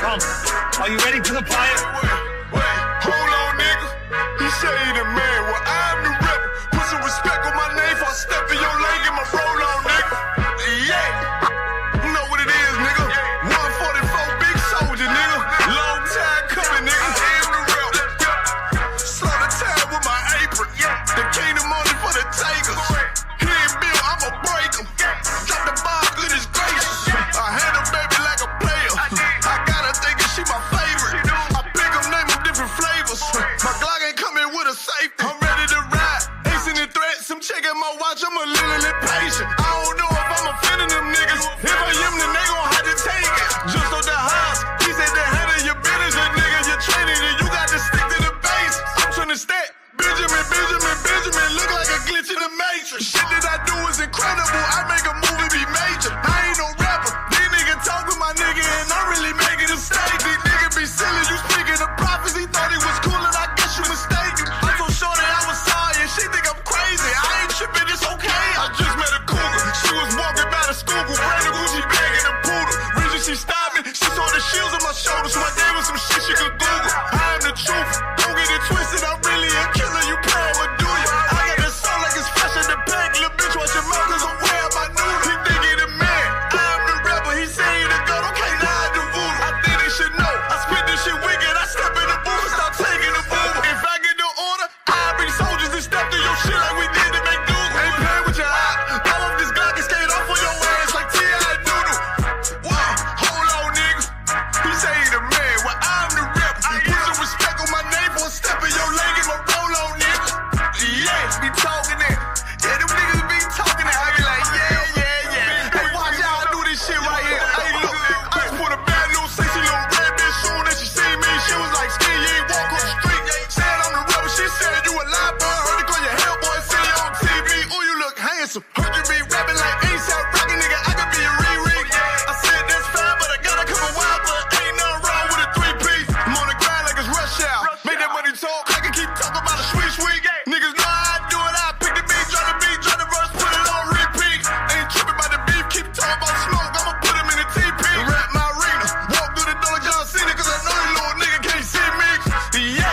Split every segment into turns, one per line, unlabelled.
Are you ready to apply it?
Wait, hold on, nigga. He say he the man, well, I'm the rep. Put some respect on my name before I step in your lane, get my roll on, nigga. Yeah, you know what it is, nigga. 144 big soldier, nigga. Long time coming, nigga. I'm the rep. Slow the time with my apron. The kingdom only for the takers. He ain't built, I'ma break him. Drop the ball, good as gracious. I handle baby like a player. I got her thinking she my favorite. I pick them, name them different flavors. My Glock ain't coming with a safety. I'm ready to ride. Acing the threats, I'm checking my watch. I'm a little impatient. I don't know if I'm offending them niggas. If I am, then they gon' have to take it. Just on the house, he said the head of your business, and nigga, you're training and you got to stick to the base. I'm trying to stack. Benjamin, look like a glitch in the matrix. Shit that I do is incredible. I make a movie be major. I ain't no rapper. These niggas talk with my nigga and I'm really making a stage. These niggas be silly. You speaking of prophecy, thought he was cool and I guess you mistaken. I'm so sure that I was sorry and she think I'm crazy. I ain't tripping, it's okay. I just met a cougar. She was walking by the school, brand new Gucci bag and a poodle. Reason she stopped me, she saw the shields on my shoulders, so I gave her some shit she could Google. I am the truth. Don't get it twisted, I'm really a killer. You playing with do you? I got this soul like it's fresh in the bag. Little bitch, watch your mouth, cause I'm wearing my noodle. He think he the man, I'm the rapper. He say he the goat, okay, now I do voodoo. I think they should know, I spit this shit wicked. I step in the booth and stop taking the booth. If I get the order, I'll bring soldiers and step through your shit like we did to make dudes. Ain't playing with your eye, blow up this Glock and skate off on your ass like T.I. Doodle. Wow, hold on, nigga. He say he the man, well, I'm the rep. Put some respect on my name for a step in your leg and my roll on, nigga. Yeah, be talking that. Yeah, them niggas be talking that. I be like, yeah. Hey, watch how I do this shit right here. Hey, look, I just put a bad little sexy little red bitch soon as she seen me. She was like, skin, you ain't walk on the street. Said I'm the rebel. She said you a lie, boy. Heard it call your hell, boy. See you on TV. Ooh, you look handsome. Heard you be rapping like ASAP Rocky, nigga. I could be a Riri. I said that's fine, but I gotta come a while, but ain't nothing wrong with a 3-piece. I'm on the grind like it's rush hour. Make that money talk. I can keep talking about a sweet. Niggas know how I do it. I pick the beat, drop the verse, put it on repeat. Ain't tripping about the beef, keep talking about smoke. I'ma put him in the TP. Rap my arena. Walk through the door like John Cena, cause I know you little nigga can't see me. Yeah.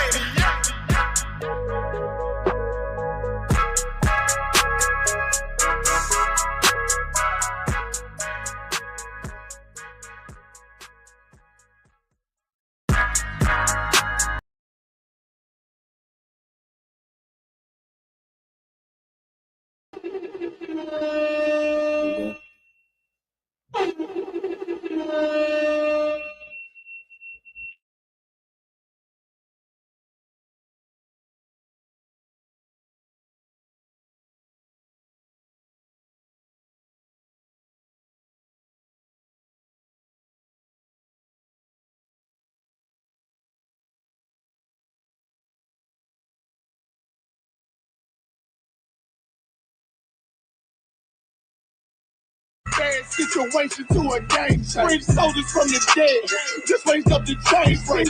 Bad situation to a gang change. Bring soldiers from the dead. Just raised up the change rate.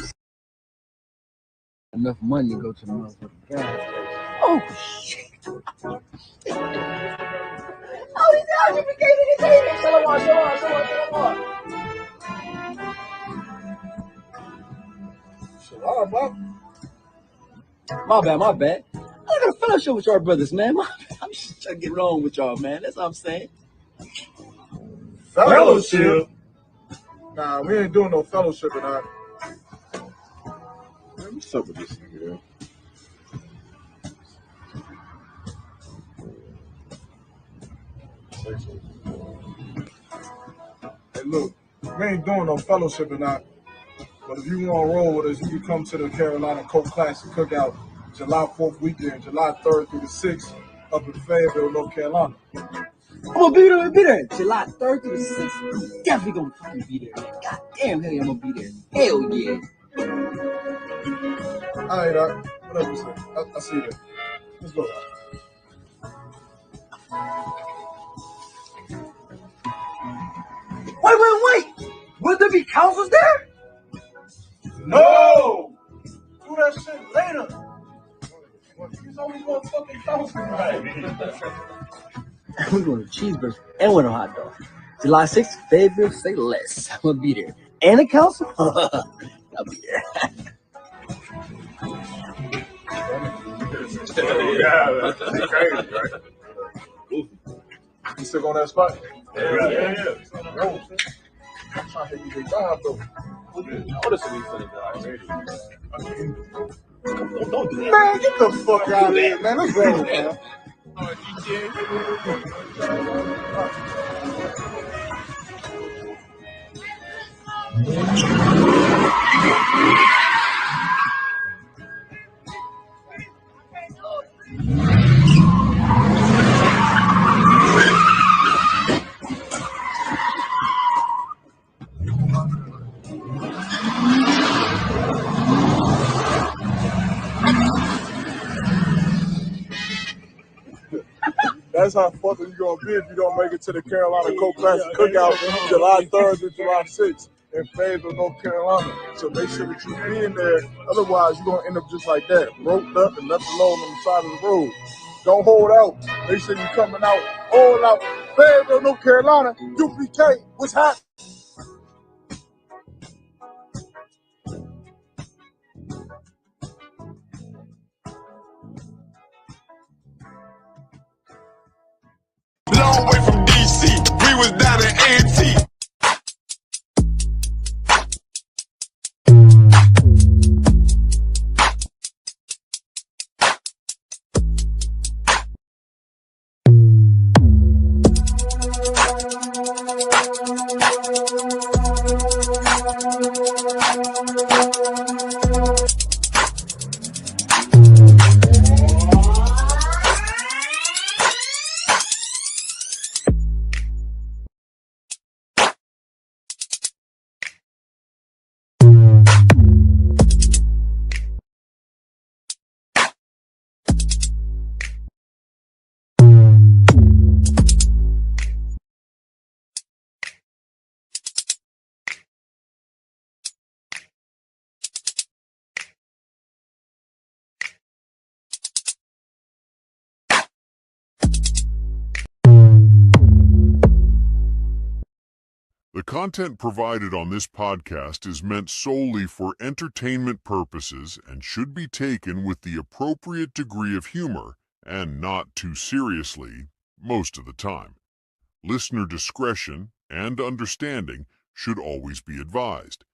Enough money to go to the motherfucking gas station. Oh shit! Oh, he's out! You forgave me the TV. Show on. My bad. I got a fellowship with y'all brothers, man. I'm just trying to get wrong with y'all, man. That's all I'm saying.
Fellowship? Nah, we ain't doing no fellowship or not. Man, what's up with this nigga, Hey, look, we ain't doing no fellowship or not. But if you want to roll with us, you can come to the Carolina Coke Classic Cookout July 4th weekend, July 3rd through the 6th up in Fayetteville, North Carolina.
I'm gonna be there. July 3rd through the 6th. Definitely gonna fucking be there. God damn, hell yeah, I'm gonna be there. Hell yeah.
All right, whatever you say. I see you there. Let's go.
Wait. Will there be councils there?
No! Do that shit later. He's always going to fucking councils.
We're going to cheeseburgers and we're going to hot dog. July 6th, Fayetteville, say less. I'm going to be there. and a council. I'll be there.
Yeah, that's crazy, right? You still on that spot?
Yeah.
Yo, I'm trying to hit you job though.
Oh, this will be funny, guys. Don't do that.
Man, get the fuck out of here, man. Let's roll, man. That's how fucked you gonna be if you don't make it to the Carolina Coke Classic Cookout July 3rd to July 6th in Fayetteville, North Carolina. So make sure that you be in there. Otherwise, you're gonna end up just like that, roped up and left alone on the side of the road. Don't hold out. Make sure you're coming out, all out. Fayetteville, North Carolina, UPK, what's happening?
Long way from DC, we was down in A&T.
The content provided on this podcast is meant solely for entertainment purposes and should be taken with the appropriate degree of humor and not too seriously most of the time. Listener discretion and understanding should always be advised.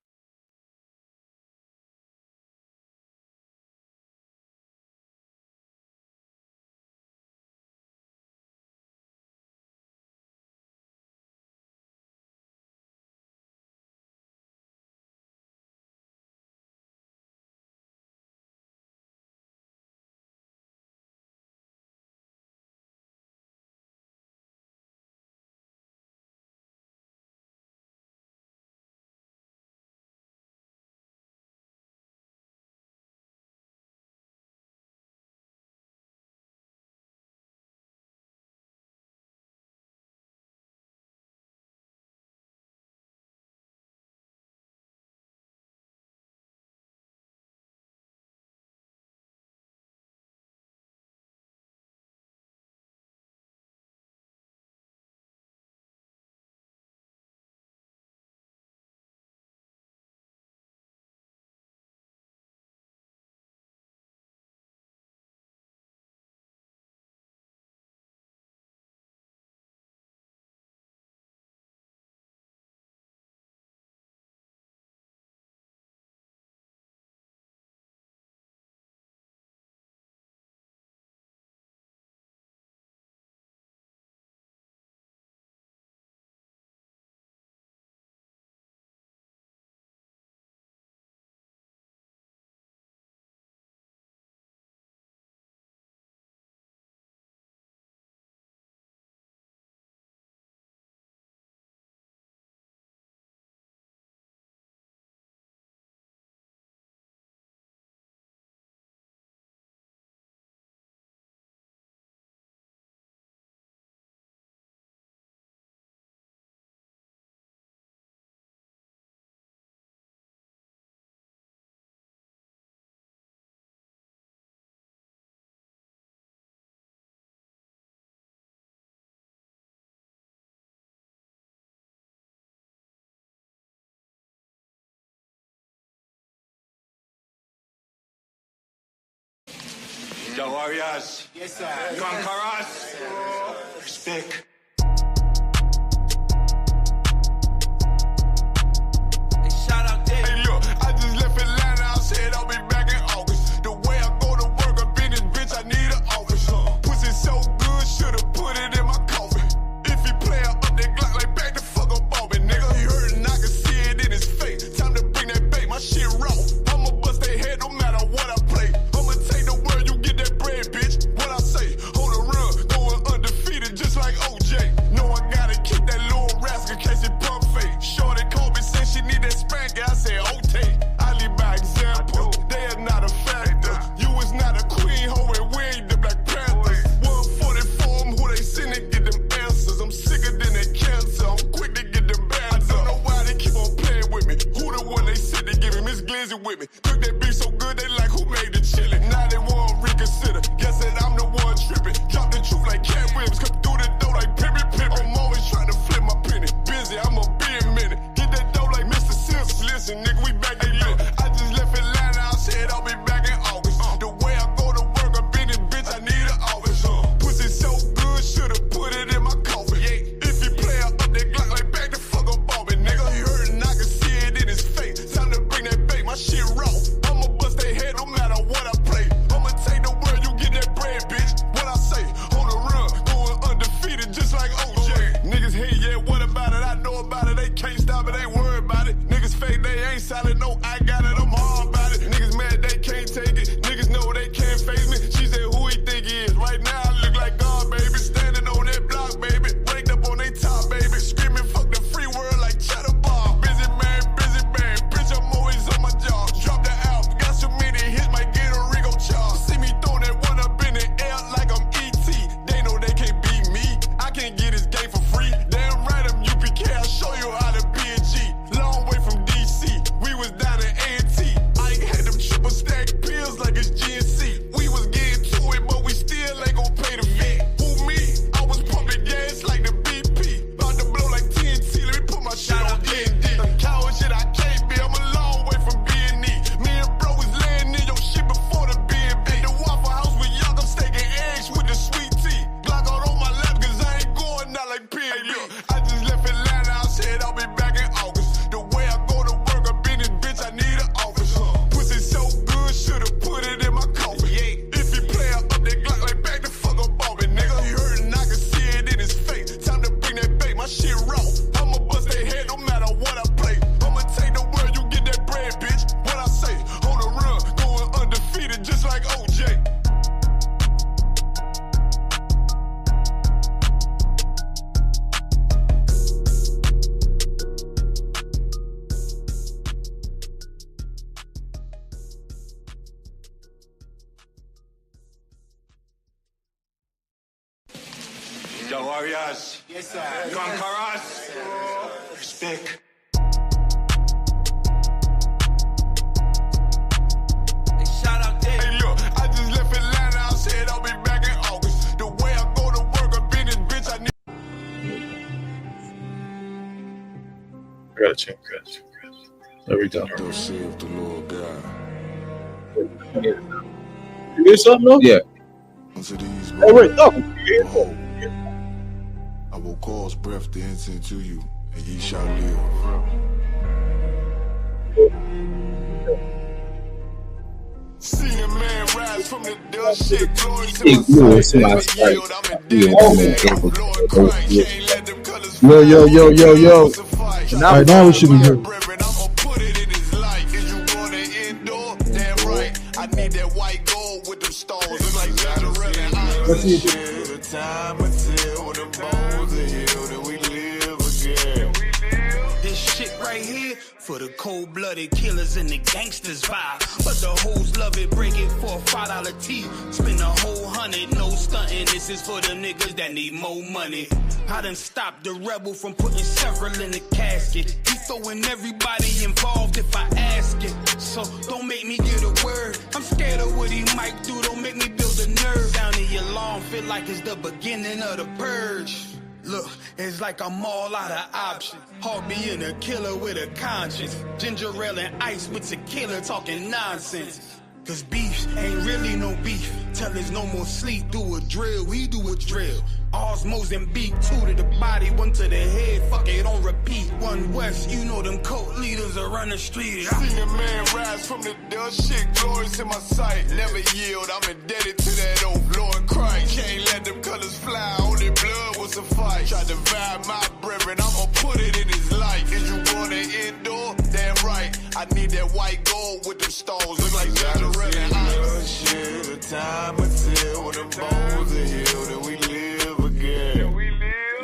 The Warriors.
Yes, sir.
Conquerors. Respect.
Shout out there. Hey, look, I just left Atlanta. I said I'll be back in August. The way I go to work up in this bitch, I need an office. Pussy so good, should've put it in my coffin. If he play up that Glock like back the fuck up on me, nigga. He hurt and I can see it in his face. Time to bring that bait, my shit raw. I'ma bust their head no matter what I play. I'ma take the word, you get that bread, bitch. What I say, hold a run, going undefeated just like OJ. No, I gotta keep that little rascal in case it pump fake. Shorty called me, said she need that spank. I said, okay. I lead by example. They are not a factor. You is not a queen, ho, and we ain't the Black Panthers. 144 them, who they send to get them answers. I'm sicker than that cancer. I'm quick to get them bands. I don't know why they keep on playing with me. Who the one they said they give me? Miss Glizzy with me. Cook that beef so good, they like, who made the chili? Now they won't reconsider. Guess that I'm the one tripping. Drop the truth like Cat Williams. Come through the door like Pippi Pip. I'm always trying to flip my penny. Busy, I'ma be a minute. Get that dough like Mr. Sims. Listen, nigga, we back. Hey, look, I just left Atlanta. I said I'll be back in August. The way I go to work up in this bitch, I need an office. Pussy so good, should've put it in my coffin. If he play up that Glock like back the fuck up on me, nigga. He hurt and I can see it in his face. Time to bring that bait, my shit raw. I'ma bust their head no matter what I play. I'ma take the word, you get that bread, bitch. What I say, hold a run, going undefeated just like OJ. Niggas hate, yeah, what about it? I know about it, they can't stop it, ain't worried about it. Niggas fake, they ain't solid, no, I got it, I'm hard about it. Niggas mad, they can't take it. Niggas know they can't face me. She said, who he think he is? Right now, I look like God, baby. Standing on that block, baby. Raked up on they top, baby. Screaming, fuck the free world like Cheddar Bar. Busy man, bitch, I'm always on my job. Drop the album, got so many hits, might get a Rigo charge. See me throw that one up in the air like I'm E.T. They know they can't beat me. I can't get this game for free. Damn right, I'm UPK. I'll show you how to be a G. Long way from DC. We was down in A&T. I ain't had them triple stack pills like it's GNC. We was getting to it, but we still ain't gon' pay the fee. Who me? I was pumping gas like the BP. About to blow like TNT. Let me put my shit on D&D. The coward shit I can't be. I'm a long way from B&E. Me and bro was laying in your shit before the B&B. The Waffle House with y'all, I'm staking eggs with the sweet tea. Glock out on my lap, cause I ain't going out like P&B. Hey, look, I just left Atlanta. I said I'll be back in August. The way I go to work up in this bitch, I need an office. Pussy so good, should've put it in my coffin. If he play up that Glock like back the fuck up on me, nigga. He hurt and I can see it in his face. Time to bring that bait, my shit raw. I'ma bust their head no matter what I play. I'ma take the word, you get that bread, bitch. What I say, hold a run, going undefeated just like OJ.
The Warriors.
Yes, sir.
Conquerors. Respect.
Shout out there. Hey, look, I just left Atlanta. I said I'll be back in August. The way I go to work up in this bitch, I need.
I gotta change that. Every time.
Thus saith the Lord God.
You hear something though? Yeah.
Unto these
Hey, wait, no.
I will cause breath to enter into you, and ye shall live. Seen a man rise from the dust, shit glowing to my sight. I'm a dead man, Lord Christ, can't let them colors
Yo. Right now we should be good.
I'ma put it in his life. Is you gonna endure? Damn right. I need that white gold with them stones. Look like
Let's see
the time until the bones are healed and we live again.
This shit right here for the cold-blooded killers and the gangsters vibe. But the hoes love it, break it for a $5 T. Spend a whole 100, no stunting. This is for the niggas that need more money. I done stopped the rebel from putting several in the casket. He throwing everybody involved if I ask it. So don't make me get a word. I'm scared of what he might do. Don't make me build a nerve. Down in your lawn, feel like it's the beginning of the purge. Look, it's like I'm all out of options. Hard being a killer with a conscience. Ginger ale and ice with tequila talking nonsense. Cause beef ain't really no beef. Till there's no more sleep, do a drill, we do a drill. Osmos and beat, 2 to the body, 1 to the head, fuck it, on repeat. 1 West, you know them cult leaders around the street.
Seen a man rise from the dust, shit glorious in my sight. Never yield, I'm indebted to that old Lord Christ. Can't let them colors fly, only blood will suffice. Try to vibe my brethren, I'ma put it in his life. Is you gonna endure? Damn right, I need that white gold with them stones. Look like shit, the time until when the bones are healed and we live again.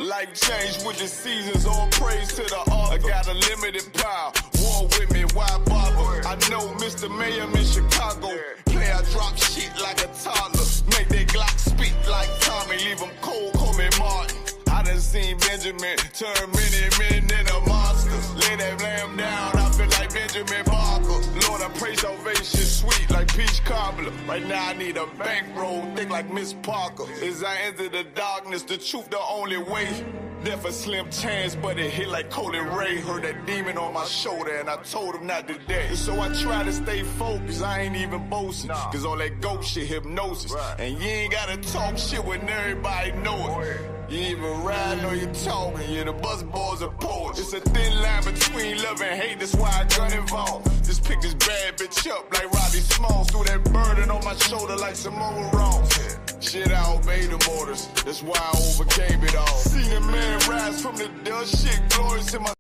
Life change with the seasons, all praise to the author. I got a limited power, war with me, why bother? I know Mr. Mayhem in Chicago. Play, I drop shit like a toddler. Make that Glock speak like Tommy, leave him cold, call me Martin. I done seen Benjamin turn many men into monsters. Lay that lamb down, I feel like Benjamin Barker. Lord, I pray salvation sweet like peach cobbler. Right now I need a bankroll, thick like Miss Parker. As I enter the darkness, the truth the only way. Death a slim chance, but it hit like Colin Ray. Heard that demon on my shoulder and I told him not today. And so I try to stay focused, I ain't even boasting. Cause all that ghost shit hypnosis. And you ain't gotta talk shit when everybody know it. You ain't even riding or you talking, yeah, the bus boys are poets. It's a thin line between love and hate, that's why I got involved. Just pick this bad bitch up like Robbie Smalls. Threw that burden on my shoulder like Samoa Ross. Shit, I obeyed the orders, that's why I overcame it all. Seen a man rise from the dust, shit glorious in my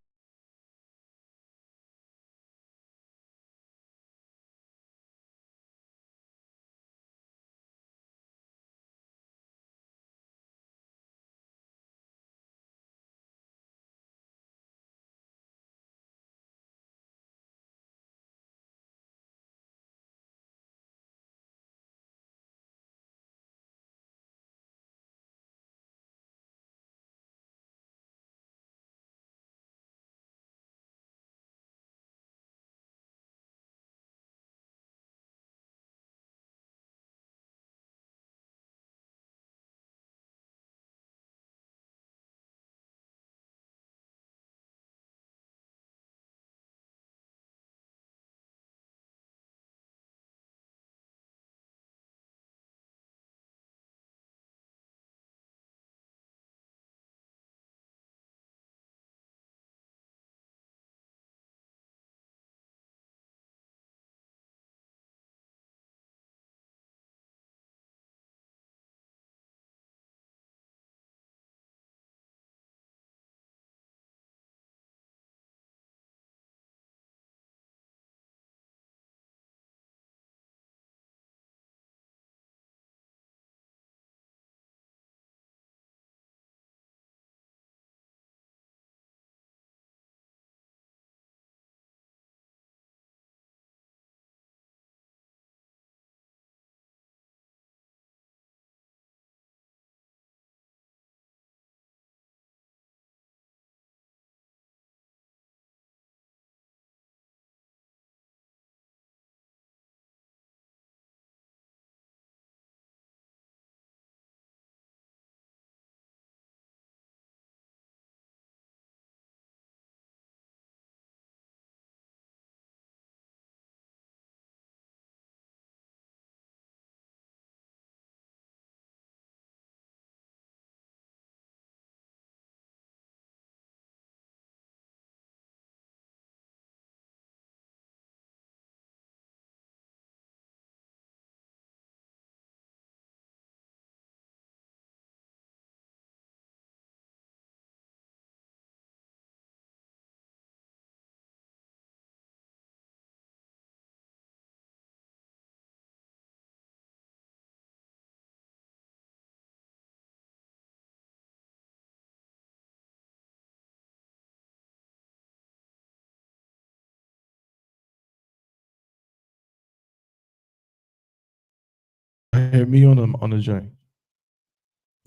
Hear me on the joint.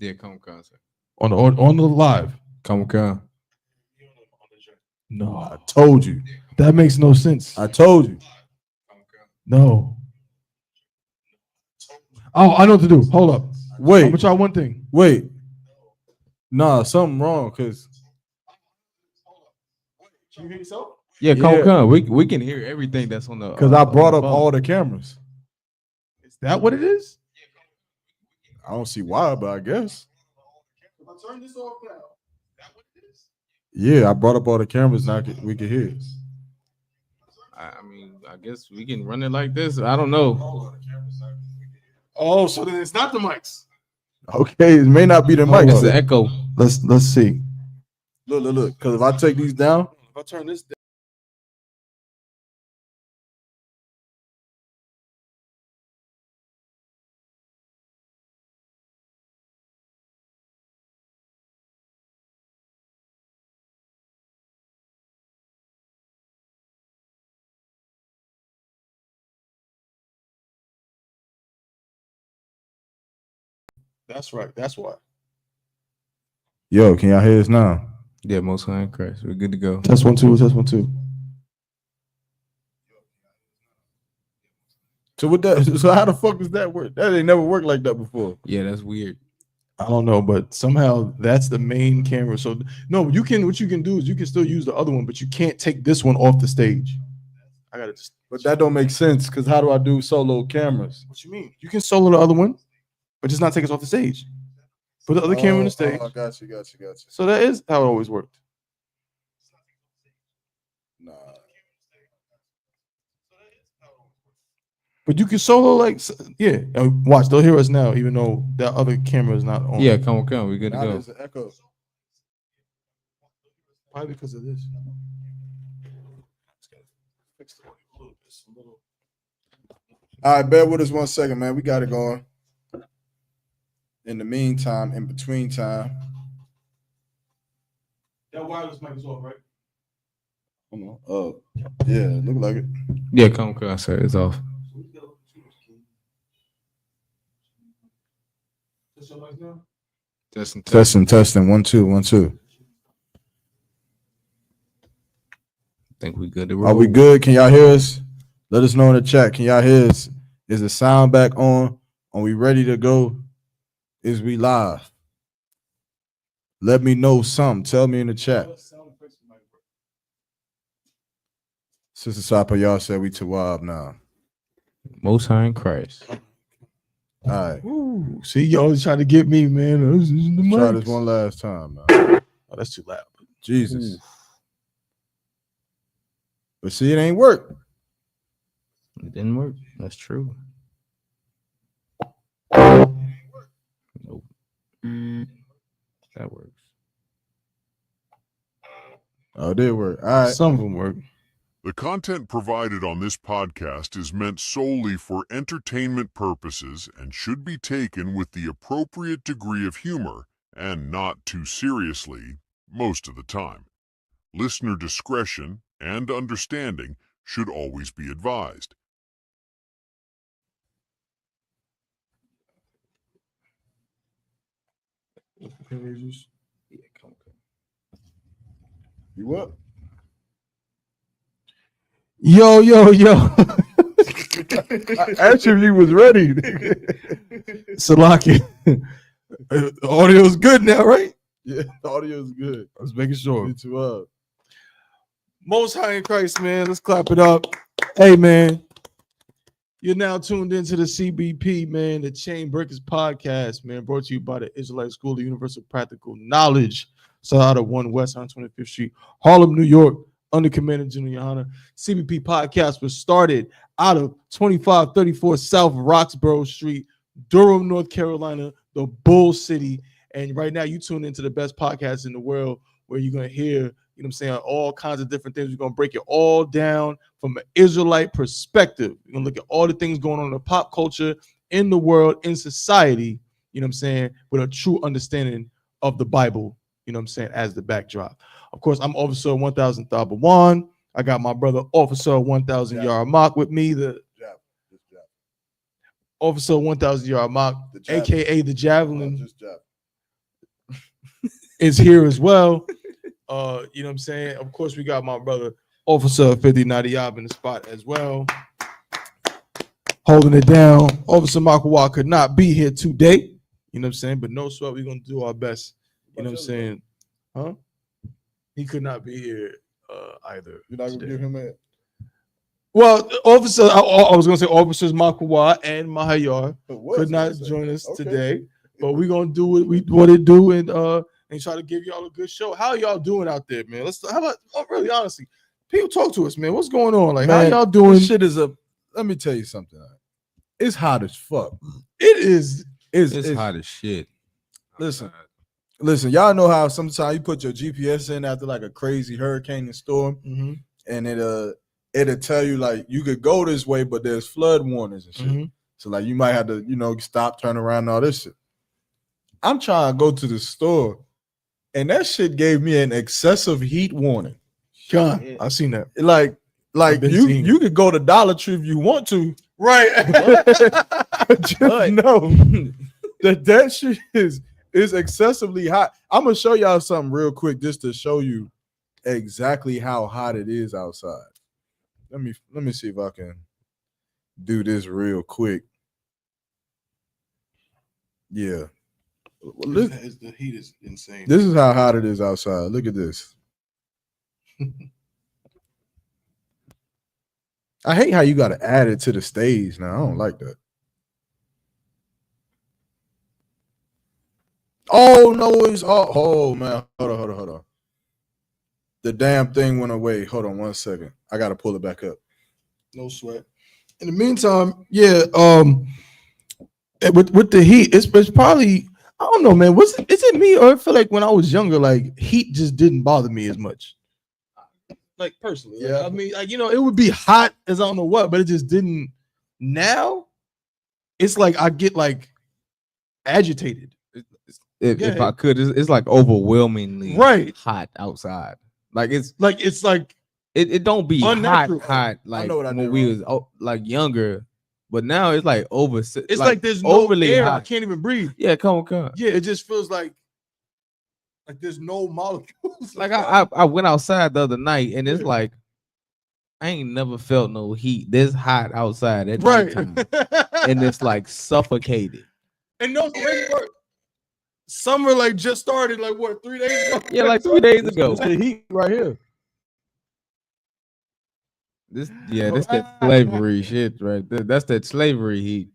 Yeah, come concert.
On the live.
Come on.
No,
I told you.
that makes no sense.
I told you.
No. Oh, I know what to do. Hold up. I'm
Wait,
gonna try one thing.
wait. Nah, something wrong, cause
Can you hear yourself?
Yeah,
Yeah.
come. We can hear everything that's on the.
I brought
on
up
the
all the cameras. That what it is? I don't see why, but I guess. If I turn this off now, that what it is? Yeah, I brought up all the cameras now. We can hear it.
I mean, I guess we can run it like this. I don't know.
Oh, so then it's not the mics. Okay, it may not be the mics.
It's the echo.
Let's see. Look. Because if I take these down, if I turn this down. That's right. That's why. Yo, can y'all hear us now?
Yeah, most high in Christ. We're good to go.
Test 1 2. Test 1 2. So what that? So how the fuck does that work? That ain't never worked like that before.
Yeah, that's weird.
I don't know, but somehow that's the main camera. So no, you can. What you can do is you can still use the other one, but you can't take this one off the stage. I gotta just. But that don't make sense because how do I do solo cameras? What you mean? You can solo the other one, but just not take us off the stage. Put the other camera on the stage. Oh, got you. So that is how it always worked. Nah. But you can solo yeah. Watch, they'll hear us now, even though that other camera is not on.
Yeah, come on. We're good to go.
There's an echo. Probably because of this. All right, bear with us 1 second, man. We got it going. In the meantime, in between time. That wireless mic is off, right? Come on. Oh, yeah, look like it.
Yeah, come on, sir. It's off.
Testing. 1 2 1 2.
I think we good to roll.
Are we good? Can y'all hear us? Let us know in the chat. Can y'all hear us? Is the sound back on? Are we ready to go? Is we live? Let me know something. Tell me in the chat. Sister Sapa, y'all said we too wild now.
Most high in Christ.
All right. Ooh, see, you always try to get me, man. Try this one last time, man. Oh, that's too loud. Jesus. Ooh. But see, it ain't work.
It didn't work. That's true. Nope. That works.
Oh, it did work. All right.
Some of them work.
The content provided on this podcast is meant solely for entertainment purposes and should be taken with the appropriate degree of humor and not too seriously most of the time. Listener discretion and understanding should always be advised.
You up? Yo. Actually, you was ready. Salaki. The audio's good now, right? Yeah, the audio's good. I was making sure. Me too. Most high in Christ, man. Let's clap it up. Hey, man. You're now tuned into the CBP, man, the Chain Breakers podcast, man, brought to you by the Israelite School of Universal Practical Knowledge. So out of 1 West 125th Street, Harlem, New York, under Commander General Yohana. CBP podcast was started out of 2534 South Roxborough Street, Durham, North Carolina, the Bull City. And right now you tune into the best podcast in the world where you're going to hear, you know what I'm saying, all kinds of different things. We're going to break it all down from an Israelite perspective. We're going to look at all the things going on in the pop culture, in the world, in society, you know what I'm saying, with a true understanding of the Bible, you know what I'm saying, as the backdrop. Of course, I'm Officer 1000 Thabawan. I got my brother Officer 1000 Yaramak with me, the Officer 1000 Yaramak, aka the Javelin, is here as well. You know what I'm saying? Of course, we got my brother Officer 50 Nadiyab in the spot as well, holding it down. Officer Makawa could not be here today, you know what I'm saying, but no sweat, we're gonna do our best. You know what I'm saying? Huh? He could not be here either. You're not gonna give him a Well, officer, I was gonna say officers Makawa and Mahayar could not join us today, but we're gonna do what it do and try to give y'all a good show. How y'all doing out there, man? How about really honestly, people talk to us, man. What's going on? Like,
man,
how y'all doing?
This shit is let me tell you something. It's hot as fuck.
It is.
It's hot as shit.
Listen, y'all know how sometimes you put your GPS in after like a crazy hurricane and storm, and it'll tell you like you could go this way, but there's flood warnings and shit. So like you might have to, stop, turn around, and all this shit. I'm trying to go to the store, and that shit gave me an excessive heat warning.
God, I've seen that.
Like you could go to Dollar Tree if you want to,
right?
Just know that shit is excessively hot. I'm gonna show y'all something real quick just to show you exactly how hot it is outside. Let me see if I can do this real quick. Yeah.
The heat is insane.
This is how hot it is outside. Look at this. I hate how you got to add it to the stage now. I don't like that. Oh, no, oh man. Hold on. The damn thing went away. Hold on 1 second. I got to pull it back up.
No sweat. In the meantime, yeah, with the heat, it's probably, I don't know, man. Is it me, or I feel like when I was younger, like heat just didn't bother me as much. Like personally, yeah. Like, I mean, like, it would be hot as I don't know what, but it just didn't. Now, it's like I get like agitated.
If I could, it's like overwhelmingly hot outside. Like it's like it don't be unnatural. hot like when we was like younger, but now it's like over.
It's like there's no overly air. Hot. I can't even breathe.
Yeah, come on.
Yeah, it just feels like there's no molecules.
Like I went outside the other night and it's like I ain't never felt no heat this hot outside at nighttime. And it's like suffocated.
And no crazy part. Summer like just started like what 3 days ago?
Yeah, like 3 days ago.
It's the heat right here.
This that slavery shit right there. That's that slavery heat.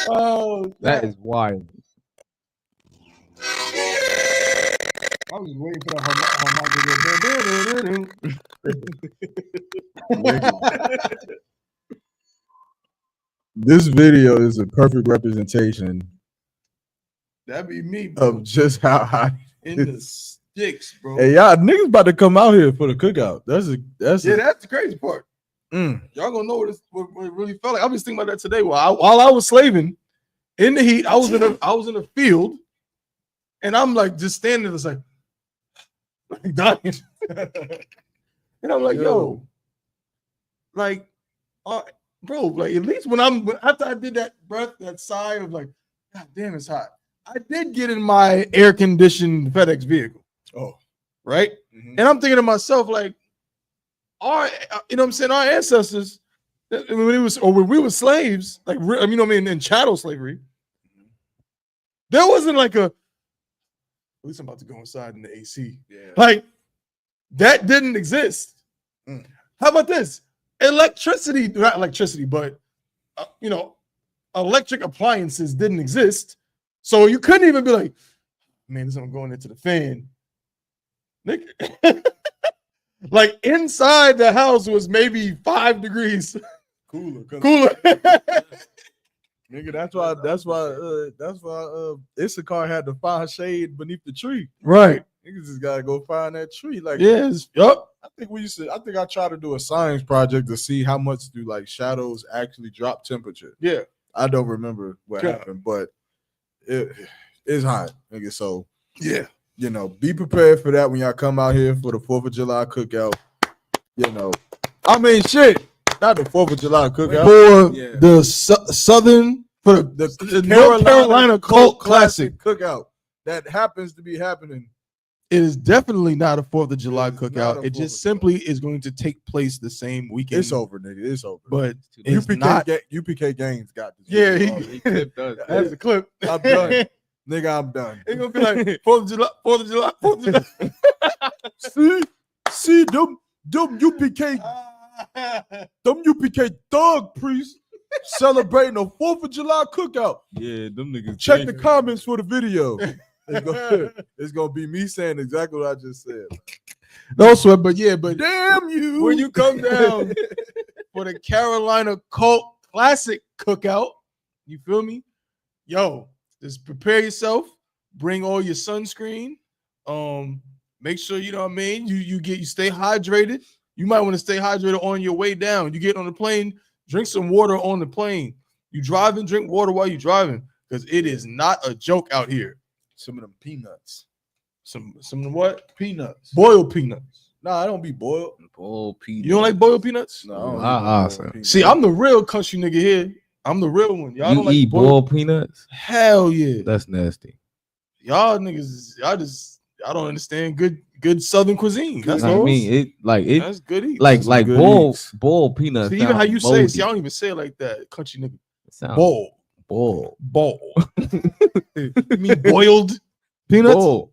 Oh,
that is wild.
I was waiting for that
This video is a perfect representation.
That'd be me, bro.
Of just how hot
in the sticks, bro.
Hey, y'all niggas about to come out here for the cookout. That's
the crazy part. Y'all gonna know what it really felt like. I was thinking about that today while I was slaving in the heat. I was in a field, and I'm like just standing there, like dying. And I'm like, yo, like, bro, like at least after I did that breath, that sigh of like, God damn, it's hot. I did get in my air conditioned FedEx vehicle.
Oh,
right. And I'm thinking to myself, like, our ancestors, when we were slaves, like, in chattel slavery, there wasn't like at least I'm about to go inside in the AC. Yeah. Like, that didn't exist. How about this? Electricity, not electricity, but, electric appliances didn't exist. So you couldn't even be like, man, this is going into the fan. Like, inside the house was maybe 5 degrees
cooler. Nigga, that's why Issachar had to find shade beneath the tree.
Right.
Niggas just gotta go find that tree. Like,
yes, yup.
I think I tried to do a science project to see how much do like shadows actually drop temperature.
Yeah.
I don't remember what happened, but it's hot, nigga. So
yeah,
be prepared for that when y'all come out here for the 4th of July cookout. I mean, shit. Not the 4th of July cookout.
For the Southern, for the North Carolina Cult Classic
cookout that happens to be happening
It is definitely not a 4th of July cookout. It just simply is going to take place the same weekend.
It's over, nigga. It's over.
But it's
UPK Gaines got this.
Yeah, he clipped us. That's the clip.
I'm done. Nigga, I'm done.
It's gonna be like 4th of July, 4th of July, 4th of July.
see them UPK thug priests celebrating a 4th of July cookout.
Yeah, them niggas.
Check the comments for the video. It's gonna be me saying exactly what I just said.
No sweat, but
damn you.
When you come down for the Carolina Cult Classic Cookout, you feel me? Yo, just prepare yourself. Bring all your sunscreen. Make sure you know what I mean. You stay hydrated. You might want to stay hydrated on your way down. You get on the plane, drink some water on the plane. You driving, drink water while you're driving, because it is not a joke out here.
Some of them peanuts.
Some what?
Peanuts.
Boiled peanuts.
Nah, I don't be boiled.
Boiled peanuts.
You don't like boiled peanuts?
No.
See, I'm the real country nigga here. I'm the real one. Y'all don't
eat
like
boiled peanuts?
Hell yeah.
That's nasty.
Y'all niggas, y'all don't understand good Southern cuisine. That's all.
I mean,
that's good eats.
Like boiled peanuts.
See, even how you say it. See, I don't even say it like that. Country nigga. Boiled. You mean boiled peanuts?
Boiled.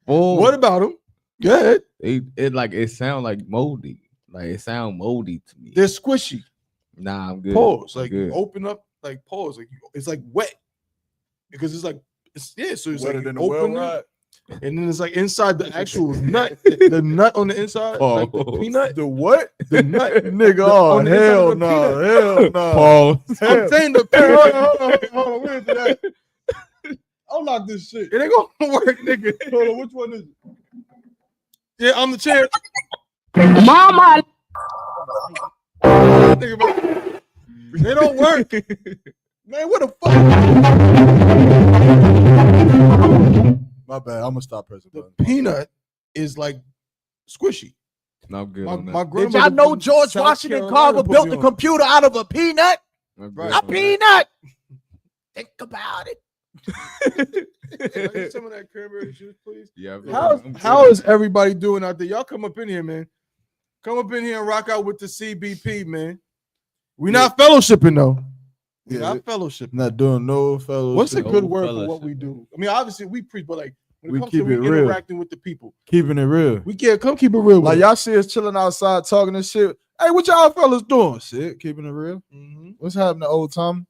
What about them? Go ahead.
It sound like moldy. Like it sound moldy to me.
They're squishy.
Nah, I'm good.
Pause.
I'm
like
good.
You open up. Like pause. Like it's like wet because it's like so it's
wetter
like
than
you open
well
it, and then it's like inside the actual nut. The nut on the inside, like the peanut.
The what?
The nut,
nigga. Oh hell no, hell no.
Pause.
I'm saying the peanut.
Hold on, where's that? Unlock this shit.
It ain't gonna work, nigga.
Hold on, which one is it?
Yeah, I'm the chair.
Mama.
They don't work.
Man, what the fuck? My bad. I'm gonna stop pressing the button.
Peanut is like squishy.
No, I'm good.
My
Did y'all know George Washington Carver built the computer out of a peanut? A peanut. Think about it.
Some of that cranberry juice, please.
Yeah.
How is everybody doing out there? Y'all come up in here, man. Come up in here and rock out with the CBP, man. We not fellowshipping though. We're not fellowshipping.
Not doing no fellowship.
What's a good word for what we do? I mean, obviously we preach, but like when it comes to
real.
Interacting with the people,
Keeping it real.
we can't come keep it real.
Like y'all see us chilling outside talking and shit. Hey, what y'all fellas doing? Shit, keeping it real.
Mm-hmm.
What's happening, old Tom?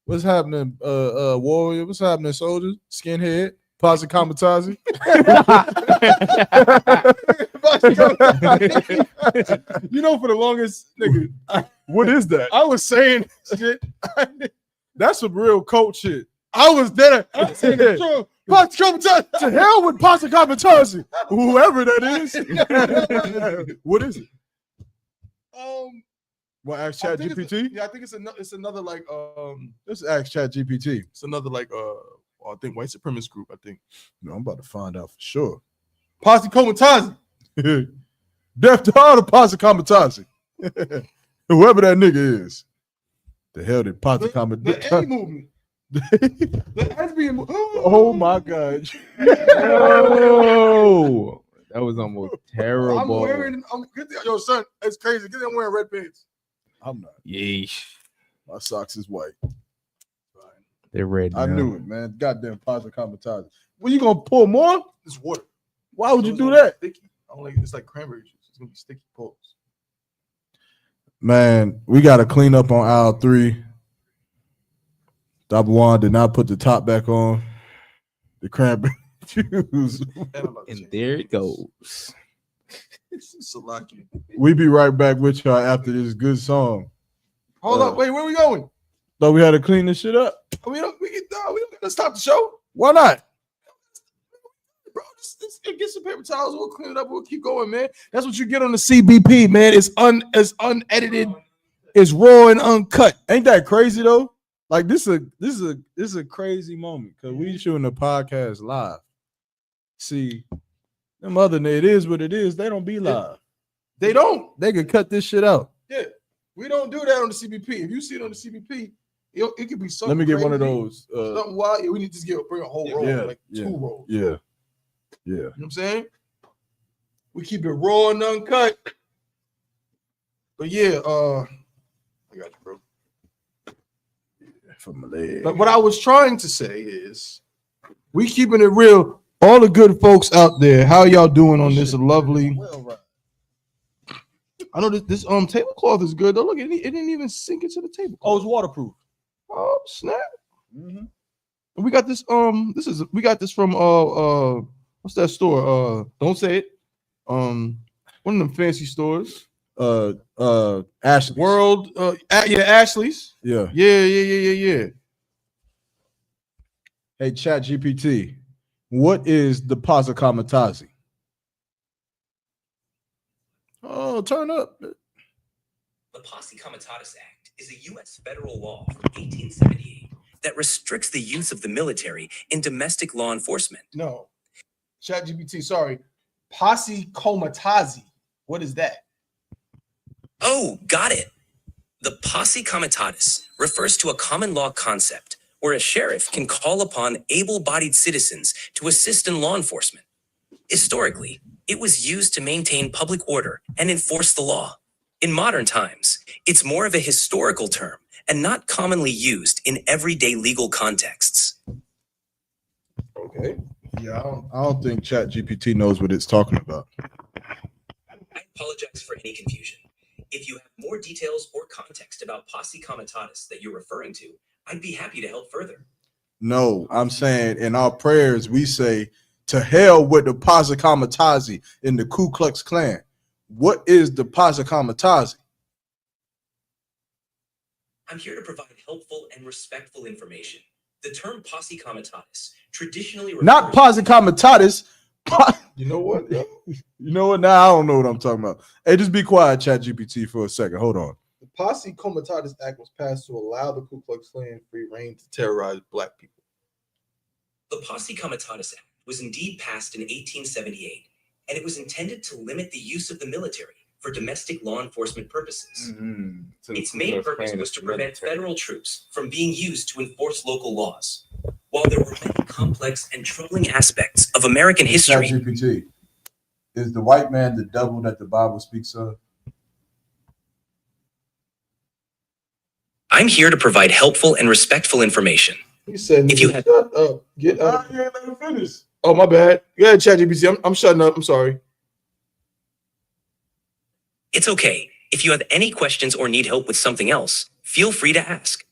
What's happening, warrior? What's happening, soldier? Skinhead? Posse Kamikaze?
You know, for the longest, nigga,
What is that?
I was saying shit.
That's some real coach shit.
I was there. I was saying the truth. Posse Kamikaze.
To hell with Posse Kamikaze, whoever that is. What is it? Well, ask Chat GPT.
Yeah, I think it's another like
Let's ask Chat GPT.
it's another like I think white supremacist group. I think
No, I'm about to find out for sure.
Posse Kamikaze.
Death to all the Posse Kamikaze. Whoever that nigga is. The hell did Posse
The A
Kamikaze?
movement. The SB movement.
Oh my God.
Oh, that was almost terrible.
Yo, son, it's crazy. Get them wearing red pants.
I'm not.
Yeesh.
My socks is white.
They're red.
I
now.
knew it, man. Goddamn Posse Kamikaze. Well, you gonna pour more?
It's water.
Why would you
It's
do
gonna be
that?
Sticky. I don't like it's like cranberry juice. It's gonna be sticky. Pause.
Man, we got to clean up on aisle 3. Dabuan did not put the top back on. The cranberry juice.
And there it goes.
Salaki.
We be right back with y'all after this good song.
Hold up. Wait, where we going?
Thought we had to clean this shit up.
We don't gotta stop the show.
Why not?
Bro, just get some paper towels. We'll clean it up. We'll keep going, man. That's what you get on the CBP, man. It's unedited. It's raw and uncut.
Ain't that crazy though? Like this is a crazy moment because we shooting the podcast live. See, them other it is what it is. They don't be live.
They don't.
They could cut this shit out.
Yeah, we don't do that on the CBP. If you see it on the CBP, it could be something.
Let me get one of
crazy,
those.
something wild. Yeah, we need to bring a whole roll, like 2 rolls.
Yeah. Yeah.
You know what I'm saying? We keep it raw and uncut. But yeah, I got you, bro.
From my leg.
But what I was trying to say is we keeping it real. All the good folks out there, how y'all doing on this lovely? I know this tablecloth is good. Though, look, it didn't even sink into the table.
Oh, it's waterproof.
Oh, snap.
Mm-hmm.
And we got this. We got this from what's that store? Don't say it. One of them fancy stores.
Ashley's.
World. Ashley's.
Yeah.
Yeah.
Hey, Chat GPT, what is the Pasa Kamatazi? Oh, turn up.
The Posse Comitatus Act is a U.S. federal law from 1878 that restricts the use of the military in domestic law enforcement.
No. ChatGPT, sorry. Posse Comitazi. What is that?
Oh, got it. The Posse Comitatus refers to a common law concept where a sheriff can call upon able-bodied citizens to assist in law enforcement. Historically, it was used to maintain public order and enforce the law. In modern times, it's more of a historical term and not commonly used in everyday legal contexts.
Okay.
Yeah, I don't think Chat GPT knows what it's talking about.
I apologize for any confusion. If you have more details or context about Posse Comitatus that you're referring to, I'd be happy to help further.
No, I'm saying in our prayers, we say, to hell with the Pasa Kamatazi in the Ku Klux Klan. What is the Pasa Kamatazi?
I'm here to provide helpful and respectful information. The term Posse Comitatus traditionally
Not Pasa Kamatatis.
You know what?
You know what? Now I don't know what I'm talking about. Hey, just be quiet, Chat GPT, for a second. Hold on.
The Posse Comitatus Act was passed to allow the Ku Klux Klan free reign to terrorize black people.
The Posse Comitatus Act was indeed passed in 1878, and it was intended to limit the use of the military for domestic law enforcement purposes. Its main purpose was to prevent federal troops from being used to enforce local laws. While there were many complex and troubling aspects of American history,
ChatGPT, is the white man the devil that the Bible speaks of?
I'm here to provide helpful and respectful information.
He said,
If you had,
shut up. Get up.
You ain't let me finish.
Oh, my bad. Yeah, ChatGPT. I'm shutting up. I'm sorry.
it's okay. If you have any questions or need help with something else, feel free to ask.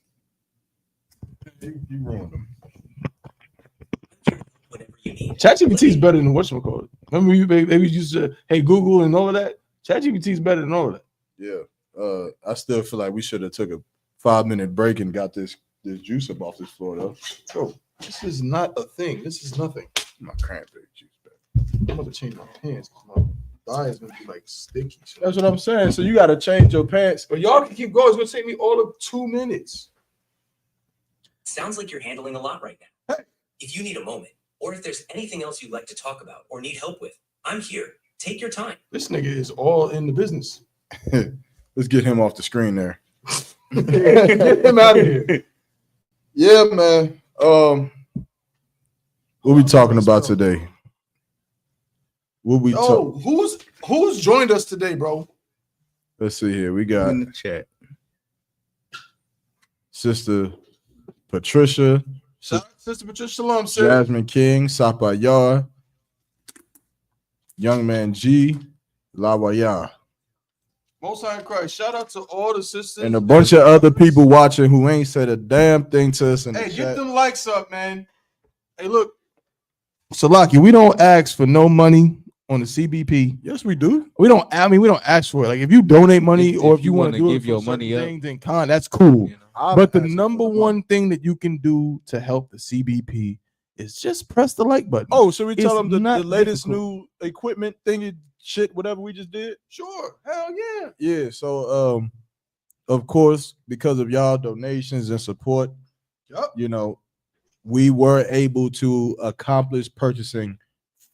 You ruined them.
ChatGPT is better than whatchamacallit. Remember you maybe used to hey Google and all of that? ChatGPT is better than all of that.
Yeah. I still feel like we should have took a 5-minute break and got this juice up off this floor though.
Bro, this is not a thing. This is nothing.
My cranberry juice
back. I'm about to change my pants because my thigh is gonna be like sticky.
That's what I'm saying. So you gotta change your pants.
But y'all can keep going. It's gonna take me all of 2 minutes.
Sounds like you're handling a lot right now.
Hey.
If you need a moment, or if there's anything else you'd like to talk about or need help with, I'm here. Take your time.
This nigga is all in the business.
Let's get him off the screen there.
Get him out of here.
Yeah, man. What we talking about today?
Who's joined us today, bro?
Let's see here. We got
in the chat.
Sister Patricia.
Sister Patricia Shalom, sir.
Jasmine King, Sapayar, Young Man G, Lawaya.
Most High in Christ. Shout out to all the sisters.
And a bunch of other people watching who ain't said a damn thing to us in the
Hey,
chat.
get them likes up, man. Hey, look. Salaki, we don't ask for no money on the CBP.
Yes, we do.
We don't ask for it. Like if you donate money or if you want to
give your money up,
then that's cool.
You know?
But the number one thing that you can do to help the CBP is just press the like button.
Oh, should we tell them the
not
latest
difficult.
new equipment thing, shit, whatever we just did?
Sure. Hell yeah.
Yeah. So, of course, because of y'all donations and support, you know, we were able to accomplish purchasing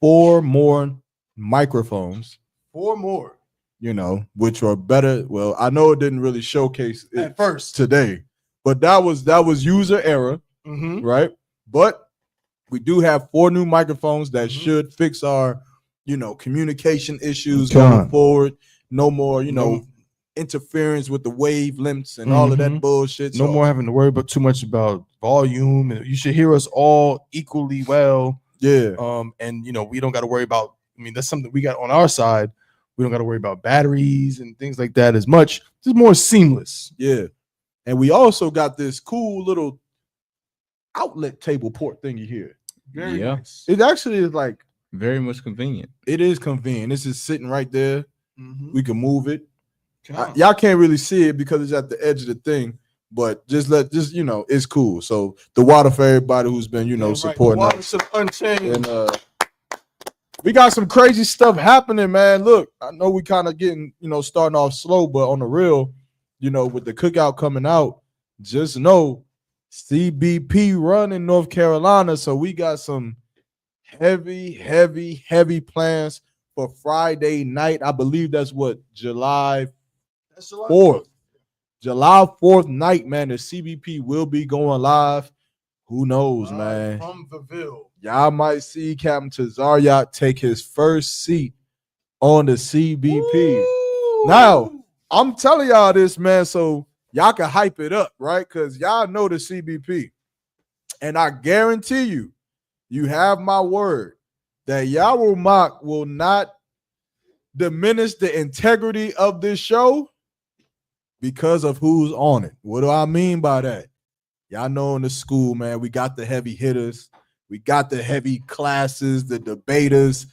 4 more microphones.
4 more.
You know, which are better. Well, I know it didn't really showcase it
At first
today, but that was user error,
Mm-hmm.
right? But We do have 4 new microphones that should fix our, communication issues going forward. No more, interference with the wavelengths and all of that bullshit.
No more having to worry about too much about volume. You should hear us all equally well.
Yeah.
And we don't got to worry about. I mean, that's something we got on our side. We don't got to worry about batteries and things like that as much. Just more seamless.
Yeah. And we also got this cool little outlet table port thingy here.
Very nice.
It actually is like
very much convenient.
It is convenient. This is sitting right there. We can move it. Y'all can't really see it because it's at the edge of the thing, but it's cool. So the water for everybody who's been supporting us. And we got some crazy stuff happening, man. Look, I know we kind of getting starting off slow, but on the real, with the cookout coming out, just know CBP run in North Carolina. So we got some heavy plans for Friday night. I believe that's what July 4th. July 4th night, man. The CBP will be going live. Who knows, man?
From the Ville.
Y'all might see Captain Tazariak take his first seat on the CBP. Woo! Now, I'm telling y'all this, man, so y'all can hype it up, right? Because y'all know the CBP. And I guarantee you have my word that Yawar Mock will not diminish the integrity of this show because of who's on it. What do I mean by that? Y'all know in the school, man, we got the heavy hitters. We got the heavy classes, the debaters,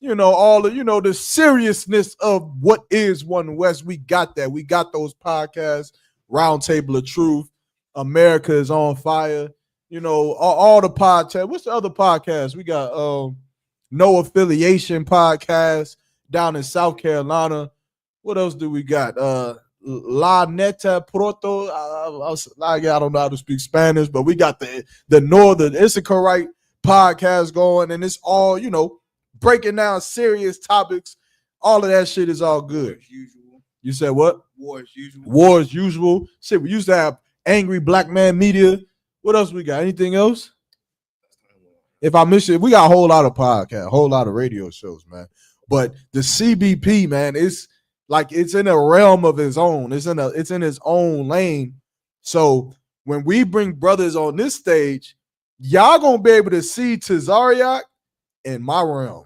all the, the seriousness of what is One West. We got that. We got those podcasts, Roundtable of Truth, America is on Fire, all the podcasts. What's the other podcast? We got No Affiliation podcast down in South Carolina. What else do we got? La Neta Proto. I don't know how to speak Spanish, but we got the Northern Issacharite podcast going, and it's all breaking down serious topics. All of that shit is all good. You said what?
War as usual.
War as usual. Shit, we used to have Angry Black Man Media. What else we got? Anything else? If I miss it, we got a whole lot of podcasts, a whole lot of radio shows, man. But the CBP, man, it's in a realm of its own. It's in its own lane. So when we bring brothers on this stage, y'all gonna be able to see Tazariak in my realm.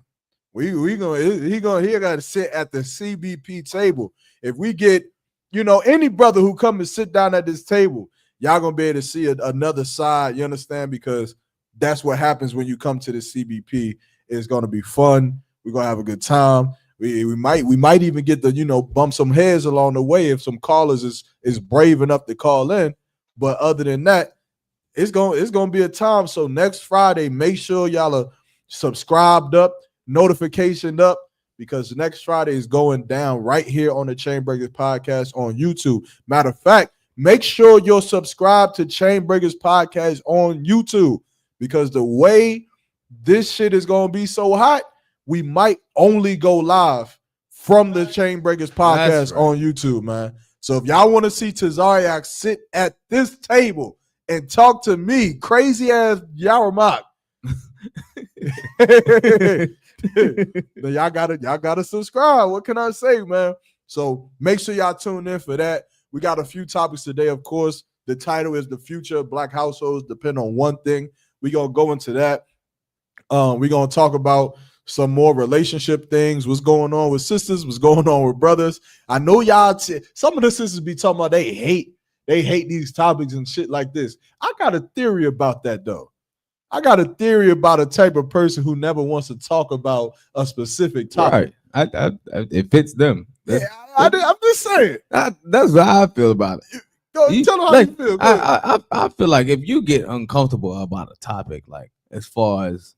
He gotta sit at the CBP table. If we get any brother who come and sit down at this table, y'all gonna be able to see another side. You understand? Because that's what happens when you come to the CBP. It's gonna be fun. We're gonna have a good time. We might even get to bump some heads along the way if some callers is brave enough to call in. But other than that, it's gonna be a time. So next Friday, make sure y'all are subscribed up, notification up, because next Friday is going down right here on the Chainbreakers Podcast on YouTube. Matter of fact, make sure you're subscribed to Chainbreakers Podcast on YouTube, because the way this shit is gonna be so hot, we might only go live from the Chainbreakers Podcast on YouTube, man. So if y'all want to see Tazariak sit at this table and talk to me, crazy ass Yawar Mock, then y'all gotta subscribe. What can I say, man? So make sure y'all tune in for that. We got a few topics today, of course. The title is The Future of Black Households Depend on One Thing. We're gonna go into that. We're gonna talk about some more relationship things. What's going on with sisters? What's going on with brothers? I know y'all. Some of the sisters be talking about they hate these topics and shit like this. I got a theory about that though. I got a theory about a type of person who never wants to talk about a specific topic.
Right. It fits them.
I'm just saying.
That's what I feel about it.
Tell them how you feel.
I feel like if you get uncomfortable about a topic, like as far as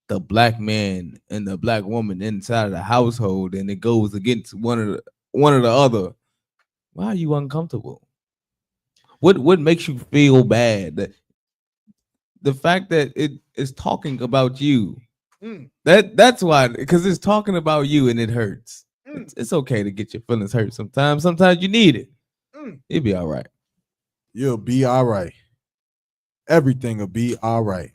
the black man and the black woman inside of the household, and it goes against one or the other, why are you uncomfortable? What makes you feel bad? The fact that it is talking about you, that's why, because it's talking about you and it hurts. It's okay to get your feelings hurt sometimes. Sometimes you need it. It'll be all right.
You'll be all right. Everything will be all right.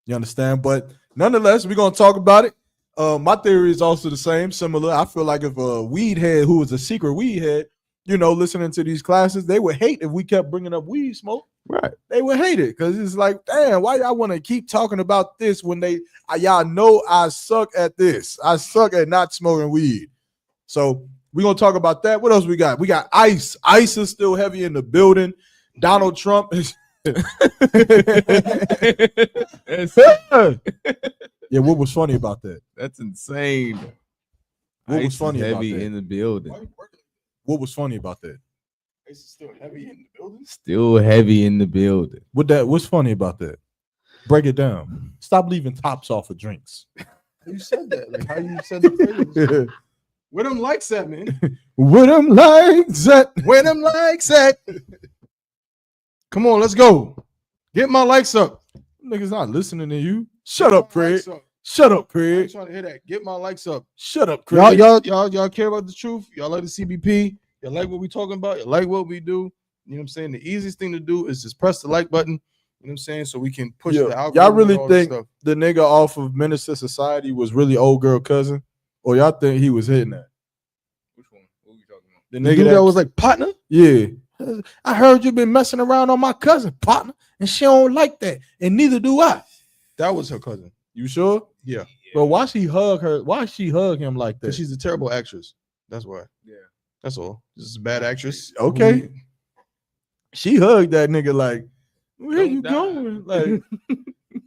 You understand? But nonetheless, we're gonna talk about it. My theory is also the same, similar. I feel like if a weed head who was a secret weed head, listening to these classes, they would hate if we kept bringing up weed smoke.
Right.
They would hate it because it's like, damn, why y'all want to keep talking about this when y'all know I suck at this. I suck at not smoking weed. So we're going to talk about that. What else we got? We got ICE. ICE is still heavy in the building. Donald Trump is. Yeah, what was funny about that?
That's insane.
What was funny about
heavy
that?
in the building.
What was funny about that?
It's still heavy in the building.
Still heavy in the building.
What's funny about that? Break it down. Stop leaving tops off of drinks.
You said that. Like how you said the phrase. Where them likes at, man?
Where them likes at?
Where them likes at? Come on, let's go. Get my likes up.
Niggas not listening to you. Shut up, Craig.
Shut up,
Craig.
I ain't trying to hear that. Get my likes up.
Shut up, Craig.
Y'all care about the truth. Y'all like the CBP. Y'all like what we talking about. You like what we do. You know what I'm saying? The easiest thing to do is just press the like button. You know what I'm saying? So we can push the algorithm.
Y'all really think the nigga off of Minister Society was really old girl cousin? Or y'all think he was hitting that?
Which one? What are we talking about?
The nigga
that was like partner?
Yeah. I heard you been messing around on my cousin, partner, and she don't like that. And neither do I.
That was her cousin.
You sure?
Yeah.
But why she hug her? Why she hug him like that?
Because she's a terrible actress. That's why.
Yeah.
That's all. This is a bad actress.
Okay. She hugged that nigga like, where you going? Like,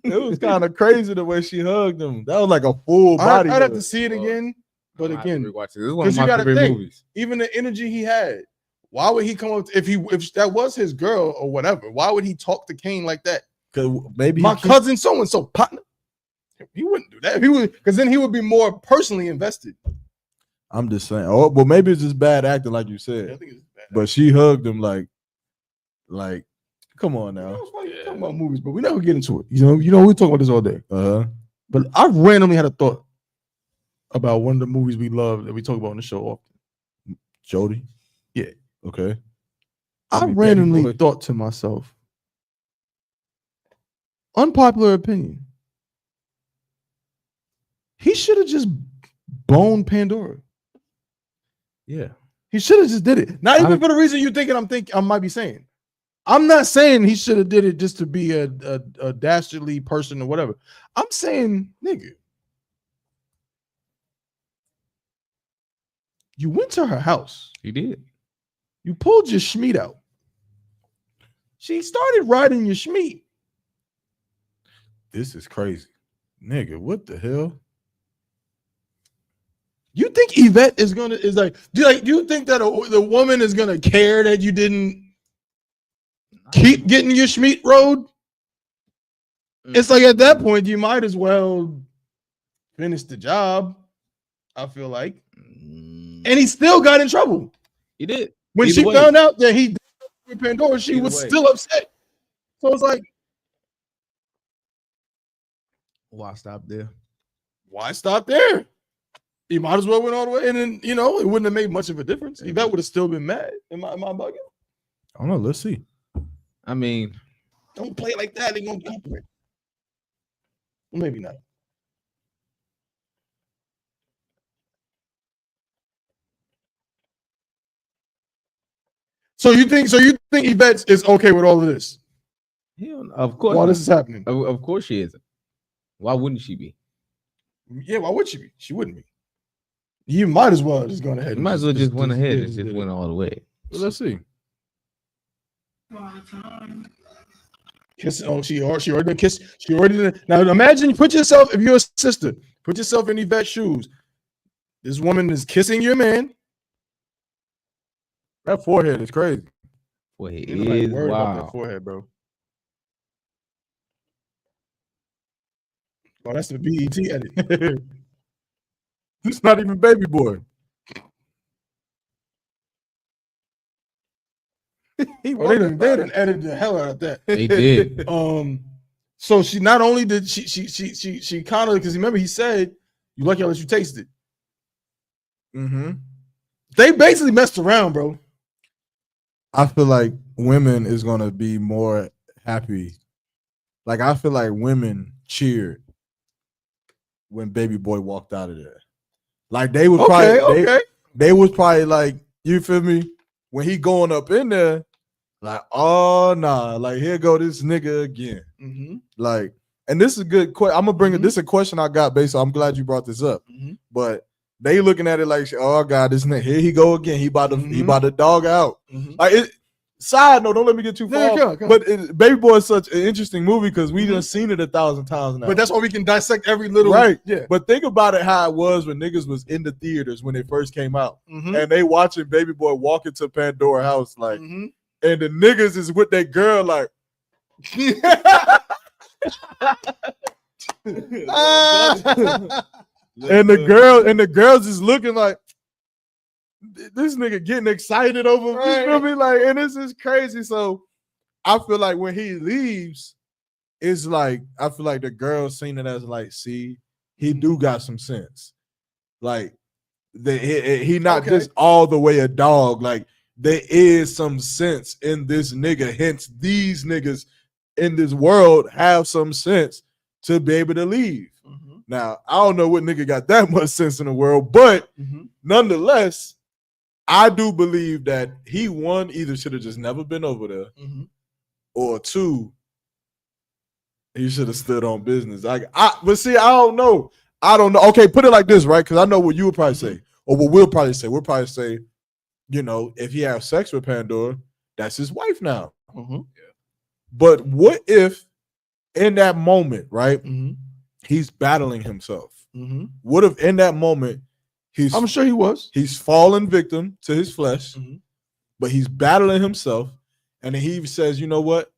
it was kind of crazy the way she hugged him. That was like a full body.
I'd have to see it again. But again,
this is one of my favorite movies.
Even the energy he had. Why would he come up if that was his girl or whatever? Why would he talk to Kane like that?
Because maybe
my cousin so and so partner. He wouldn't do that. He would, because then he would be more personally invested.
I'm just saying. Oh, well, maybe it's just bad acting, like you said.
Yeah, I think it's bad.
But she hugged him like, come on now.
It's funny talking about movies, but we never get into it. You know, we talk about this all day. But I randomly had a thought about one of the movies we love that we talk about on the show often.
Jody.
Yeah.
Okay.
I randomly thought to myself, unpopular opinion, he should have just boned Pandora.
Yeah.
He should have just did it. Not even for the reason you thinking I might be saying. I'm not saying he should have did it just to be a dastardly person or whatever. I'm saying, nigga, you went to her house.
He did.
You pulled your schmeat out. She started riding your schmeat.
This is crazy. Nigga, what the hell?
You think Yvette do you think that the woman is gonna care that you didn't keep getting your schmeat rode? It's like at that point you might as well finish the job. I feel like, and he still got in trouble.
He did.
When she found out that he did with Pandora, she was still upset. So it's like,
why stop there?
Why stop there? You might as well went all the way, and then it wouldn't have made much of a difference. Yvette would have still been mad. Am I bugging?
I don't know. Let's see.
I mean,
don't play like that. They're gonna keep it. Well, maybe not. So you think Yvette is okay with all of this?
Of course.
While this is happening,
of course she isn't. Why wouldn't she be?
Yeah, why would she be? She wouldn't be. You might as well just go ahead.
You might as well just went ahead and just went all the way.
Well, let's see.
Kiss. Oh, she already done kissed. She already done. Now imagine, put yourself, if you're a sister, put yourself in Yvette's shoes. This woman is kissing your man.
That forehead is crazy.
Forehead
is wow. About that forehead, bro. Oh, that's the BET edit.
It's not even Baby Boy.
They done edited the hell out of that.
They did.
So she not only did she kind of, because remember he said, "You lucky I let you taste it."
Mm-hmm.
They basically messed around, bro.
I feel like women is gonna be more happy. Like I feel like women cheered when Baby Boy walked out of there. Like they was they was probably like, you feel me? When he going up in there, like, oh nah, like here go this nigga again. Like, and this is a good question. I'm gonna bring it. This is a question I got based on. I'm glad you brought this up. But they looking at it like, oh God, this nigga, here he go again. He about to dog out. Like it. Side note, don't let me get too far. But Baby Boy is such an interesting movie because we done seen it 1,000 times now.
But that's why we can dissect every little
Yeah. But think about it how it was when niggas was in the theaters when it first came out. And they watching Baby Boy walk into Pandora house, like, and the niggas is with their girl, like. and the girls is looking like this nigga getting excited over, you feel me? Like, and this is crazy. So I feel like when he leaves, it's like I feel like the girls seen it as like, see, he do got some sense. Like he not just all the way a dog. Like there is some sense in this nigga. Hence, these niggas in this world have some sense to be able to leave. Now, I don't know what nigga got that much sense in the world, but nonetheless, I do believe that he, one, either should have just never been over there, or two, he should have stood on business. But see, I don't know. Okay, put it like this, right? Because I know what you would probably say, or what we'll probably say. We'll probably say, you know, if he has sex with Pandora, that's his wife now. But what if in that moment, right, he's battling himself? What if in that moment, I'm sure he was. He's fallen victim to his flesh, but he's battling himself. And then he says, you know what?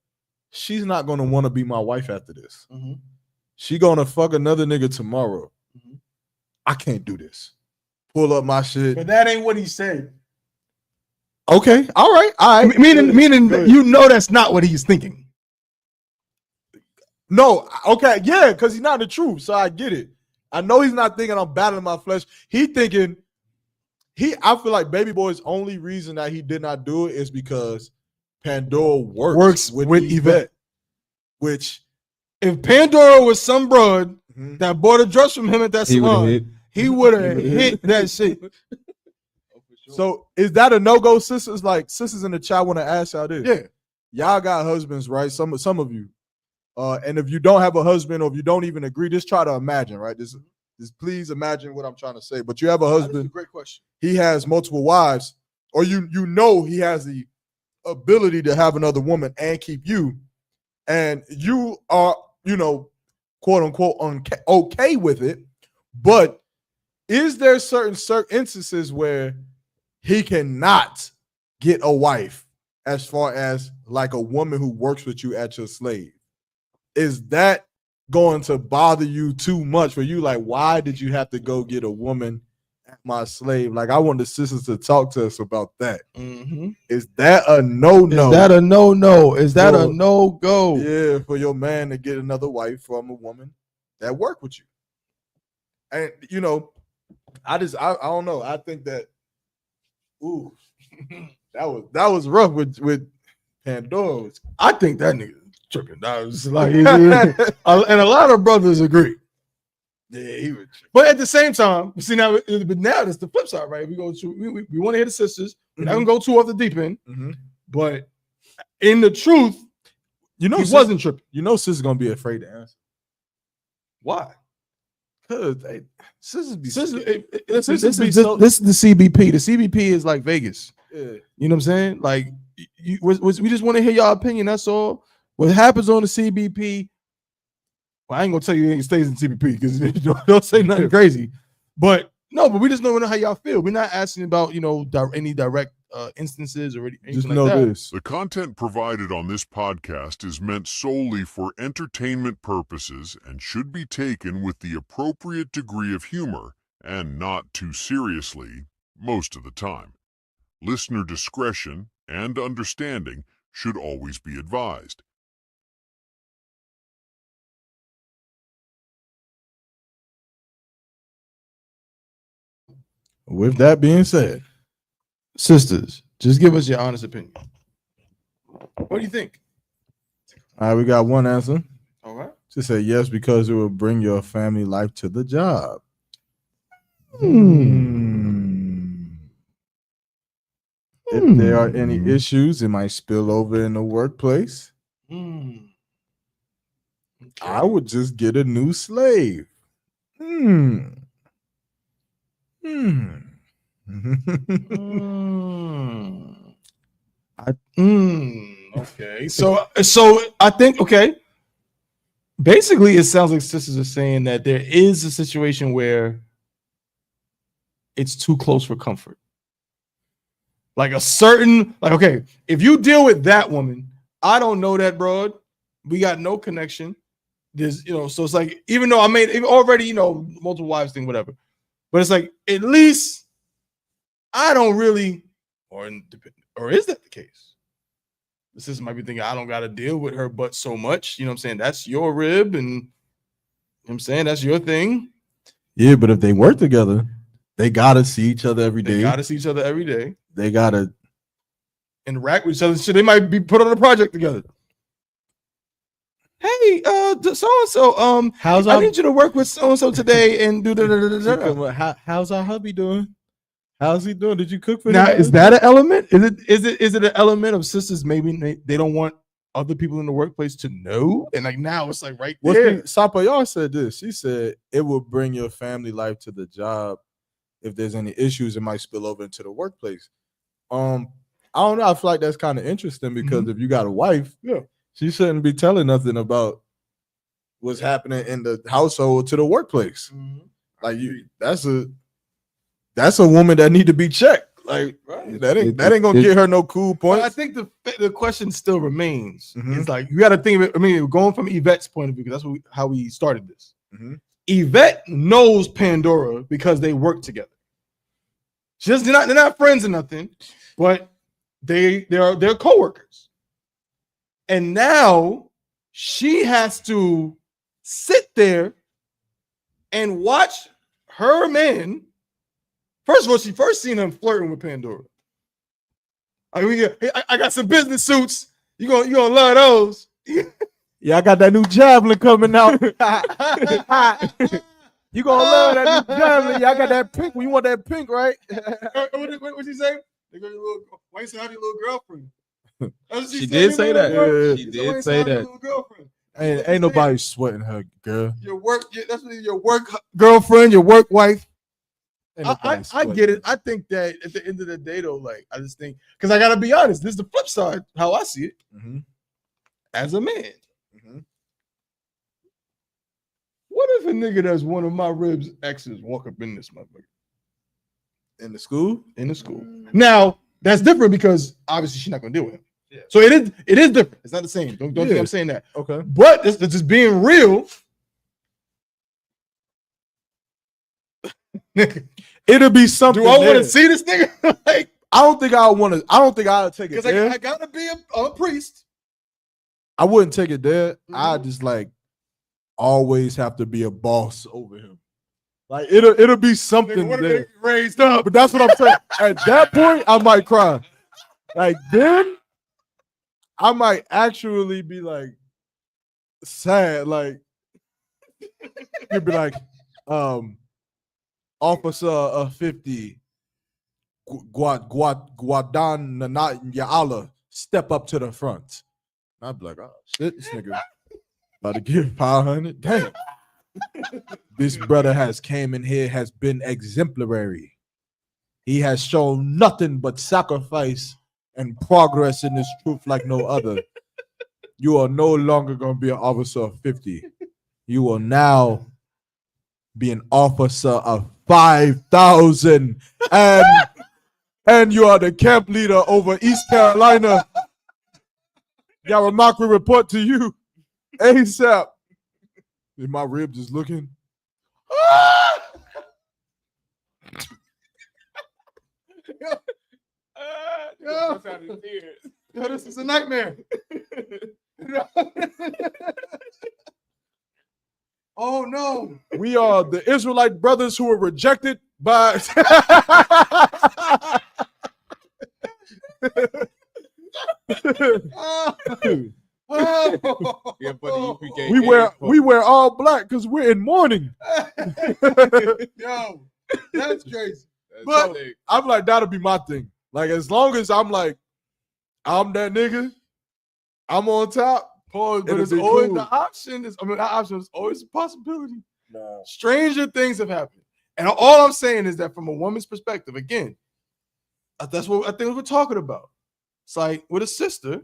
She's not going to want to be my wife after this. She going to fuck another nigga tomorrow. I can't do this. Pull up my shit.
But that ain't what he said.
Okay. All right.
Meaning you know that's not what he's thinking.
No. Okay. Yeah, because he's not the truth. So I get it. I know he's not thinking I'm battling my flesh. He thinking I feel like Baby Boy's only reason that he did not do it is because Pandora works with Yvette. Which
if Pandora was some broad that bought a dress from him at that salon, he would have hit that shit.
So is that a no-go, sisters? Like sisters in the chat want to ask y'all this.
Yeah.
Y'all got husbands, right? Some of you. And if you don't have a husband or if you don't even agree, just try to imagine, right? Just please imagine what I'm trying to say. But you have a husband.
That's a great question.
He has multiple wives, or you know he has the ability to have another woman and keep you, and you are, you know, quote unquote okay with it. But is there certain instances where he cannot get a wife, as far as like a woman who works with you at your slave? Is that going to bother you too much for you? Like, why did you have to go get a woman at my slave? Like, I want the sisters to talk to us about that. Is that a no-no?
Is that a no-no? Is that a no-go?
Yeah, for your man to get another wife from a woman that work with you. And, you know, I don't know. I think that, ooh, that was rough with Pandora.
I think that nigga tripping. Like, and a lot of brothers agree.
Yeah, he was.
But at the same time, see now it's the flip side, right? We go to we want to hear the sisters. We're not gonna go too off the deep end. But in the truth,
you know,
he wasn't tripping.
You know, sisters gonna be afraid to answer.
Why?
Because sisters be.
This is the CBP. The CBP is like Vegas.
Yeah.
You know what I'm saying? Like, we just want to hear your opinion. That's all. What happens on the CBP? Well, I ain't gonna tell you it stays in CBP because don't say nothing crazy. But we just don't know how y'all feel. We're not asking about, you know, any direct instances or anything
just
like
know
that.
This.
The content provided on this podcast is meant solely for entertainment purposes and should be taken with the appropriate degree of humor and not too seriously most of the time. Listener discretion and understanding should always be advised.
With that being said,
sisters, just give us your honest opinion. What do you think?
All right, we got one answer.
All right.
She said yes because it will bring your family life to the job. If there are any issues, it might spill over in the workplace.
Okay.
I would just get a new slave.
Okay. So I think basically it sounds like sisters are saying that there is a situation where it's too close for comfort. Like if you deal with that woman, I don't know that broad. We got no connection. There's, so it's like, even though I made already, multiple wives thing, whatever. But it's like, at least I don't really, or is that the case? The sister might be thinking, I don't got to deal with her but so much. You know what I'm saying? That's your rib, and you know what I'm saying? That's your thing.
Yeah, but if they work together, they got to see each other every day. They got to
interact with each other. So they might be put on a project together. Hey, so-and-so, I need you to work with so-and-so today and do da.
How's our hubby doing? How's he doing? Did you cook for
now?
him?
Is that an element? Is it an element of sisters? Maybe they don't want other people in the workplace to know, and like now it's like right there.
Sapayar said this. She said it will bring your family life to the job. If there's any issues, it might spill over into the workplace. I don't know. I feel like that's kind of interesting because if you got a wife, she shouldn't be telling nothing about what's happening in the household to the workplace. Like that's a woman that need to be checked. Like that ain't gonna get her no cool points.
I think the question still remains. It's like you got to think of it. I mean, going from Yvette's point of view, because that's how we started this. Yvette knows Pandora because they work together. They're not friends or nothing, but they're coworkers. And now she has to sit there and watch her man. First of all, she first seen him flirting with Pandora. I mean, I got some business suits. You gonna love those.
Yeah, I got that new javelin coming out. You gonna love that new javelin. Yeah, I got that pink one. You want that pink, right?
What she say? Why you say have your little girlfriend?
She did say that. She did say that.
Ain't nobody sweating her, girl.
That's your work girlfriend, your work wife. I get it. I think that at the end of the day, though, like I just think, because I gotta be honest, this is the flip side, how I see it. As a man, what if a nigga that's one of my ribs exes walk up in this motherfucker?
In the school?
In the school. Now, that's different because obviously she's not gonna deal with him. Yeah. So it is different. It's not the same. Don't think I'm saying that.
Okay.
But it's just being real.
It'll be something.
Do I want to see this nigga? Like,
I don't think I want to. I don't think I'll take it
because
there.
I gotta be a priest.
I wouldn't take it there. I just like always have to be a boss over him. Like it'll be something there.
Raised up,
but that's what I'm saying. At that point, I might cry. Like then, I might actually be like sad. Like you'd be like, Officer 50, Guadan Ya'ala, step up to the front. I'd be like, oh shit, this nigga about to give 500. Damn. This brother came in here, has been exemplary. He has shown nothing but sacrifice and progress in this truth like no other. You are no longer going to be an officer of 50. You will now be an officer of 5,000. And you are the camp leader over East Carolina. Yaramaki report to you ASAP. Is my rib just looking?
This is a nightmare. Oh no.
We are the Israelite brothers who were rejected by
Oh.
Yeah, for the UPK.
We wear all black because we're in mourning.
Yo, that's crazy.
But
totally.
I'm like, that'll be my thing. Like, as long as I'm like, I'm that nigga, I'm on top.
Pause, but
It'll
it's
be
always
cool.
the option. That option is always a possibility.
Nah.
Stranger things have happened. And all I'm saying is that from a woman's perspective, again, that's what I think we're talking about. It's like with a sister,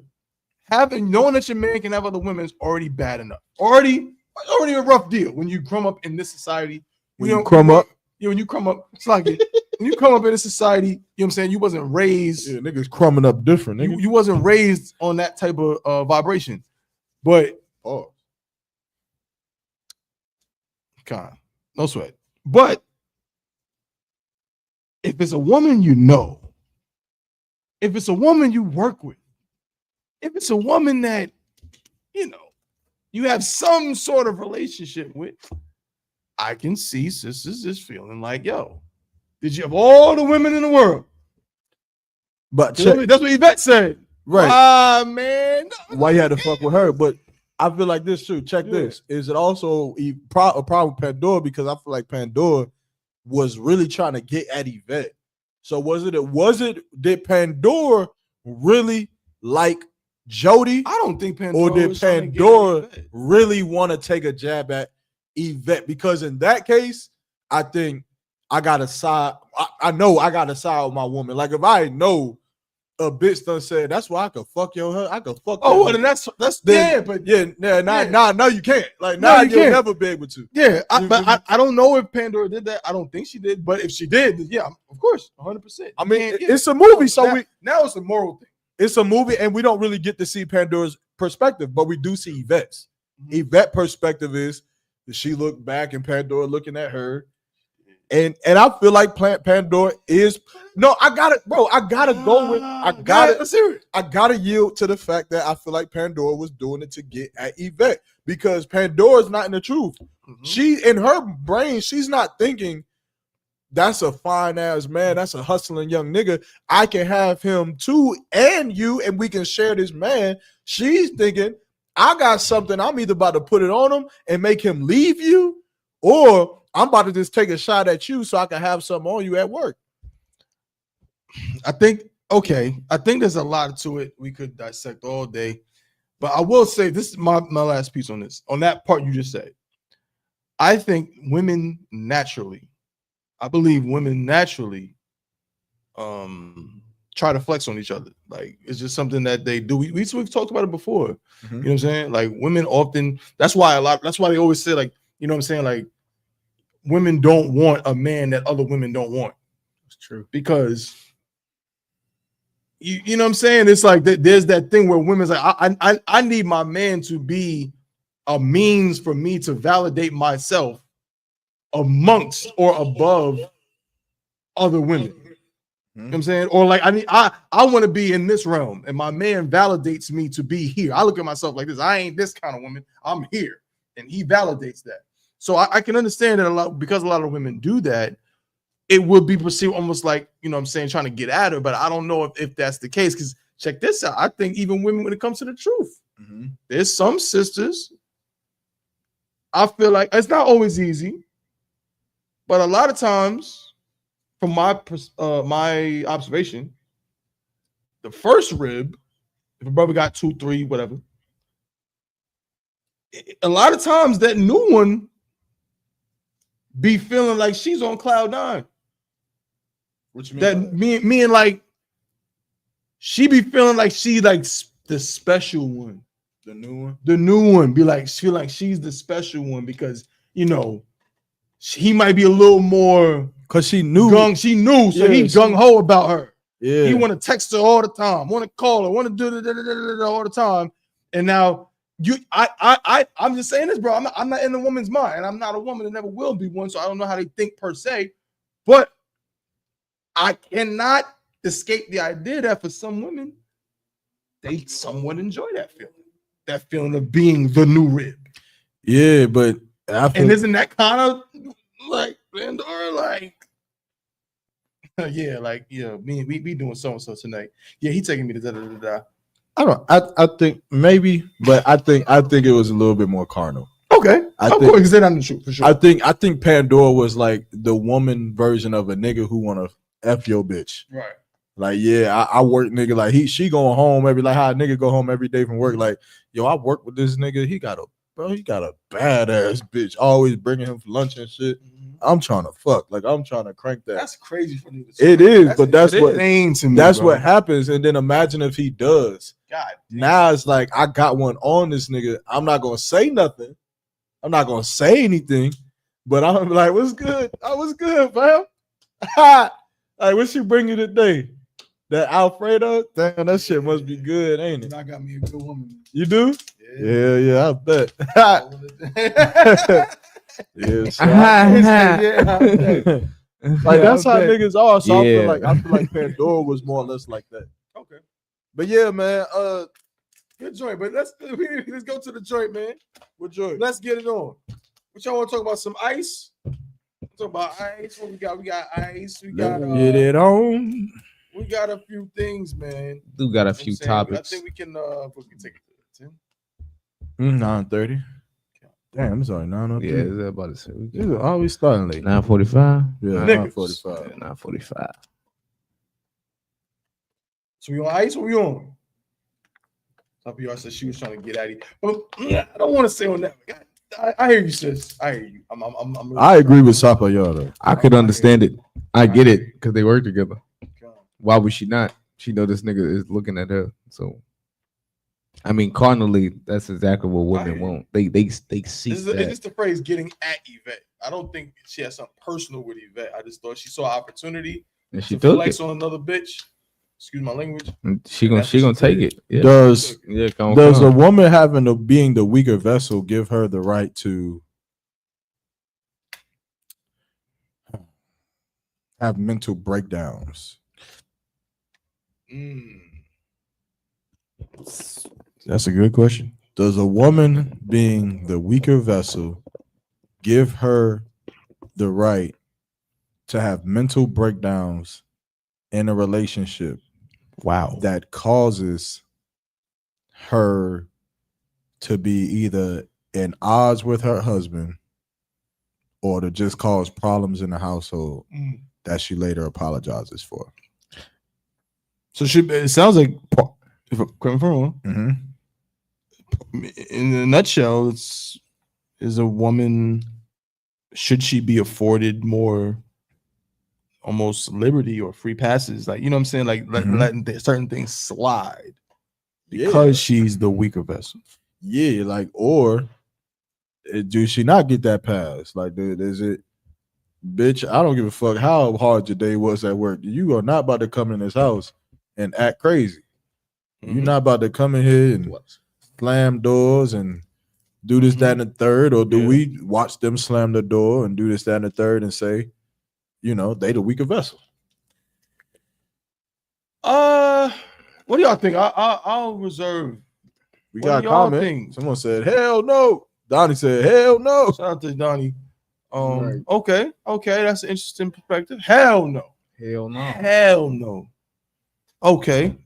knowing that your man can have other women is already bad enough. Already a rough deal when you crumb up in this society.
When you crumb up,
it's like it. When you come up in a society, you know what I'm saying, you wasn't raised.
Yeah, niggas crumbing up different. Nigga.
You wasn't raised on that type of vibration. But no sweat. But if it's a woman you know, if it's a woman you work with, if it's a woman that, you know, you have some sort of relationship with, I can see sisters just feeling like, yo, did you have all the women in the world?
But
that's what Yvette said.
Right.
Man.
Why you had to fuck with her? But I feel like this too. Check this. Is it also a problem with Pandora? Because I feel like Pandora was really trying to get at Yvette. So did Pandora really like Jody?
I don't think Pandora
or did
was trying to get
Pandora
at Yvette.
really want to take a jab at Yvette? Because in that case, I think I gotta side. I know I gotta side with my woman. Like if I know a bitch done said that's why I could fuck your I could fuck.
Oh, well, then that's
then, no, you can't. Like now you'll
can't.
never be able to.
Yeah, I don't know if Pandora did that. I don't think she did. But if she did, yeah, of course, 100%.
I mean, it's a movie, so
now it's a moral thing.
It's a movie, and we don't really get to see Pandora's perspective, but we do see Yvette's. Yvette's perspective is that she looked back and Pandora looking at her. And I feel like Pandora is I gotta yield to the fact that I feel like Pandora was doing it to get at Yvette because Pandora's not in the truth. She in her brain, she's not thinking that's a fine ass man, that's a hustling young nigga. I can have him too and you, and we can share this man. She's thinking, I got something, I'm either about to put it on him and make him leave you, or I'm about to just take a shot at you so I can have something on you at work.
I think there's a lot to it. We could dissect all day. But I will say, this is my last piece on this. On that part you just said. I think women naturally, try to flex on each other. Like, it's just something that they do. We've talked about it before. You know what I'm saying? Like, women often, that's why they always say, like, you know what I'm saying? Like, women don't want a man that other women don't want.
That's true.
Because you know what I'm saying? It's like there's that thing where women's like, I need my man to be a means for me to validate myself amongst or above other women. You know what I'm saying? Or like I want to be in this realm and my man validates me to be here. I look at myself like this. I ain't this kind of woman. I'm here. And he validates that. So I can understand that because a lot of women do that, it would be perceived almost like, you know what I'm saying, trying to get at her. But I don't know if that's the case. Because check this out. I think even women, when it comes to the truth, there's some sisters, I feel like it's not always easy, but a lot of times, from my observation, the first rib, if a brother got 2, 3, whatever, a lot of times that new one be feeling like she's on cloud 9.
What you mean?
That me and like she be feeling like she like the special one.
The new one?
The new one be like, feel like she's the special one because, you know, he might be a little more
because she knew.
She knew, so he gung-ho about her.
Yeah.
He want to text her all the time, want to call her, want to do all the time. And now I'm just saying this, bro. I'm not in the woman's mind. I'm not a woman and never will be one, so I don't know how they think per se. But I cannot escape the idea that for some women, they somewhat enjoy that feeling of being the new rib.
Yeah, but
and isn't that kind of like Pandora, like yeah, like we doing so and so tonight. Yeah, he taking me to da da da da.
I think maybe, but I think it was a little bit more carnal.
Okay, of course, you said I'm the truth for sure.
I think Pandora was like the woman version of a nigga who wanna F your bitch.
Right.
Like, yeah, I work nigga. Like she going home like how a nigga go home every day from work. Like, yo, I work with this nigga. He got a badass bitch. Always bringing him for lunch and shit. I'm trying to fuck. Like, I'm trying to crank that.
That's crazy for me to say.
It is, but that's what
insane to me.
That's what happens. And then imagine if he does.
God damn.
Now it's like I got one on this nigga. I'm not gonna say nothing. I'm not gonna say anything, but I'm like, what's good? What's good, fam? Like, what she bring you today? That Alfredo? Damn, that shit must be good, ain't it?
I got me a good woman.
You do? Yeah, I bet. Like that's how niggas are. So I feel like Pandora was more or less like that.
Okay.
But yeah, man,
good joint. But let's go to the joint, man.
What joint?
Let's get it on. What y'all want to talk about? Some ice? Talk about ice. What we got? We got ice. We got
get it on.
We got a few things, man.
We got a few topics.
I think we can take it to
10. 9:30. Damn, it's already 9:03.
Yeah, is that about to say?
We always starting late.
9:45.
Yeah, 9:45.
9:45.
So we on ice? What we on? Some of y'all said she was trying to get at it. But I don't want to say on that. I hear you, sis. I hear you.
I agree with Sapa Yada.
I could understand it. I get it because they work together. Why would she not? She know this nigga is looking at her. So, I mean, carnally, that's exactly what women want. They see
It's just the phrase "getting at Yvette." I don't think she has something personal with Yvette. I just thought she saw opportunity
and she
to flex on another bitch. Excuse my language.
She gonna take it. Yeah.
Does a woman being the weaker vessel give her the right to have mental breakdowns? That's a good question. Does a woman being the weaker vessel give her the right to have mental breakdowns in a relationship?
Wow.
That causes her to be either in odds with her husband or to just cause problems in the household that she later apologizes for.
So it sounds like, if I'm correct me wrong, in a nutshell, is a woman, should she be afforded more almost liberty or free passes? Like, you know what I'm saying? Like letting certain things slide because she's the weaker vessel.
Yeah, like, or do she not get that pass? Like, is it, bitch, I don't give a fuck how hard your day was at work. You are not about to come in this house and act crazy. You're not about to come in here and slam doors and do this, that, and the third. Or do we watch them slam the door and do this, that, and the third and say, you know, they the weaker vessel?
What do y'all think? I'll reserve.
We got a comment. Someone said, hell no. Donnie said, hell no.
Shout out to Donnie. Okay, that's an interesting perspective. Hell no.
Hell no.
Hell no. Okay.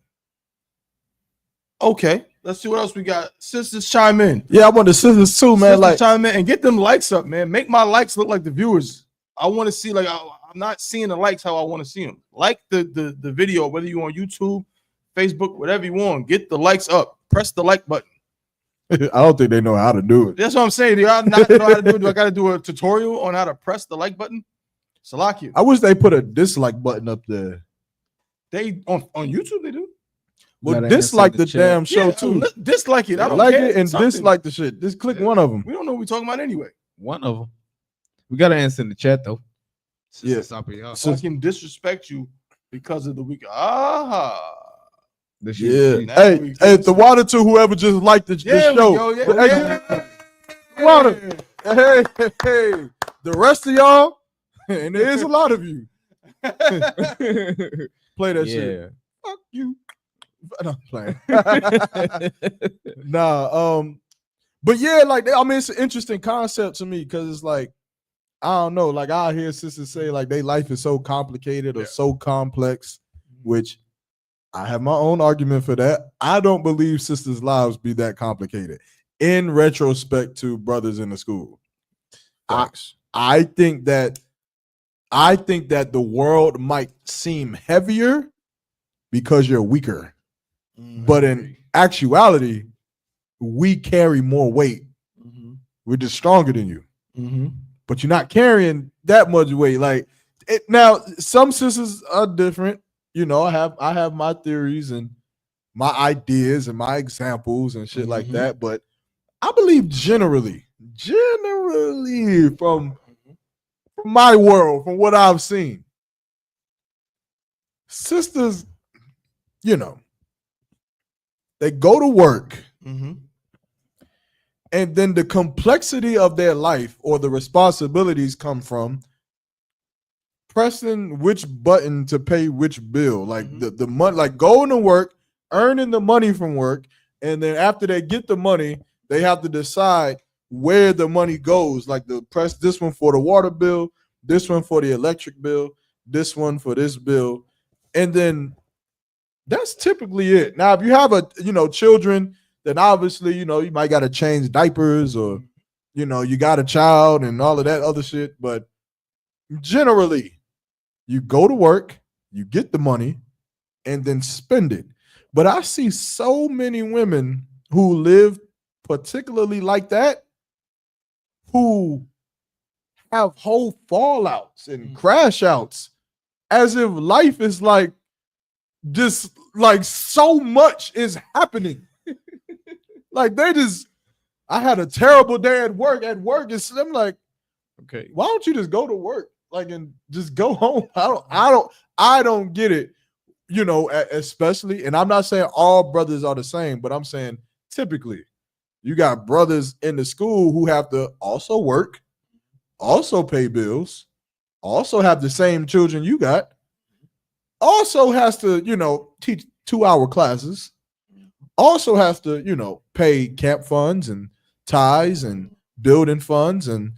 Let's see what else we got. Sisters, chime in.
Yeah, I want the sisters too, man.
Sisters, chime in and get them likes up, man. Make my likes look like the viewers. I want to see, like, I'm not seeing the likes how I want to see them. Like the video, whether you on YouTube, Facebook, whatever you want. Get the likes up. Press the like button.
I don't think they know how to do it.
That's what I'm saying. Do y'all not know how to do it? Do I got to do a tutorial on how to press the like button? Salakia.
I wish they put a dislike button up there.
They on YouTube they do.
Well, dislike the damn show too.
Dislike it. I don't
like
care.
it and dislike the shit. Just click one of them.
We don't know what we're talking about anyway.
One of them. We got to answer in the chat though.
Yeah.
So I can disrespect you because of the week. Aha.
Yeah. Hey, the water to whoever just liked the show. Water. Hey. The rest of y'all, and there is a lot of you. Play that shit. Fuck you. No, I'm playing. But yeah, like, I mean, it's an interesting concept to me because it's like, I don't know, like, I hear sisters say like their life is so complicated or so complex, which I have my own argument for that. I don't believe sisters' lives be that complicated. In retrospect to brothers in the school, I think that the world might seem heavier because you're weaker, but in actuality, we carry more weight. We're just stronger than you, but you're not carrying that much weight. Like now, some sisters are different. You know, I have my theories and my ideas and my examples and shit like that. But I believe generally from my world, from what I've seen, sisters, you know, they go to work, and then the complexity of their life or the responsibilities come from pressing which button to pay which bill. Like the money, like going to work, earning the money from work, and then after they get the money, they have to decide where the money goes. Like the press this one for the water bill, this one for the electric bill, this one for this bill, and then that's typically it. Now, if you have children, then obviously you might got to change diapers or you got a child and all of that other shit. But generally, you go to work, you get the money, and then spend it. But I see so many women who live particularly like that, who have whole fallouts and crash outs, as if life is like just like so much is happening. Like I had a terrible day at work. I'm like, okay, why don't you just go to work? Like, and just go home. I don't get it, especially, and I'm not saying all brothers are the same, but I'm saying typically you got brothers in the school who have to also work, also pay bills, also have the same children you got, also has to, teach 2-hour classes, also has to, pay camp funds and ties and building funds, and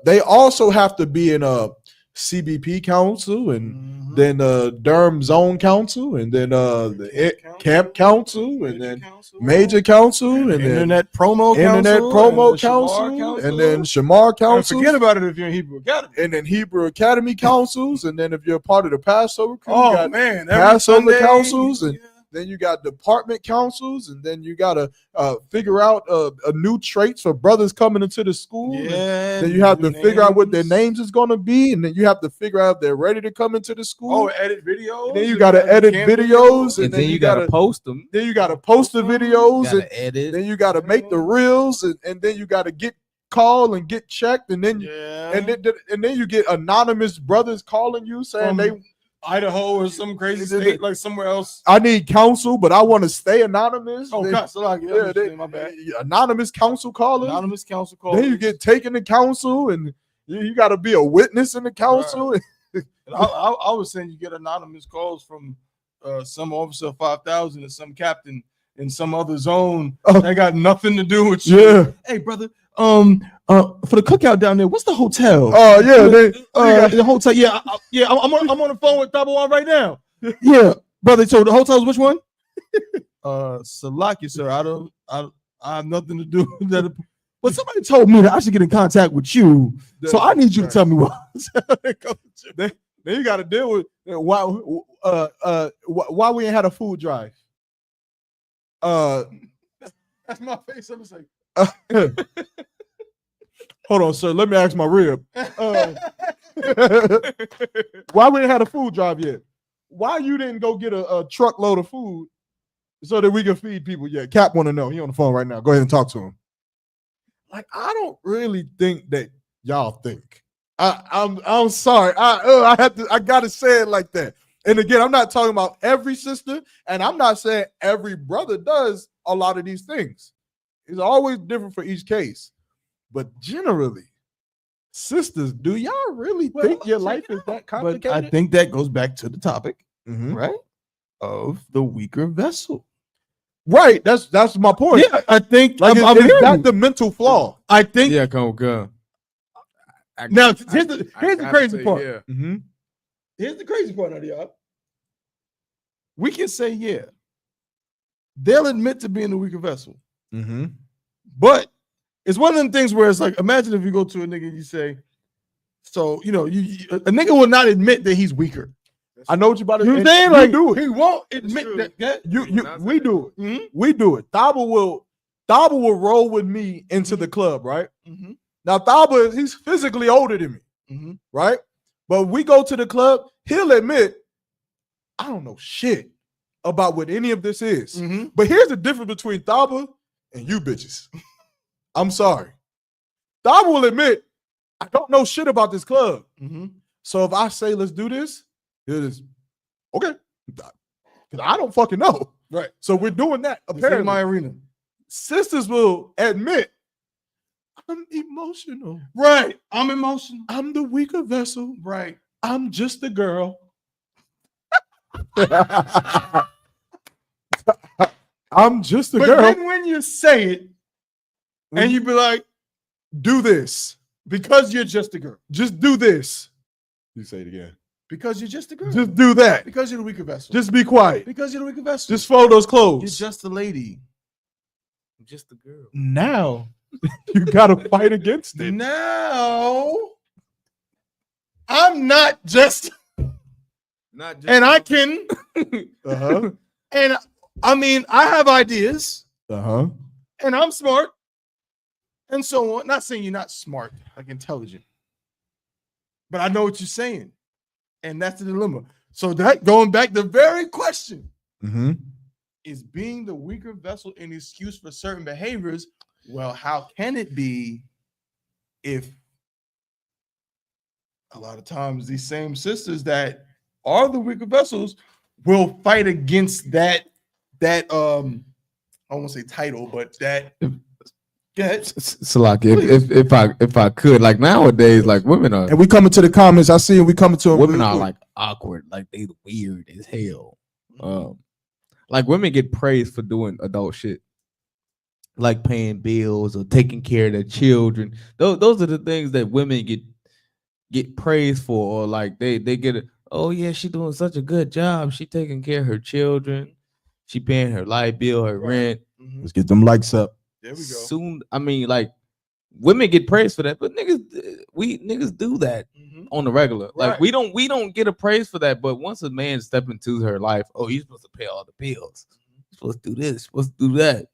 they also have to be in a CBP council and then Durham Zone Council and then the Camp Council and then Major Council and then
Internet Promo
Council and then Shamar Council.
Forget about it if you're in Hebrew Academy.
And then Hebrew Academy councils, and then if you're a part of the Passover crew,
you
got
man,
Passover councils, and then you got department councils, and then you got to figure out a new traits for brothers coming into the school.
Yeah,
then you have to figure out what their names is going to be, and then you have to figure out if they're ready to come into the school.
Oh, edit videos.
And then you got to edit videos,
and then you got to post them.
Then you got to post the videos,
and
edit. Then you got to make the reels, and then you got to get called and get checked, and then and then you get anonymous brothers calling you saying they
Idaho or some crazy state like somewhere else.
I need counsel, but I want to stay anonymous.
Oh, my bad.
Anonymous counsel callers.
Anonymous counsel callers.
Then you get taken to counsel, and you got to be a witness in the council.
Right. I was saying you get anonymous calls from some officer of 5,000 and some captain in some other zone. That got nothing to do with you.
Yeah.
Hey, brother. For the cookout down there, what's the hotel?
Oh yeah,
the hotel. Yeah, I'm on the phone with Double One right now. Yeah, brother. So the hotel's which one? Salaki, sir. I have nothing to do with that. But somebody told me that I should get in contact with you. So I need you to tell me what.
Then you got to deal with why we ain't had a food drive.
That's my face. I'm just like.
Hold on, sir. Let me ask my rib. Why we ain't had a food drive yet? Why you didn't go get a truckload of food so that we can feed people yet? Cap want to know. He on the phone right now. Go ahead and talk to him. Like, I don't really think that y'all think. I'm sorry. I gotta say it like that. And again, I'm not talking about every sister, and I'm not saying every brother does a lot of these things. It's always different for each case. But generally, sisters, do y'all really think your life is that complicated?
But I think that goes back to the topic, right? Of the weaker vessel.
Right. That's my point.
Yeah, I think
like it's not the mental flaw.
I think.
Yeah, go.
Now here's the crazy part.
Yeah.
Here's the crazy part, y'all. we can say, yeah, they'll admit to being the weaker vessel.
Mm-hmm.
But it's one of them things where it's like, imagine if you go to a nigga and you say, so, a nigga will not admit that he's weaker.
I know what you about to say.
You know what I'm saying? Like,
do it.
He won't admit that.
We do it.
Mm-hmm.
We do it. Thaba will roll with me into the club, right?
Mm-hmm.
Now Thaba, he's physically older than me,
Mm-hmm.
right? But we go to the club, he'll admit, I don't know shit about what any of this is.
Mm-hmm.
But here's the difference between Thaba and you bitches. I'm sorry. Thaba will admit, I don't know shit about this club.
Mm-hmm.
So if I say let's do this, it is okay. Because I don't fucking know.
Right.
So we're doing that.
This
Apparently,
ain't my arena.
sisters will admit, I'm emotional.
Right. I'm emotional.
I'm the weaker vessel.
Right.
I'm just a girl. I'm just a
But
girl.
then when you say it, and you be like,
do this.
because you're just a girl.
Just do this. You say it again.
Because you're just a girl.
Just do that.
Because you're the weaker vessel.
Just be quiet.
because you're the weaker vessel.
Just fold those
You're
clothes.
just a lady.
I'm just a girl.
Now you gotta fight against it.
Now, I'm not just,
Not just
and I can,
Uh-huh.
and I mean, I have ideas,
Uh-huh.
and I'm smart, and so on. Not saying you're not smart, like intelligent, but I know what you're saying, and that's the dilemma. So that going back, the very question
Mm-hmm.
is being the weaker vessel an excuse for certain behaviors? Well, how can it be if a lot of times these same sisters that are the weaker vessels will fight against that I won't say title, but that
Salaki, if I could, like nowadays, like women are,
And we coming to the comments. I see, and we coming to them.
women are like awkward, like they weird as hell. Like women get praised for doing adult shit, like paying bills or taking care of their children. Those are the things that women get praised for, or like they get it. Oh yeah, she doing such a good job. She taking care of her children. She paying her light bill, her rent.
Let's get them likes up.
There we go.
Soon, I mean, like women get praised for that, but niggas do that on the regular. Like
Right.
we don't get a praise for that. But once a man step into her life, oh, you're supposed to pay all the bills. You're supposed to do this. You're supposed to do that.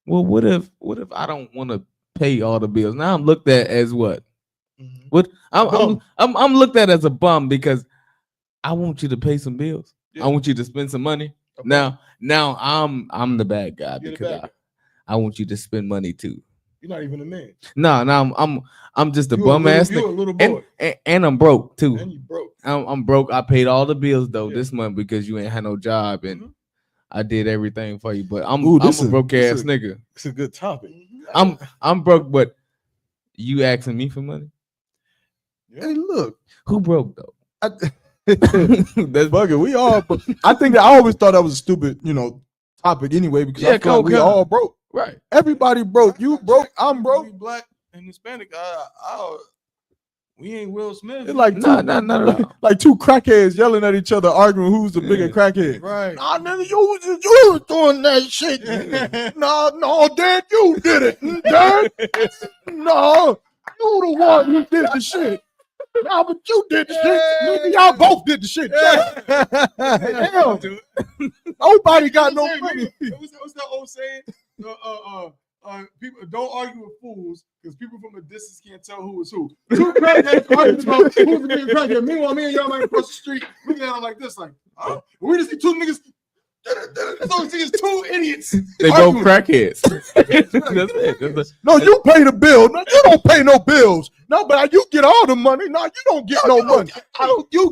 Well, what if I don't want to pay all the bills? Now I'm looked at as what? What I'm looked at as a bum because I want you to pay some bills.
Yeah.
I want you to spend some money.
Okay.
Now I'm the bad guy
You're the
because
bad guy.
I want you to spend money too.
You're not even a man.
No, I'm just a
You
bum ass
You're a
nigga.
little boy,
And I'm broke too.
and you broke.
I'm broke. I paid all the bills though
Yeah.
this month because you ain't had no job and I did everything for you. But I'm
Ooh,
a
this is-
broke
this
ass
is-
nigga.
It's a good topic.
I'm broke, but you asking me for money?
Hey, look.
Who broke though?
That's bugging. We all. I think that I always thought that was a stupid, topic anyway because I feel like we all broke.
Right.
Everybody broke. You broke. I'm broke.
We black and Hispanic. We ain't Will Smith.
It's like
No.
like two crackheads yelling at each other, arguing who's the bigger crackhead.
Right.
Nah, nigga, you was doing that shit. No, Dad, you did it. Dad, no, you the one who did the shit. Nah, but you did the shit. Nigga, y'all both did the shit. Damn. Nobody got no money.
What's that old saying? People don't argue with fools because people from a distance can't tell who is who. Two crackheads arguing about who's the bigger crackhead. Meanwhile, me and y'all might cross the street looking at them like this, like, oh, we just see two niggas. That's all we see is two idiots.
They both crackheads. That's it.
No, you pay the bill. No, you don't pay no bills. No, but you get all the money. No, you don't get no money. You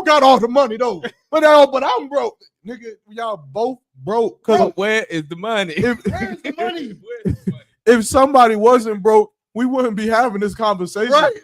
got all the money though. But I'm broke. Nigga, y'all both broke.
Cause where is the money?
Where's the money?
If somebody wasn't broke, we wouldn't be having this conversation.
Right.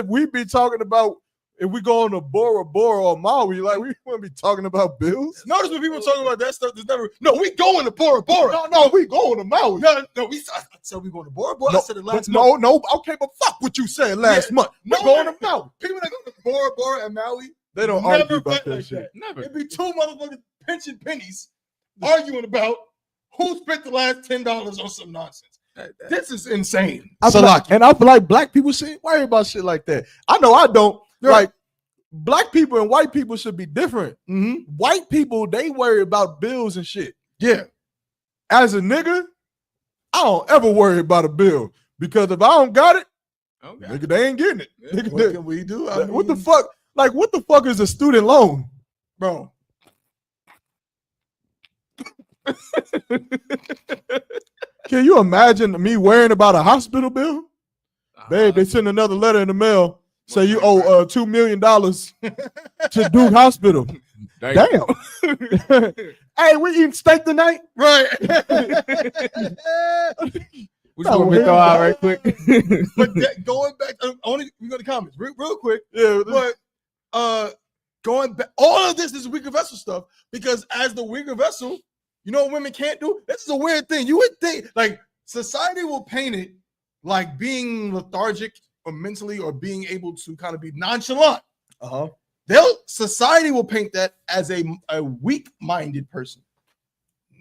We'd be talking about if we go on to Bora Bora or Maui, like we wouldn't be talking about bills.
Notice when people talking about that stuff, there's never. No, we going to Bora Bora.
No, we going to Maui.
No, I said we going to Bora Bora. I said it last month.
No, okay, but fuck what you said last month. We're going to Maui.
People that go to Bora Bora and Maui
They don't
never
argue about
fight
that
like
shit.
Never. It'd be two motherfuckers pinching pennies arguing about who spent the last $10 on some nonsense. This is insane.
I feel like black people shouldn't worry about shit like that. I know I don't.
Right.
Like black people and white people should be different. White people, they worry about bills and shit.
Yeah.
As a nigga, I don't ever worry about a bill because if I don't got it, nigga, they ain't getting it. Nigga,
What can we do?
what the fuck? Like, what the fuck is a student loan,
bro?
Can you imagine me worrying about a hospital bill? Babe, they send another letter in the mail. Say you owe $2 million to Duke Hospital. Damn. Hey, we eating steak tonight?
Right.
We just want me to throw out right quick.
But going back, only we go to comments real quick.
Yeah.
But going back, all of this is weaker vessel stuff because as the weaker vessel, you know what women can't do? This is a weird thing. You would think like society will paint it like being lethargic or mentally or being able to kind of be nonchalant. Society will paint that as a weak-minded person.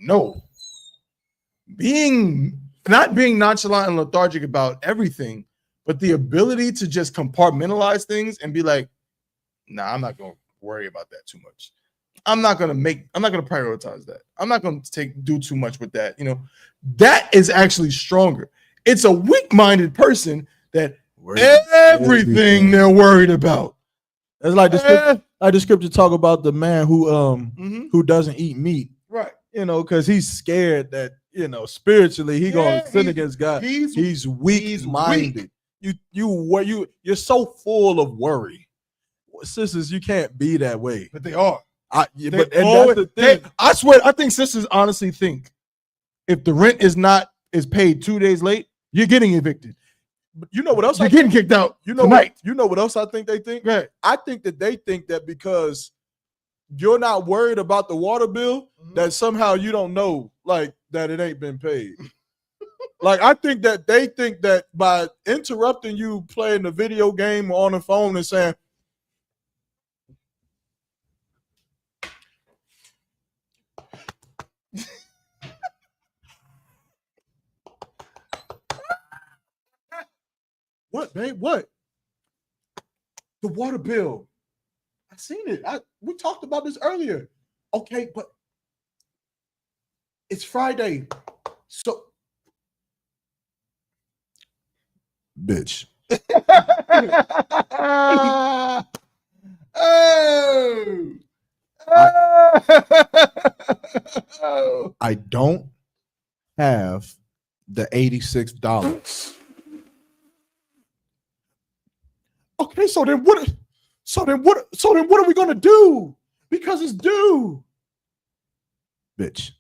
No. Not being nonchalant and lethargic about everything, but the ability to just compartmentalize things and be like, nah, I'm not gonna worry about that too much. I'm not gonna prioritize that. I'm not gonna do too much with that. You know, that is actually stronger. It's a weak-minded person that everything they're worried about.
It's like the scripture talk about the man who doesn't eat meat,
right?
You know, because he's scared that spiritually he gonna sin against God. He's weak-minded. You're so full of worry, sisters. You can't be that way.
But they are.
That's the thing.
I swear, I think sisters honestly think if the rent is paid 2 days late, you're getting evicted.
But you know what else?
You're getting kicked out.
You know what else I think they think?
Right.
I think that they think that because you're not worried about the water bill, that somehow you don't know, like, that it ain't been paid. Like, I think that they think that by interrupting you playing the video game or on the phone and saying, what, babe? What? The water bill. I seen it. We talked about this earlier. Okay, but it's Friday. So, bitch. I don't have the $86. Okay, so then what are we gonna do? Because it's due. Bitch.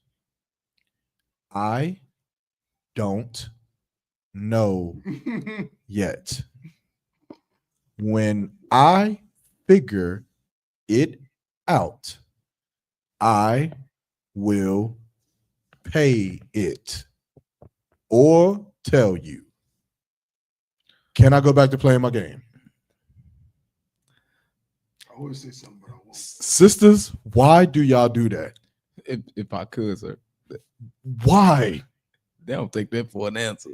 I don't know yet. When I figure it out, I will pay it or tell you. Can I go back to playing my game?
I want to say something, but I won't.
Sisters, why do y'all do that?
If I could, sir.
Why?
They don't take that for an answer.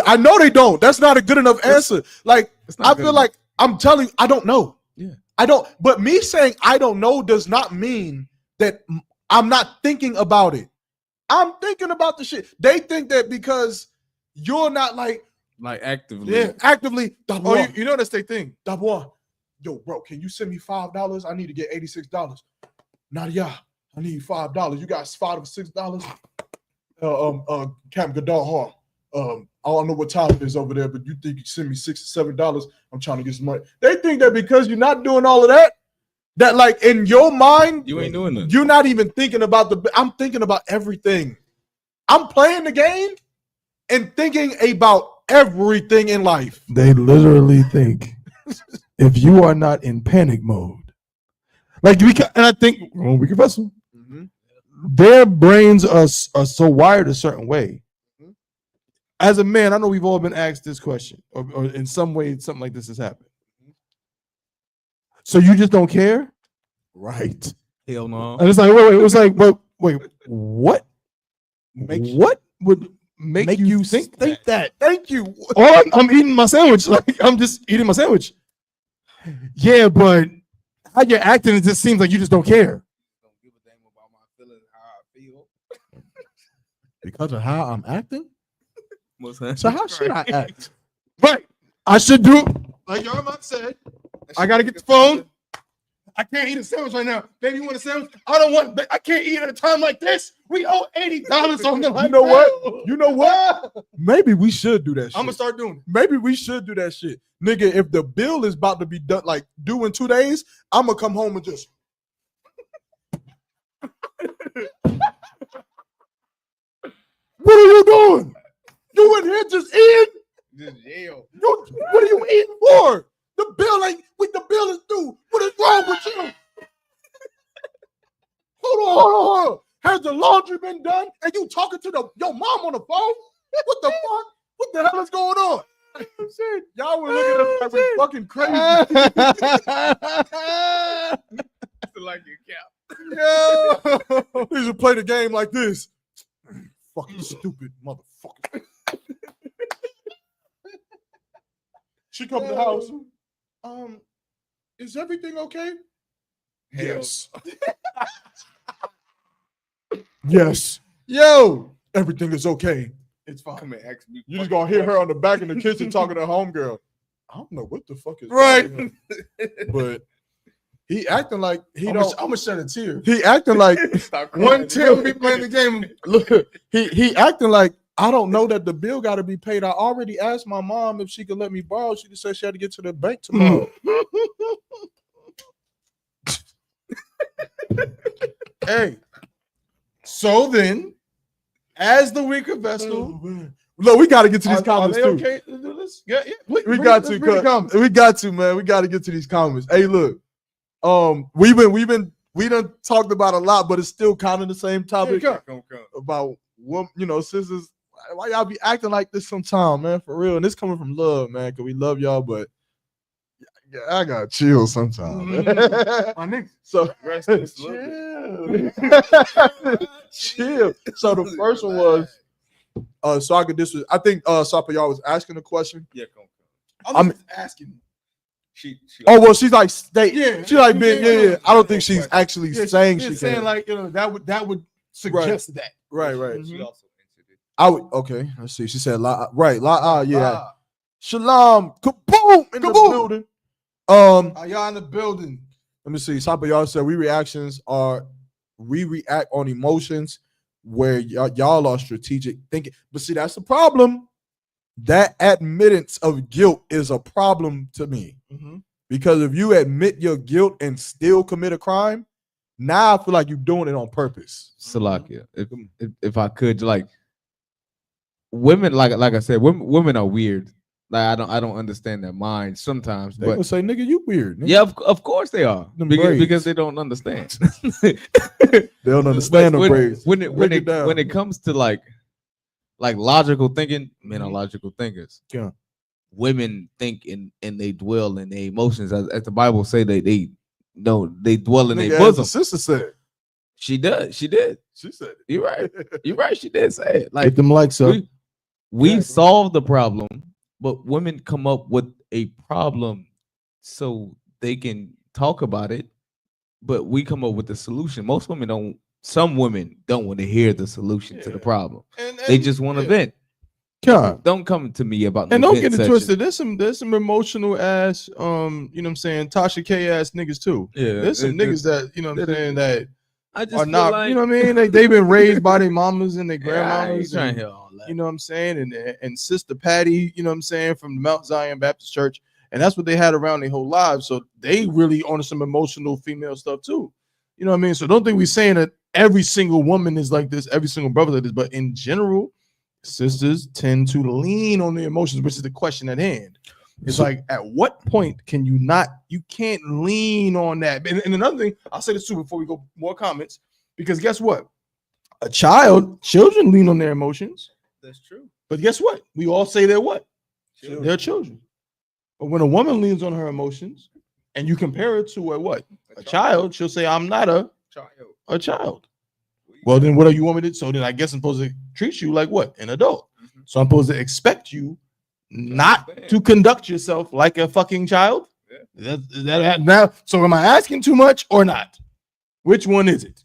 I know they don't. That's not a good enough answer. Like, I feel like I'm telling you, I don't know.
Yeah.
I don't. But me saying I don't know does not mean that I'm not thinking about it. I'm thinking about the shit. They think that because you're not like
actively.
Yeah, actively.
Oh, you know that's their thing.
Double. Yo, bro, can you send me $5? I need to get $86. Nadia, I need $5. You got $5 or $6? Camp Goddard Hall. I don't know what time it is over there, but you think you can send me $6 or $7? I'm trying to get some money. They think that because you're not doing all of that, that like in your mind,
you ain't doing nothing.
You're not even thinking about I'm thinking about everything. I'm playing the game and thinking about everything in life.
They literally think if you are not in panic mode, like and I think we can vessel, their brains are so wired a certain way. As a man, I know we've all been asked this question, or in some way, something like this has happened. So you just don't care?
Right.
Hell no.
And it's like, wait. It was like, but wait, what? What would make you think that?
Thank you.
Oh, I'm eating my sandwich. Like I'm just eating my sandwich. Yeah, but how you're acting, it just seems like you just don't care.
Don't give a damn about my feelings, how I feel.
Because of how I'm acting?
What's that?
So how should I act?
Right. I should do like your mom said. I gotta get the phone. I can't eat a sandwich right now. Baby, you want a sandwich? I don't want. I can't eat at a time like this. We owe $80 on the line.
You know what? You know what? Maybe we should do that shit.
I'm gonna start doing it.
Maybe we should do that shit. Nigga, if the bill is about to be done, like due in 2 days, I'm gonna come home and just. What are you doing? You in here just eating?
Just yell.
What are you eating for? The bill is due. What is wrong with you? Hold on. Has the laundry been done? And you talking to your mom on the phone? What the fuck? What the hell is going on? Y'all were looking at us like we're fucking crazy.
Like your cap.
Yeah. We should play the game like this. Fucking stupid motherfucker. She come to the house. Is everything okay? Yes. Yes. Yo, everything is okay. It's fine.
Come and ask me.
You just gonna hear her on the back in the kitchen talking to homegirl. I don't know what the fuck is
Right.
But he acting like he
I'm
don't.
gonna shed a tear.
He acting like
One tear be playing the game.
look. He acting like I don't know that the bill got to be paid. I already asked my mom if she could let me borrow. She just said she had to get to the bank tomorrow.
Hey. So then, as the weaker vessel,
Look, we got to get to these
are
comments
they
too.
okay to do this? Yeah.
We got to, man. We got to get to these comments. Hey, look, we done talked about a lot, but it's still kind of the same topic about what sisters. Why y'all be acting like this sometime, man? For real, and this coming from love, man, because we love y'all, but I gotta chill sometime.
My nigga.
So chill. So the first one was Saga. This was, I think, Sapa y'all was asking a question.
Yeah,
I'm asking.
She's like she's like being I don't think she's actually saying
she's
she
saying
can.
like that would suggest that.
Right.
She also answered it.
I would okay. Let's see. She said yeah. Shalom, kaboom in the building.
Are y'all in the building?
Let me see. Sapa y'all said we react on emotions where y'all are strategic thinking. But see, that's the problem. That admittance of guilt is a problem to me.
Mm-hmm.
Because if you admit your guilt and still commit a crime, now I feel like you're doing it on purpose.
Salakia, if I could, like women, like I said, women are weird. Like I don't understand their minds sometimes.
They
but
gonna say, "Nigga, you weird." Nigga.
Yeah, of course they are because they don't understand.
They don't understand the braids.
When it comes to like logical thinking, men are logical thinkers.
Yeah.
Women think and they dwell in their emotions, as the Bible say they dwell in their bosom.
The sister said
she does. She did.
She said it.
You're right. You're right. She did say it. Like
get them likes up.
We solve the problem, but women come up with a problem so they can talk about it. But we come up with the solution. Most women don't. Some women don't want to hear the solution to the problem. And they just want to vent.
God.
Don't come to me about.
And don't get it twisted. There's some emotional ass, you know what I'm saying, Tasha K ass niggas too.
Yeah,
there's some niggas that you know what I'm saying that
I just
are not.
like,
you know what I mean? They've been raised by their mamas and their grandmamas.
Trying to hear all that.
You know what I'm saying? And Sister Patty, you know what I'm saying, from the Mount Zion Baptist Church, and that's what they had around their whole lives. So they really on some emotional female stuff too. You know what I mean? So don't think we're saying that every single woman is like this, every single brother like this, but in general, sisters tend to lean on their emotions, which is the question at hand. It's like, at what point can you can't lean on that? And another thing, I'll say this too before we go more comments, because guess what? Children lean on their emotions.
That's true.
But guess what? We all say they're what?
Children.
They're children. But when a woman leans on her emotions, and you compare it to a child, she'll say, I'm not a child. Well, then what do you want me to do? So then I guess I'm supposed to treat you like what? An adult. So I'm supposed to expect you not to conduct yourself like a fucking child? That now, so am I asking too much or not? Which one is it?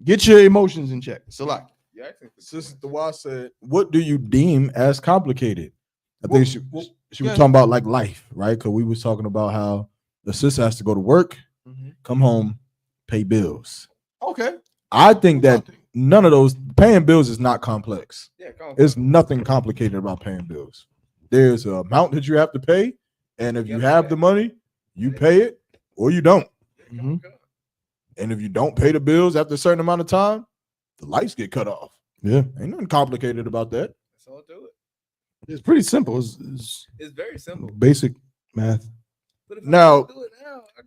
Get your emotions in check. Select.
Sister Dwa said, what do you deem as complicated? I think she was talking about like life, right? Because we was talking about how the sister has to go to work, come home, pay bills.
Okay.
I think that none of those paying bills is not complex. There's nothing complicated about paying bills. There's an amount that you have to pay, and if you have the money, you pay it or you don't. And if you don't pay the bills after a certain amount of time, the lights get cut off.
Yeah.
Ain't nothing complicated about that.
That's all to it.
It's pretty simple. It's
very simple.
Basic math.
Now,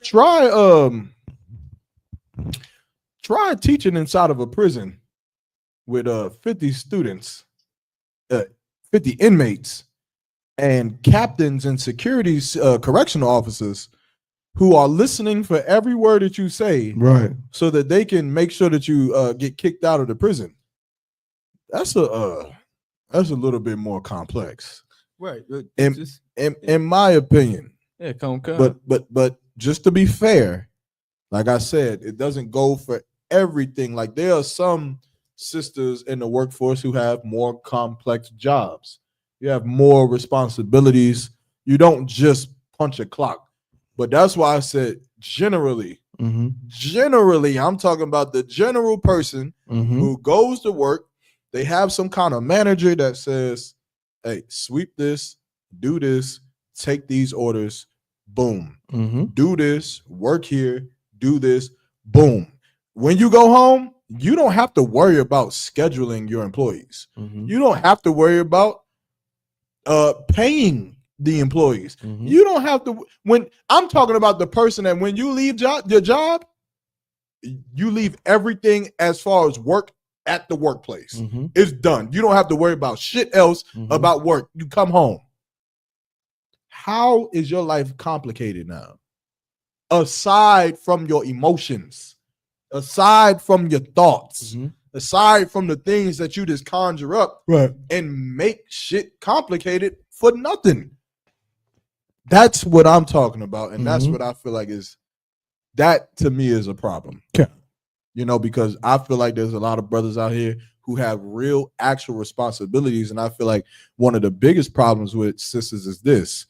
try teaching inside of a prison with 50 students, 50 inmates, and captains and securities correctional officers who are listening for every word that you say,
right? So
that they can make sure that you get kicked out of the prison. That's a little bit more complex,
right?
In my opinion.
Yeah, come.
But just to be fair, like I said, it doesn't go for everything. Like there are some sisters in the workforce who have more complex jobs. You have more responsibilities. You don't just punch a clock. But that's why I said generally, generally, I'm talking about the general person who goes to work. They have some kind of manager that says, hey, sweep this, do this, take these orders, boom. Do this, work here, do this, boom. When you go home, you don't have to worry about scheduling your employees. You don't have to worry about paying the employees. You don't have to. When I'm talking about the person that when you leave your job, you leave everything as far as work at the workplace. It's done. You don't have to worry about shit else about work. You come home. How is your life complicated now? Aside from your emotions, aside from your thoughts, aside from the things that you just conjure up and make shit complicated for nothing. That's what I'm talking about. And that's what I feel like that to me is a problem. You know, because I feel like there's a lot of brothers out here who have real actual responsibilities. And I feel like one of the biggest problems with sisters is this.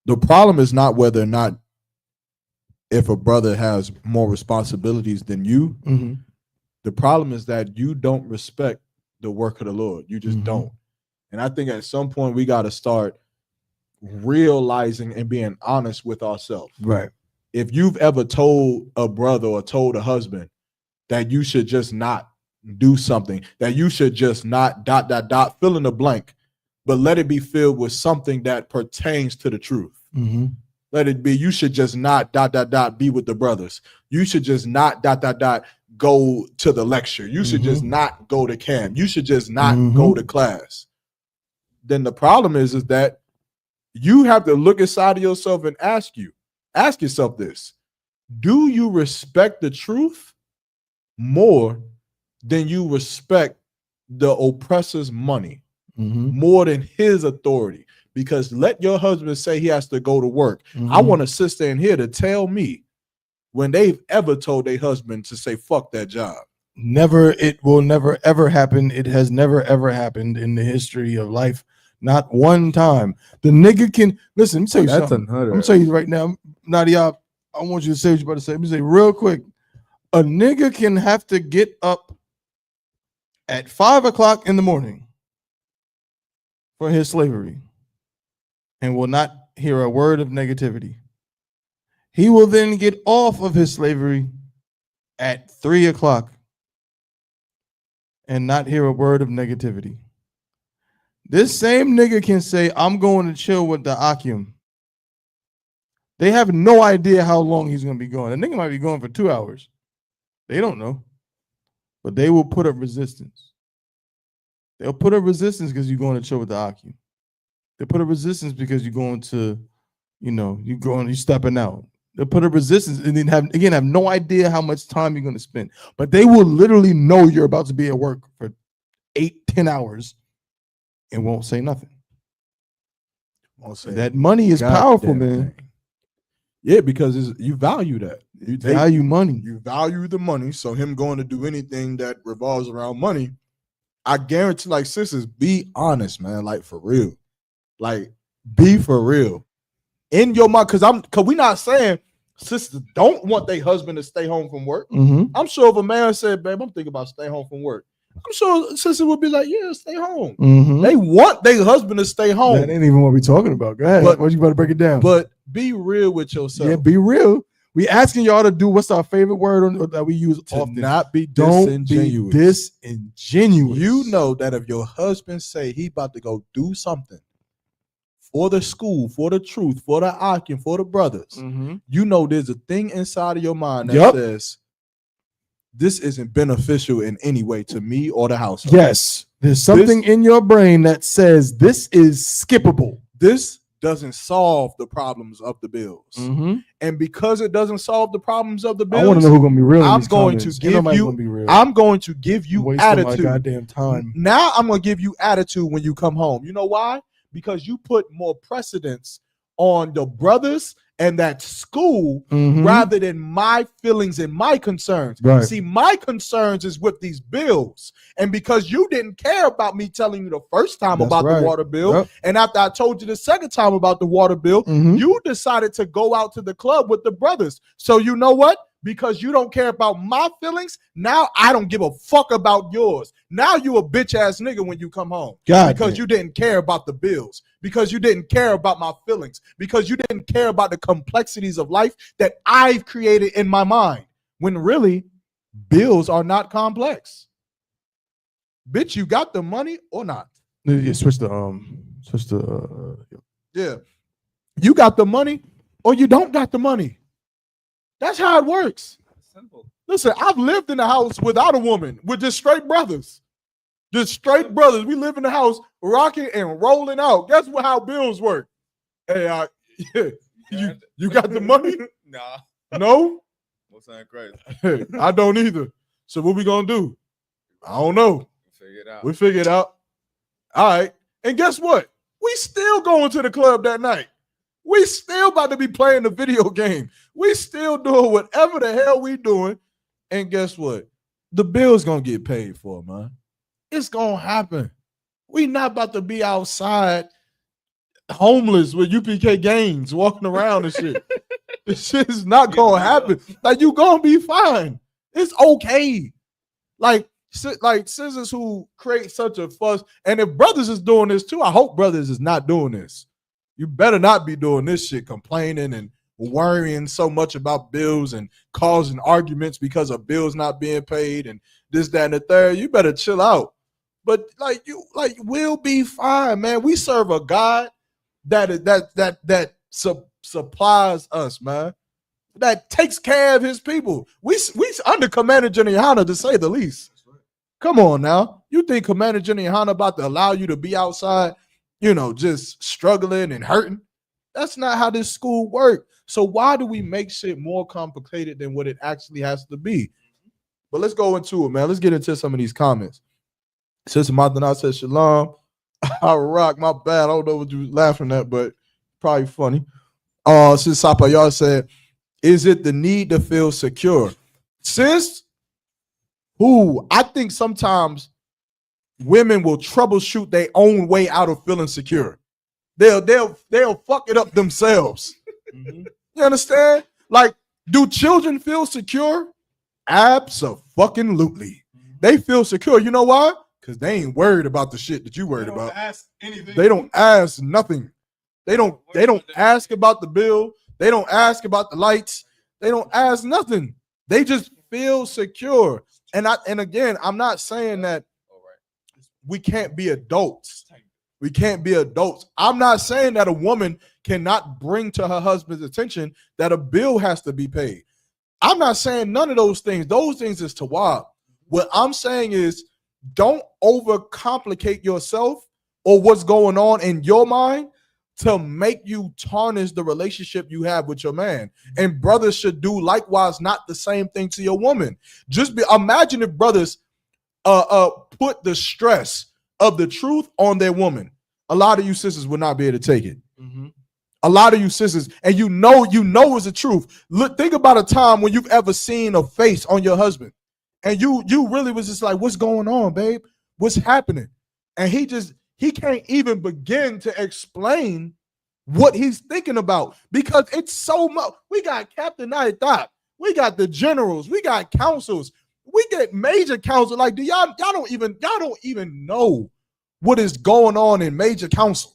The problem is not whether or not if a brother has more responsibilities than you. The problem is that you don't respect the work of the Lord. You just don't. And I think at some point we got to start realizing and being honest with ourselves.
Right.
If you've ever told a brother or told a husband that you should just not do something, that you should just not ... fill in the blank, but let it be filled with something that pertains to the truth. Let it be, you should just not ... be with the brothers. You should just not ... go to the lecture. You should just not go to camp. You should just not go to class. Then the problem is that you have to look inside of yourself and ask yourself this. Do you respect the truth more than you respect the oppressor's money, more than his authority? Because let your husband say he has to go to work. I want a sister in here to tell me when they've ever told their husband to say, fuck that job.
Never. It will never, ever happen. It has never, ever happened in the history of life. Not one time. The nigga can listen. Let me tell you something. I'm gonna tell you right now, Nadia. I want you to say what you're about to say. Let me say real quick. A nigga can have to get up at 5 o'clock in the morning for his slavery and will not hear a word of negativity. He will then get off of his slavery at 3 o'clock and not hear a word of negativity. This same nigga can say, I'm going to chill with the Akim. They have no idea how long he's going to be going. The nigga might be going for 2 hours. They don't know. But they will put up resistance. They'll put up resistance because you're going to chill with the Akim. They put up resistance because you're going to you going, you stepping out. They'll put a resistance and then have no idea how much time you're going to spend. But they will literally know you're about to be at work for 8-10 hours and won't say nothing. That money is powerful, man.
Thing. Yeah, because you value that.
You value money.
You value the money. So him going to do anything that revolves around money, I guarantee, like, sisters, be honest, man. Like, for real. Like, be for real. In your mind, because we not saying sisters don't want their husband to stay home from work.
Mm-hmm.
I'm sure if a man said, babe, I'm thinking about staying home from work, I'm sure sisters would be like, yeah, stay home.
Mm-hmm.
They want their husband to stay home.
That ain't even what we're talking about. Go ahead. What you about to break it down?
But be real with yourself.
Yeah, be real. We asking y'all to do what's our favorite word that we use
to
often.
Not be
disingenuous.
Don't
be disingenuous.
You know that if your husband say he about to go do something for the school, for the truth, for the Akin, for the brothers, you know there's a thing inside of your mind that says this isn't beneficial in any way to me or the household.
Yes, there's something in your brain that says this is skippable.
This doesn't solve the problems of the bills. And because it doesn't solve the problems of the bills,
I want to know who's gonna be real.
I'm going to give you attitude.
My goddamn time.
Now I'm gonna give you attitude when you come home. You know why? Because you put more precedence on the brothers and that school rather than my feelings and my concerns.
Right.
See, my concerns is with these bills. And because you didn't care about me telling you the first time about the water bill, and after I told you the second time about the water bill, you decided to go out to the club with the brothers. So you know what? Because you don't care about my feelings, now I don't give a fuck about yours. Now you a bitch ass nigga when you come home. Because you didn't care about the bills. Because you didn't care about my feelings. Because you didn't care about the complexities of life that I've created in my mind. When really, bills are not complex. Bitch, you got the money or not?
Yeah, switch the
yeah. You got the money or you don't got the money. That's how it works. Simple. Listen, I've lived in a house without a woman, with just straight brothers. Just straight brothers. We live in the house rocking and rolling out. Guess how bills work? Hey, you got the money?
Nah.
No?
What's that crazy?
Hey, I don't either. So what we gonna do? I don't know. We figure it out. All right. And guess what? We still going to the club that night. We still about to be playing the video game. We still doing whatever the hell we doing. And guess what? The bill's going to get paid for, man. It's going to happen. We not about to be outside homeless with UPK games walking around and shit. This shit is not going to happen. Like, you going to be fine. It's okay. Like sisters who create such a fuss. And if brothers is doing this too, I hope brothers is not doing this. You better not be doing this shit, complaining and worrying so much about bills and causing arguments because of bills not being paid and this, that, and the third. You better chill out. But we'll be fine, man. We serve a God that supplies us, man. That takes care of his people. We under Commander Jenny-Hanna, to say the least. Come on now. You think Commander Jenny-Hanna about to allow you to be outside, just struggling and hurting? That's not how this school works. So why do we make shit more complicated than what it actually has to be? But let's go into it, man. Let's get into some of these comments. Sister Martha says, Shalom. I rock. My bad. I don't know what you was laughing at, but probably funny. Sis Sapa, y'all said, is it the need to feel secure? Sis, I think sometimes women will troubleshoot their own way out of feeling secure. They'll fuck it up themselves. You understand? Like, do children feel secure? Absolutely. They feel secure. You know why? Because they ain't worried about the shit that you worried about. They don't ask nothing. They don't ask about the bill. They don't ask about the lights. They don't ask nothing. They just feel secure. And again, I'm not saying that we can't be adults. We can't be adults. I'm not saying that a woman cannot bring to her husband's attention that a bill has to be paid. I'm not saying none of those things. Those things is tawab. What I'm saying is, don't overcomplicate yourself or what's going on in your mind to make you tarnish the relationship you have with your man. And brothers should do likewise, not the same thing to your woman. Imagine if brothers put the stress of the truth on their woman. A lot of you sisters would not be able to take it. Mm-hmm. A lot of you sisters, and you know it's the truth. Look, think about a time when you've ever seen a face on your husband, and you really was just like, "What's going on, babe? What's happening?" And he can't even begin to explain what he's thinking about because it's so much. We got Captain Night, we got the generals, we got councils, we get major council. Like, do y'all don't even know what is going on in major council.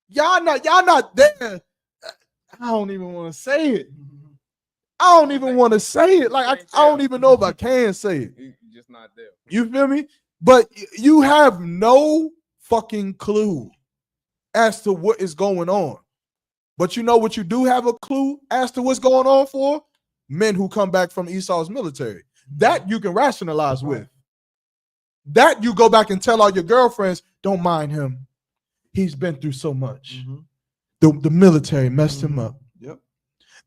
Y'all not there. I don't even want to say it. I don't even want to say it. Like, I don't even know if I can say it. You're just not there. You feel me? But you have no fucking clue as to what is going on. But you know what you do have a clue as to what's going on for? Men who come back from Esau's military. That you can rationalize with. That you go back and tell all your girlfriends, don't mind him. He's been through so much. Mm-hmm. The military messed him up. Yep.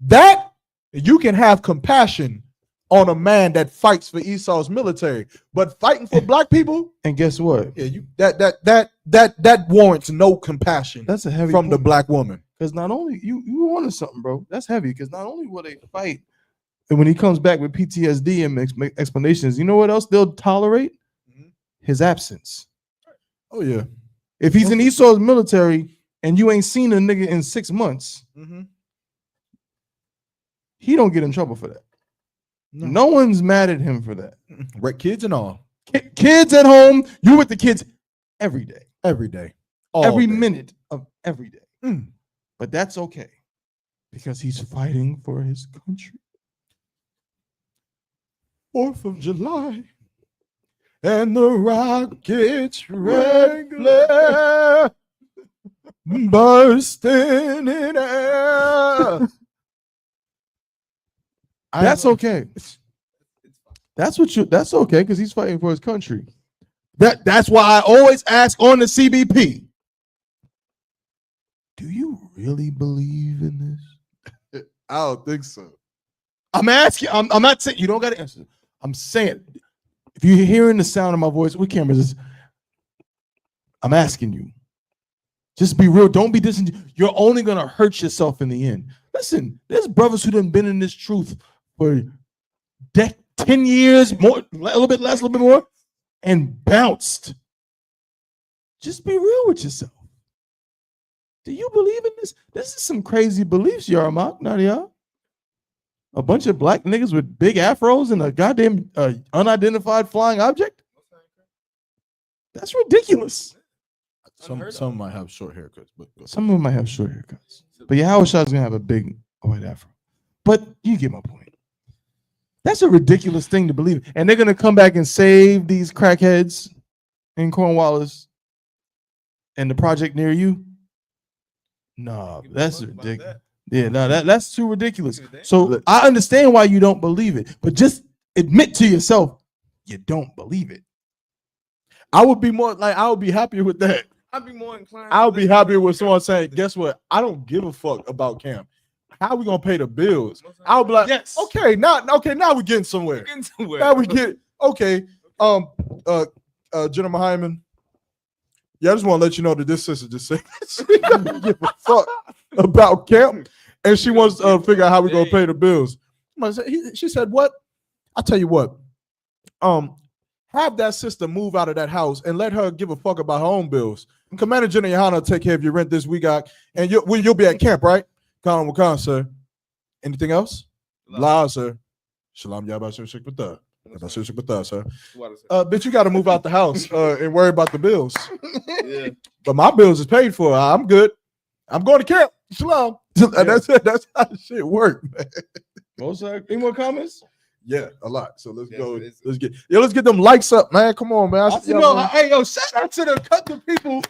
That you can have compassion on a man that fights for Esau's military, but fighting for black people.
And guess what?
Yeah, that warrants no compassion.
That's a heavy
from the black woman.
Because not only you wanted something, bro. That's heavy. Because not only will they fight, and when he comes back with PTSD and explanations, you know what else they'll tolerate? Mm-hmm. His absence.
Oh yeah.
If he's in Esau's military and you ain't seen a nigga in 6 months, mm-hmm. he don't get in trouble for that. No one's mad at him for that.
Right, kids and all.
Kids at home, you with the kids every day.
Every day.
Every minute of every day. Mm. But that's okay because he's fighting for his country.
4th of July and the rockets regular bursting in air.
That's okay. That's okay because he's fighting for his country. That's why I always ask on the CBP. Do you really believe in this?
I don't think so.
I'm asking. I'm not saying you don't got to answer. I'm saying if you're hearing the sound of my voice, what cameras is? I'm asking you. Just be real. Don't be disingenuous. You're only gonna hurt yourself in the end. Listen, there's brothers who done been in this truth for 10 years, more, a little bit less, a little bit more, and bounced. Just be real with yourself. Do you believe in this? This is some crazy beliefs, Yarmak, Nadia. A bunch of black niggas with big afros and a goddamn unidentified flying object? That's ridiculous.
Some might have short haircuts, but
some of them might have short haircuts. But Yahweh Shah's gonna have a big white afro. But you get my point. That's a ridiculous thing to believe. And they're gonna come back and save these crackheads in Cornwallis and the project near you. No, that's ridiculous. Yeah, no, that's too ridiculous. So I understand why you don't believe it, but just admit to yourself you don't believe it.
I would be happier with that.
I'd be more inclined.
I'll be happier with someone saying, guess what? I don't give a fuck about camp. How are we gonna pay the bills? I'll be like, yes. Okay, now we're getting somewhere. Now we get okay. General Hyman. Yeah, I just want to let you know that this sister just said she doesn't give a fuck about camp, and she wants to figure out how we're gonna pay the bills. She said, "What? I tell you what. Have that sister move out of that house and let her give a fuck about her own bills. Commander General Johanna will take care of your rent this week, and you'll be at camp, right? Khan, sir. Anything else? La, sir. Shalom Yabashir Shikbata. Sir. Bitch, you got to move out the house and worry about the bills. Yeah. But my bills is paid for. I'm good. I'm going to camp. Shalom. Yeah. That's it. That's how the shit work, man.
Any more comments?
Yeah, a lot. So let's go. Let's get them likes up, man. Come on, man.
Hey, shout out to the couple people.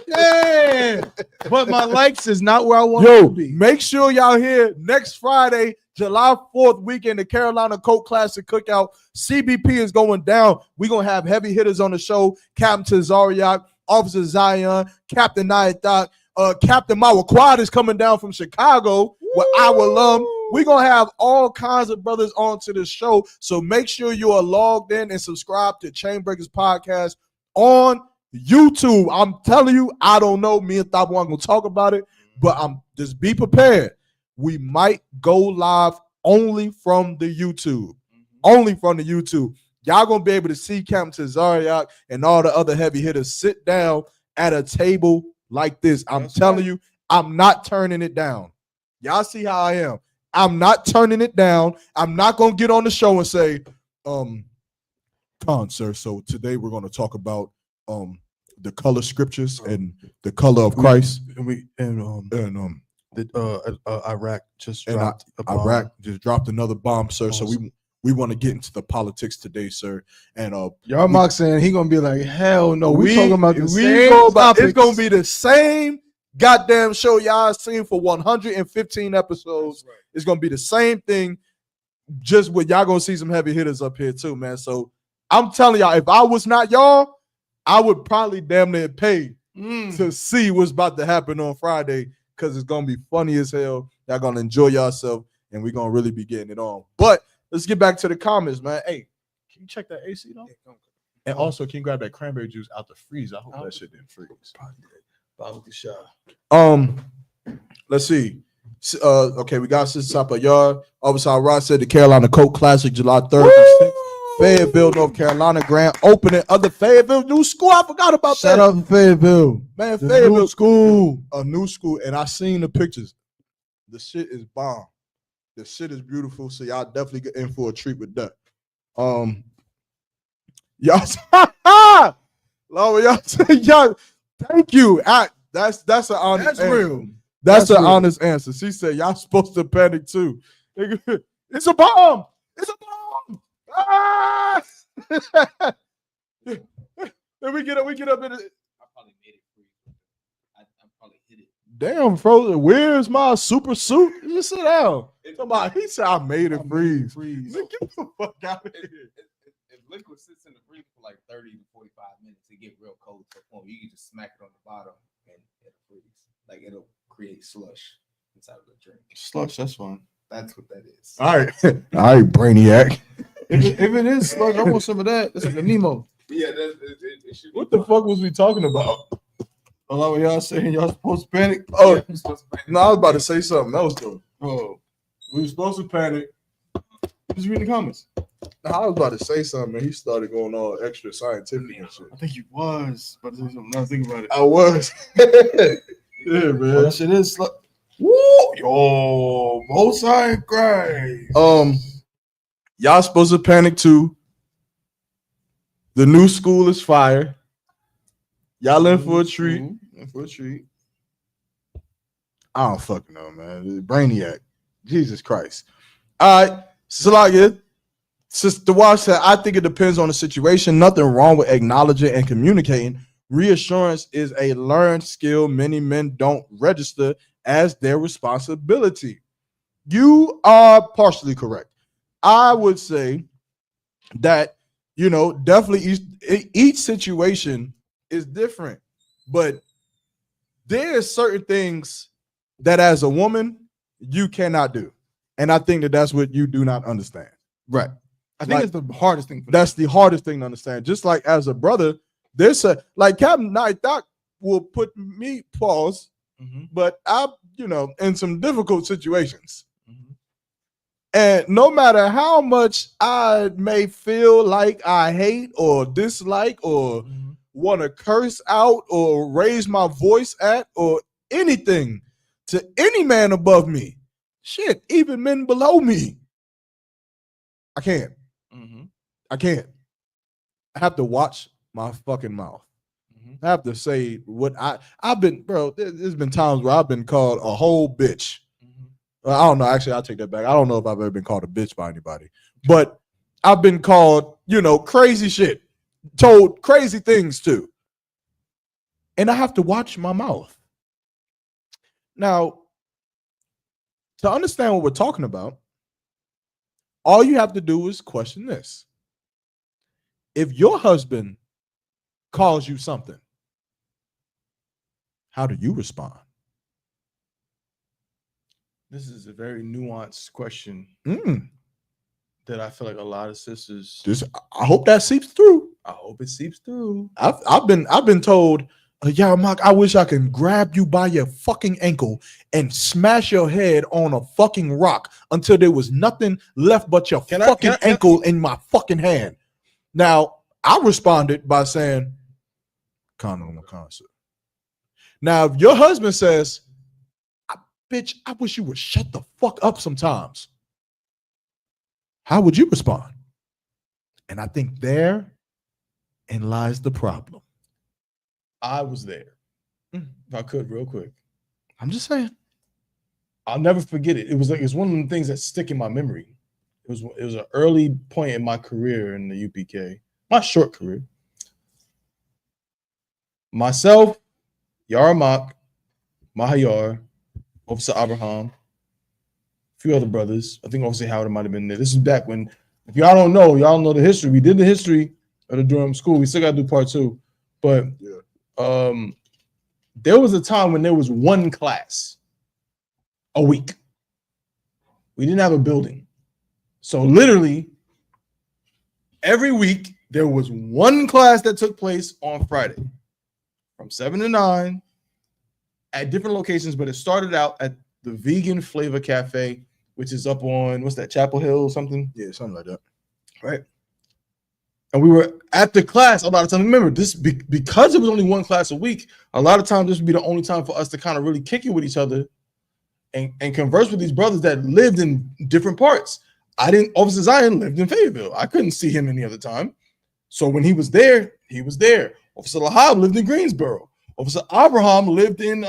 Yeah, but my likes is not where I want to be.
Make sure y'all here next Friday, July 4th weekend, the Carolina Colt Classic Cookout. CBP is going down. We're gonna have heavy hitters on the show. Captain Tazariak, Officer Zion, Captain Niathak, Captain Mawaquad is coming down from Chicago with our alum. We're going to have all kinds of brothers onto the show. So make sure you are logged in and subscribe to Chainbreakers Podcast on YouTube. I'm telling you, I don't know. Me and Thabo aren't going to talk about it, but just be prepared. We might go live only from the YouTube. Only from the YouTube. Y'all going to be able to see Captain Zariak and all the other heavy hitters sit down at a table like this. I'm telling you, I'm not turning it down. Y'all see how I am. I'm not turning it down. I'm not going to get on the show and say, Khan, sir, so today we're going to talk about the color scriptures and the color of Christ.
Iraq just
dropped another bomb, sir. So we want to get into the politics today, sir. And
y'all mock saying he gonna be like, hell no. We talking about the same topics.
It's gonna be the same goddamn show y'all seen for 115 episodes. Right. It's gonna be the same thing, just with y'all gonna see some heavy hitters up here too, man. So I'm telling y'all, if I was not y'all, I would probably damn near pay to see what's about to happen on Friday, because it's gonna be funny as hell. Y'all gonna enjoy yourself, and we're gonna really be getting it on. But let's get back to the comments, man. Hey, can you check that AC though? And also, can you grab that cranberry juice out the freezer? I hope that shit didn't freeze. Let's see. Okay, we got Sister Top of Yard. Officer Ross said the Carolina Coke Classic, July 3rd. Fayetteville, North Carolina, grand opening of the Fayetteville New School. I forgot about that.
Shout out to Fayetteville.
Man, Fayetteville new school. A new school. And I seen the pictures. The shit is bomb. The shit is beautiful. So y'all definitely get in for a treat with that. Y'all y'all thank you. That's an honest
That's
answer.
real.
That's an honest answer. She said y'all supposed to panic too. It's a bomb. It's a bomb. Ah! Then we get up in it. I probably made it free. I probably hit it. Damn, Frozen. Where's my super suit? Just sit down. He said I made it freeze. Get the fuck out of here.
If liquid sits in the freezer for like 30 to 45 minutes, it get real cold to the point where you can just smack it on the bottom and it'll freeze. Like it'll create slush inside of the drink.
Slush, that's fine.
That's what that is.
All right, Brainiac.
If it is slush, I want some of that. It's like a Nemo.
Yeah, it should be.
What the fuck was we talking about?
A lot of y'all saying y'all supposed to panic.
Oh, no, I was about to say something else though.
Oh,
we were supposed to panic.
Just read the comments.
I was about to say something, and he started going all extra scientific and shit.
I think he was, but now think about it.
I was. Yeah, man.
That shit is. Woo! Yo, Most High Christ.
Y'all supposed to panic too. The new school is fire. Y'all in for a treat.
In for a treat.
I don't fucking know, man. Brainiac. Jesus Christ. All right. Salagia. Sister Wash said, I think it depends on the situation. Nothing wrong with acknowledging and communicating. Reassurance is a learned skill many men don't register as their responsibility. You are partially correct. I would say that, definitely each situation is different, but there are certain things that as a woman you cannot do. And I think that that's what you do not understand.
Right. I think it's the hardest thing.
That's the hardest thing to understand. Just like as a brother, there's Captain Night Doc will put me pause, but I, in some difficult situations. And no matter how much I may feel like I hate or dislike or want to curse out or raise my voice at or anything to any man above me, shit, even men below me, I can't. I can't. I have to watch my fucking mouth. I have to say what I've been, bro. There's been times where I've been called a whole bitch. I don't know. Actually, I'll take that back. I don't know if I've ever been called a bitch by anybody, but I've been called, crazy shit, told crazy things too. And I have to watch my mouth. Now, to understand what we're talking about, all you have to do is question this. If your husband calls you something, how do you respond?
This is a very nuanced question
Mm.
that I feel like a lot of sisters.
I hope that seeps through.
I hope it seeps through.
I've been told, yeah, Mark, I wish I can grab you by your fucking ankle and smash your head on a fucking rock until there was nothing left but your ankle in my fucking hand. Now, I responded by saying, condom on my concert. Now, if your husband says, bitch, I wish you would shut the fuck up sometimes, how would you respond? And I think therein lies the problem.
I was there. If I could, real quick.
I'm just saying.
I'll never forget it. It's one of the things that stick in my memory. It was an early point in my career in the UPK, my short career. Myself, Yaramak, Mahayar, Officer Abraham, a few other brothers. I think Officer Howard might have been there. This is back when, if y'all don't know, y'all know the history. We did the history of the Durham school. We still got to do part 2. But there was a time when there was one class a week. We didn't have a building. So literally, every week, there was one class that took place on Friday from 7 to 9 at different locations, but it started out at the Vegan Flavor Cafe, which is up on, what's that, Chapel Hill or something?
Yeah, something like that.
Right. And we were at the class a lot of times. Remember, this because it was only one class a week, a lot of times this would be the only time for us to kind of really kick it with each other and converse with these brothers that lived in different parts. Officer Zion lived in Fayetteville. I couldn't see him any other time. So when he was there, he was there. Officer Lahab lived in Greensboro. Officer Abraham lived in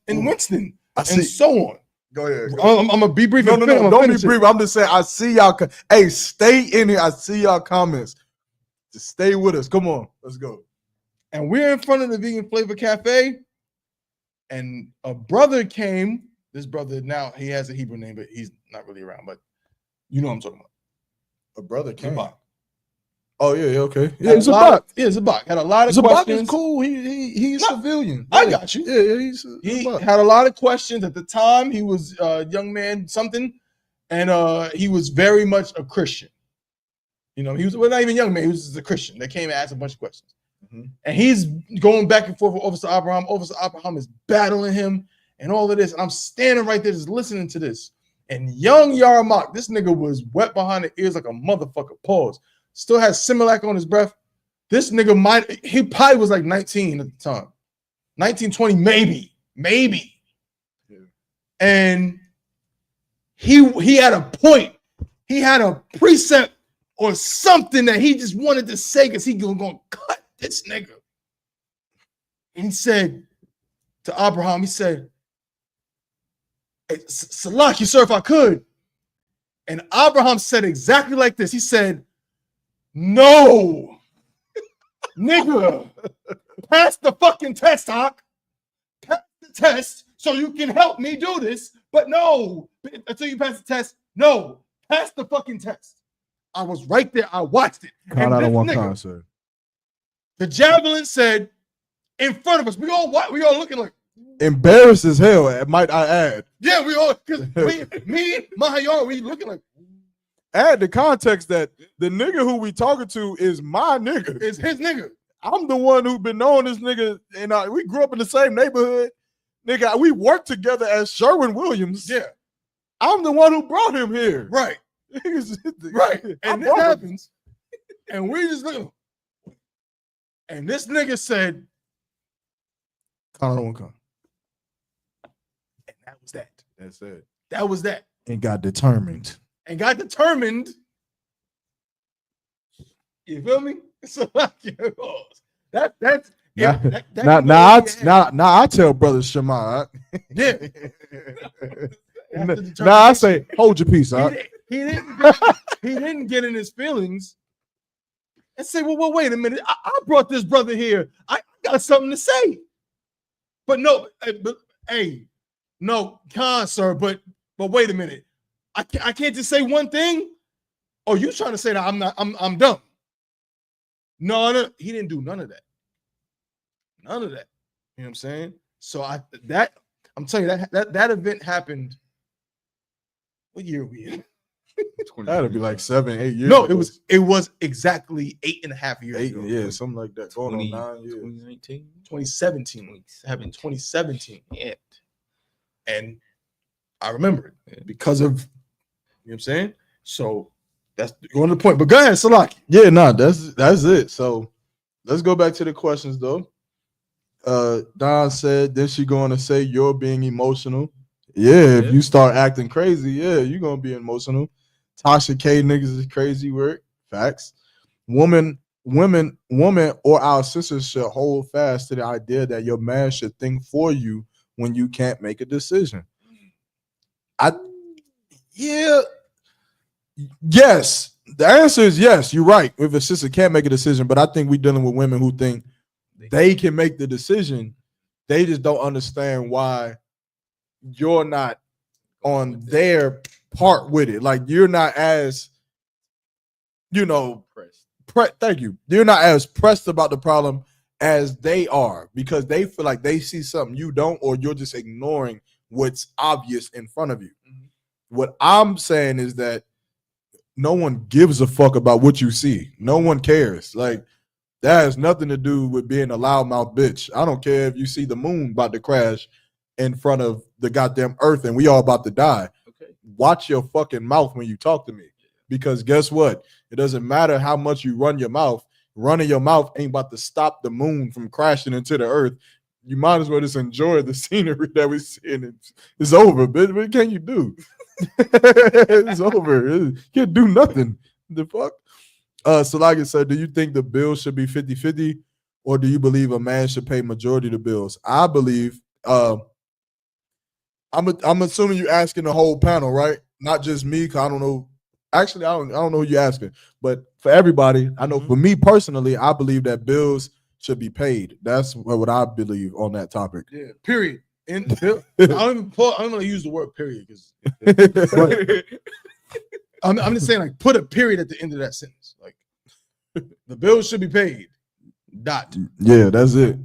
Winston, and so on.
Go ahead.
I'm gonna be brief.
No, don't be brief. I'm just saying, I see y'all. Hey, stay in here. I see y'all comments. Just stay with us. Come on, let's go.
And we're in front of the Vegan Flavor Cafe, and a brother came. This brother, now he has a Hebrew name, but he's not really around. But you know what I'm talking about.
A brother came.
Zabak.
Oh yeah, okay. Yeah, it's a buck.
Yeah, Zabak had a lot of
Zabak
questions.
is cool. He's civilian.
I got you.
Yeah,
he had a lot of questions at the time. He was a young man, something, and he was very much a Christian. You know, he was not even a young man. He was just a Christian. They came and asked a bunch of questions, and he's going back and forth with Officer Abraham. Officer Abraham is battling him and all of this, and I'm standing right there just listening to this. And young Yaramak, this nigga was wet behind the ears like a motherfucker. Pause. Still has Similac on his breath. This nigga he probably was like 19 at the time. 19, 20, maybe. Yeah. And he had a point. He had a precept or something that he just wanted to say because he gonna cut this nigga. And he said to Abraham, he said, hey, Salaki, sir, if I could. And Abraham said exactly like this. He said, no, nigga, pass the fucking test, Hawk. Pass the test so you can help me do this. But no, until you pass the test, no, pass the fucking test. I was right there. I watched it.
Caught out on one concert.
The javelin said in front of us. We all looking like
embarrassed as hell. Might I add?
Yeah, we all because me and Mahayar, we looking like.
Add the context that the nigga who we talking to is my nigga.
It's his nigga.
I'm the one who been knowing this nigga, and we grew up in the same neighborhood. Nigga, we worked together as Sherwin-Williams.
Yeah.
I'm the one who brought him here.
Right. Right. And this happens. And we just look. And this nigga said,
"Connor won't come."
And that was that.
That's it.
That was that.
And got determined.
You feel me? So that's
now I tell brothers Shema.
Yeah.
Now I say hold your peace.
He didn't get in his feelings and say, well, wait a minute. I brought this brother here. I got something to say. But no, no, sir. But wait a minute. I can't just say one thing. Oh, you trying to say that I'm dumb? No, he didn't do none of that. None of that. You know what I'm saying? So I'm telling you that event happened What year are we in?
That'd be like 7, 8 years.
No,
ago.
it was exactly 8.5 years ago.
Yeah, something like that. Going on 9 years.
2019,
2017. Happened 2017. Yeah. And I remember it because of, you know what I'm saying? So that's going to the point. But go ahead, Salaki.
Yeah, that's it. So let's go back to the questions though. Don said, then she going to say you're being emotional. Yeah, if you start acting crazy, yeah, you're gonna be emotional. Tasha K niggas is crazy work. Facts. Women or our sisters should hold fast to the idea that your man should think for you when you can't make a decision. Yes. The answer is yes. You're right. If a sister can't make a decision, but I think we're dealing with women who think they can make the decision. They just don't understand why you're not on their part with it. Like you're not as, thank you. You're not as pressed about the problem as they are because they feel like they see something you don't, or you're just ignoring what's obvious in front of you. Mm-hmm. What I'm saying is that no one gives a fuck about what you see. No one cares. Like that has nothing to do with being a loudmouth bitch. I don't care if you see the moon about to crash in front of the goddamn earth and we all about to die. Okay. Watch your fucking mouth when you talk to me. Because guess what? It doesn't matter how much you run your mouth. Running your mouth ain't about to stop the moon from crashing into the earth. You might as well just enjoy the scenery that we see. And it's over, bitch. What can you do? It's over. You can't do nothing. The fuck? Salagi said, do you think the bill should be 50-50 or do you believe a man should pay majority of the bills? I believe I'm assuming you're asking the whole panel, right? Not just me, because I don't know. Actually, I don't know who you're asking. But for everybody, I know for me personally, I believe that bills should be paid. That's what I believe on that topic.
Yeah, period. I'm gonna use the word period because I'm just saying, like, put a period at the end of that sentence. Like, the bills should be paid. Dot.
Yeah, that's it.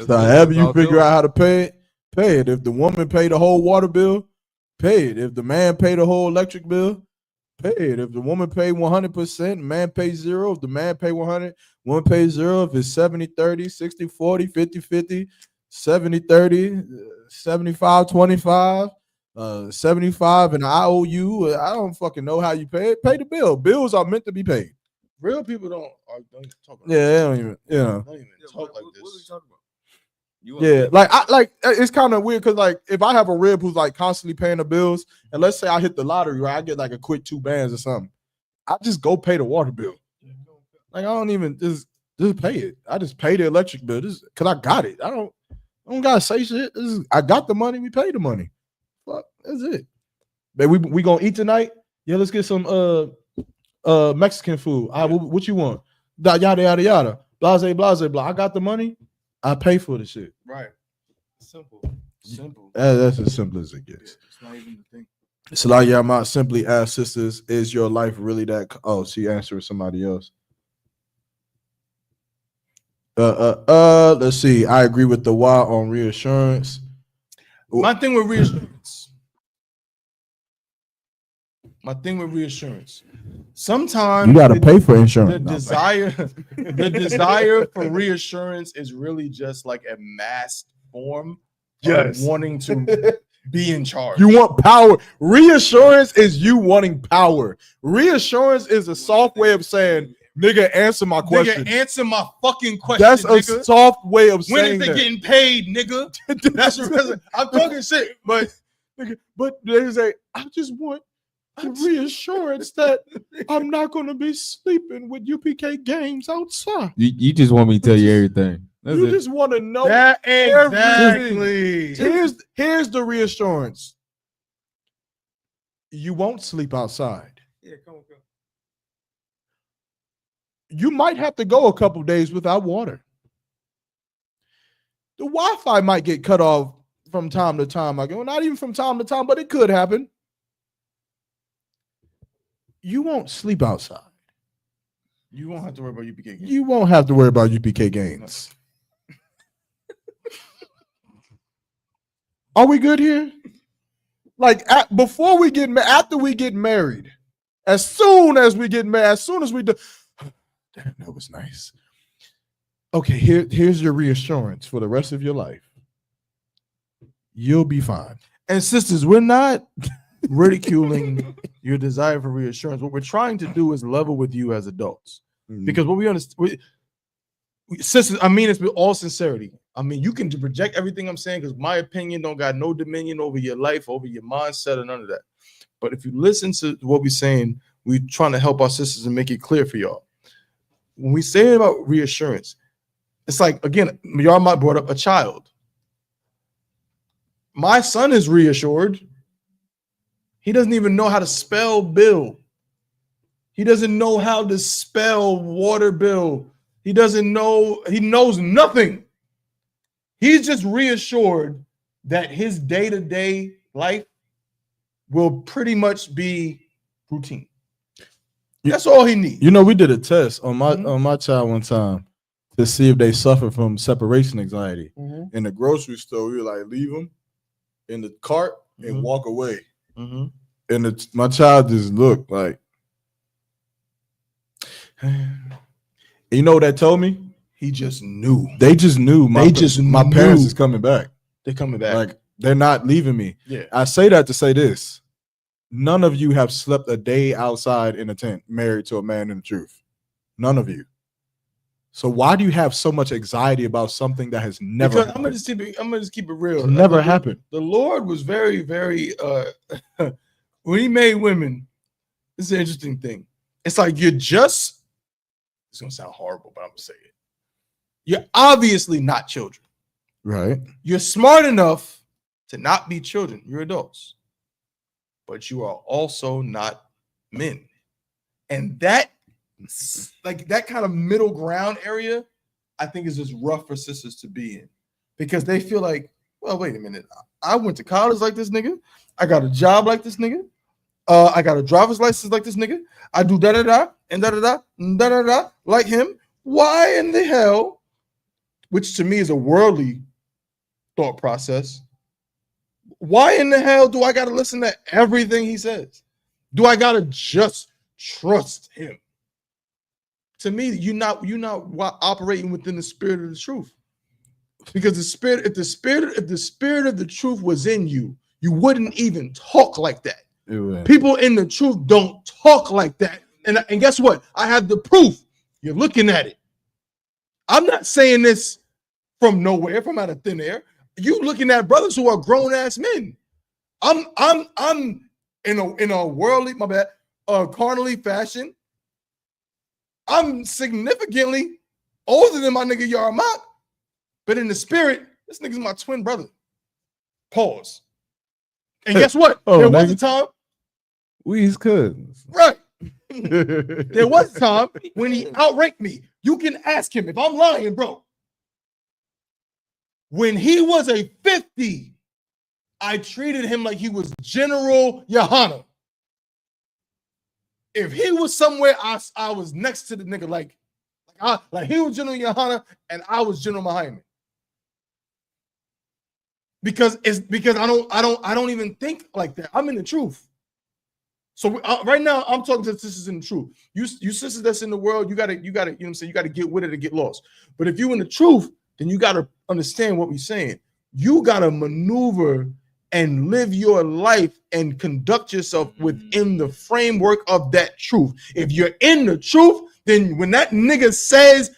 So however you figure out how to pay it, pay it. If the woman pay the whole water bill, pay it. If the man pay the whole electric bill, pay it. If the woman pay 100%, man pay 0. If the man pay 100, woman pay 0. If it's 70-30, 60-40, 50-50, 70-30, 75-25, 75 and I owe you. I don't fucking know how you pay it. Pay the bill. Bills are meant to be paid.
Real people don't even talk about
they don't even,
don't even talk like this.
What are we talking about? It's kind of weird because like if I have a rib who's like constantly paying the bills, and let's say I hit the lottery, right? I get like a quick 2 bands or something. I just go pay the water bill. Like I don't even just pay it. I just pay the electric bill because I got it. I don't gotta say shit. I got the money. We pay the money. Fuck, that's it. But we gonna eat tonight? Yeah, let's get some Mexican food. What you want? Yada yada yada. Blase blase blah. I got the money. I pay for the shit.
Right. Simple.
That's as simple as it gets.
Yeah, it's not even the thing.
Salaya Ahmad simply asked sisters, is your life really that? Oh, she answered somebody else. Let's see. I agree with the Y on reassurance.
My thing with reassurance. Sometimes
you gotta pay for insurance.
The desire for reassurance is really just like a masked form of wanting to be in charge.
You want power. Reassurance is you wanting power. Reassurance is a soft way of saying, nigga, answer my question.
Nigga, answer my fucking question.
That's a soft way of saying
when is they getting paid, nigga? That's I'm talking shit, but
there's I just want reassurance that I'm not going to be sleeping with UPK games outside.
You just want me to tell you everything. That's
you just want to know
that exactly.
Here's the reassurance. You won't sleep outside.
Yeah, come on.
You might have to go a couple days without water. The Wi-Fi might get cut off from time to time. Well, not even from time to time, but it could happen. You won't sleep outside.
You won't have to worry about UPK games.
You won't have to worry about UPK games. Are we good here? Like before we get after we get married, as soon as we get married, as soon as we do, damn, that was nice. Okay, here's your reassurance for the rest of your life. You'll be fine.
And sisters, we're not ridiculing your desire for reassurance. What we're trying to do is level with you as adults. Because what we understand, sisters, I mean, it's with all sincerity. I mean, you can project everything I'm saying because my opinion don't got no dominion over your life, over your mindset, or none of that. But if you listen to what we're saying, we're trying to help our sisters and make it clear for y'all. When we say about reassurance, it's like, again, y'all might brought up a child. My son is reassured. He doesn't even know how to spell bill. He doesn't know how to spell water bill. He doesn't know, he knows nothing. He's just reassured that his day-to-day life will pretty much be routine. That's all he needs.
You know, we did a test on my child one time to see if they suffer from separation anxiety. In the grocery store, we were like, leave them in the cart and walk away. And my child just looked like, you know what that told me?
He just knew.
They just knew. My parents is coming back.
They're coming back.
Like, they're not leaving me.
Yeah.
I say that to say this. None of you have slept a day outside in a tent married to a man in the truth. None of you. So why do you have so much anxiety about something that has never happened?
I'm gonna just keep it real.
It's never happened.
The Lord was very, very when he made women, it's an interesting thing. It's like it's gonna sound horrible, but I'm gonna say it. You're obviously not children.
Right.
You're smart enough to not be children. You're adults. But you are also not men. And that, like that kind of middle ground area, I think is just rough for sisters to be in. Because they feel like, well, wait a minute. I went to college like this nigga. I got a job like this nigga. I got a driver's license like this nigga. I do da-da-da and da-da-da and da-da-da like him. Why in the hell, which to me is a worldly thought process, why in the hell do I got to listen to everything he says? Do I got to just trust him? To me, you're not operating within the spirit of the truth. Because if the spirit of the truth was in you, you wouldn't even talk like that. People in the truth don't talk like that. And guess what? I have the proof. You're looking at it. I'm not saying this from nowhere, from out of thin air. You looking at brothers who are grown-ass men. I'm in a worldly, carnally fashion. I'm significantly older than my nigga Yarmak, but in the spirit, this nigga's my twin brother. Pause. And guess what? There was a time.
We his cousins.
Right. There was a time when he outranked me. You can ask him if I'm lying, bro. When he was a 50, I treated him like he was General Yohana. If he was somewhere, I was next to the nigga, like he was General Yohana and I was General Muhammad. Because I don't even think like that. I'm in the truth. So right now I'm talking to sisters in the truth. You sisters that's in the world, you gotta, you know what I'm saying, you gotta get with it or get lost. But if you in the truth, then you gotta understand what we're saying. You gotta maneuver and live your life and conduct yourself within the framework of that truth. If you're in the truth, then when that nigga says,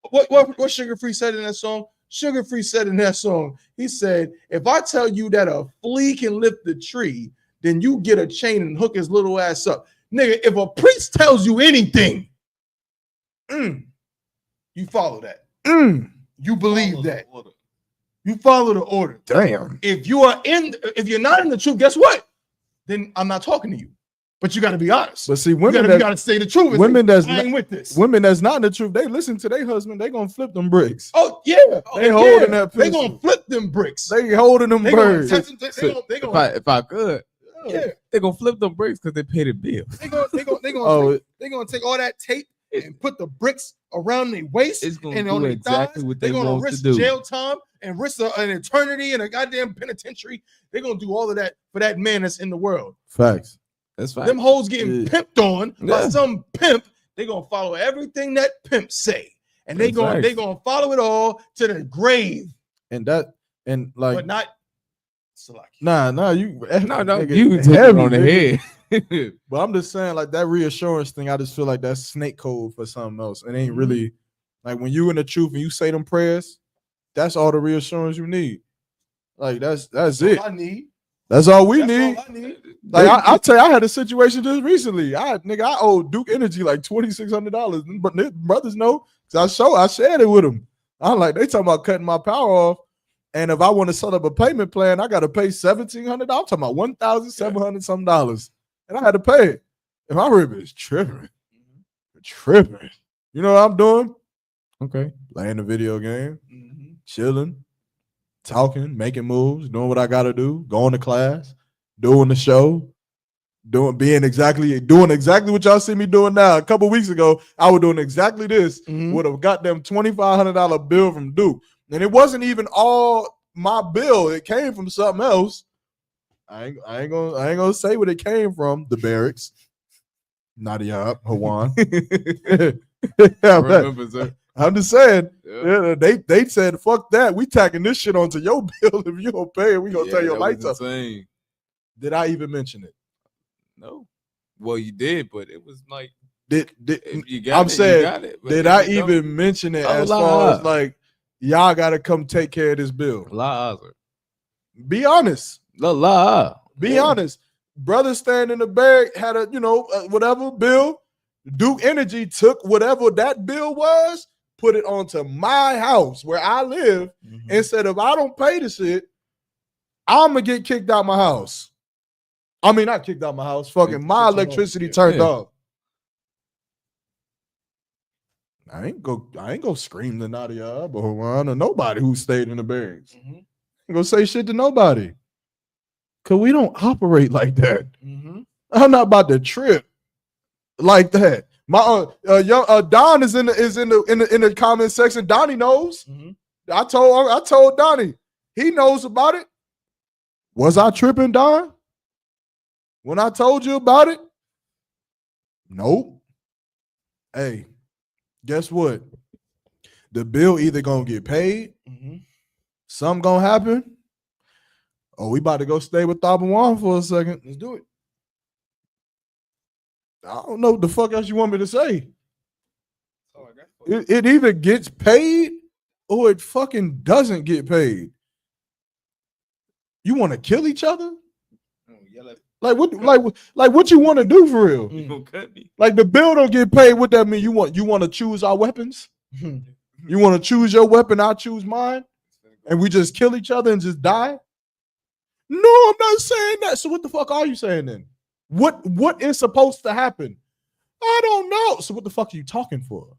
what Sugar Free said in that song? Sugar Free said in that song, he said, if I tell you that a flea can lift the tree, then you get a chain and hook his little ass up. Nigga, if a priest tells you anything, you follow that. You believe that. You follow the order.
Damn.
If you're not in the truth, guess what? Then I'm not talking to you. But you got to be honest.
But see, women
you got to say the truth.
Women that's
I ain't with this.
Women that's not in the truth, they listen to their husband. They gonna flip them bricks.
Oh yeah,
they holding that pistol.
They gonna flip them bricks.
They holding them birds.
If I could,
yeah,
they gonna flip them bricks because they pay the bills.
They gonna take all that tape and put the bricks around their waist and on their
exactly
thighs.
what
They're
they
gonna
want
risk
to do.
jail time and risk an eternity in a goddamn penitentiary. They're gonna do all of that for that man that's in the world.
Facts.
That's fine.
Them hoes getting pimped on by some pimp. They're gonna follow everything that pimp say. And they gonna follow it all to the grave.
But
not
Nah, you
you
nigga,
took
heavy,
it on the
nigga.
head.
But I'm just saying, like that reassurance thing, I just feel like that's snake code for something else. It ain't really like when you in the truth and you say them prayers, that's all the reassurance you need. Like that's it.
All I need.
That's all we need.
All I need.
Like I'll tell you, I had a situation just recently. I owe Duke Energy like $2,600. But brothers know because I shared it with them. I'm like, they talking about cutting my power off. And if I want to set up a payment plan, I got to pay $1,700. I'm talking about $1,700 some dollars. And I had to pay it. And my rib is tripping. Tripping. You know what I'm doing?
Okay.
Playing the video game, chilling, talking, making moves, doing what I got to do, going to class, doing the show, doing exactly what y'all see me doing now. A couple weeks ago, I was doing exactly this with a goddamn $2,500 bill from Duke. And it wasn't even all my bill. It came from something else. I ain't gonna say what it came from. The barracks. Nadia, Hawan. I'm just saying. Yeah, they said, fuck that. We tacking this shit onto your bill. If you don't pay it, we gonna turn your lights up. Did I even mention it?
No. Well, you did, but it was like
did I even mention it as far as like y'all gotta come take care of this bill? Be honest. Be honest. Brother stand in the bag had a whatever bill. Duke Energy took whatever that bill was, put it onto my house where I live, and said if I don't pay the shit, I'm gonna get kicked out my house. I mean, not kicked out my house. Fucking my electricity turned off. I ain't go scream to Nadia Bahawan or nobody who stayed in the barracks. I ain't gonna say shit to nobody. Cause we don't operate like that. I'm not about to trip like that. My Don is in the comment section. Donnie knows. I told Donnie. He knows about it. Was I tripping, Don? When I told you about it? Nope. Hey, guess what? The bill either gonna get paid, something gonna happen. Oh, we about to go stay with Thabawan for a second. Let's do it. I don't know what the fuck else you want me to say. It either gets paid or it fucking doesn't get You want to kill each other? Like what you want to do for real?
You gonna cut me?
Like the bill don't get paid. What that mean? You want to choose our weapons? You want to choose your weapon? I choose mine, and we just kill each other and just die? No, I'm not saying that. So what the fuck are you saying then? What is supposed to happen? I don't know. So what the fuck are you talking for?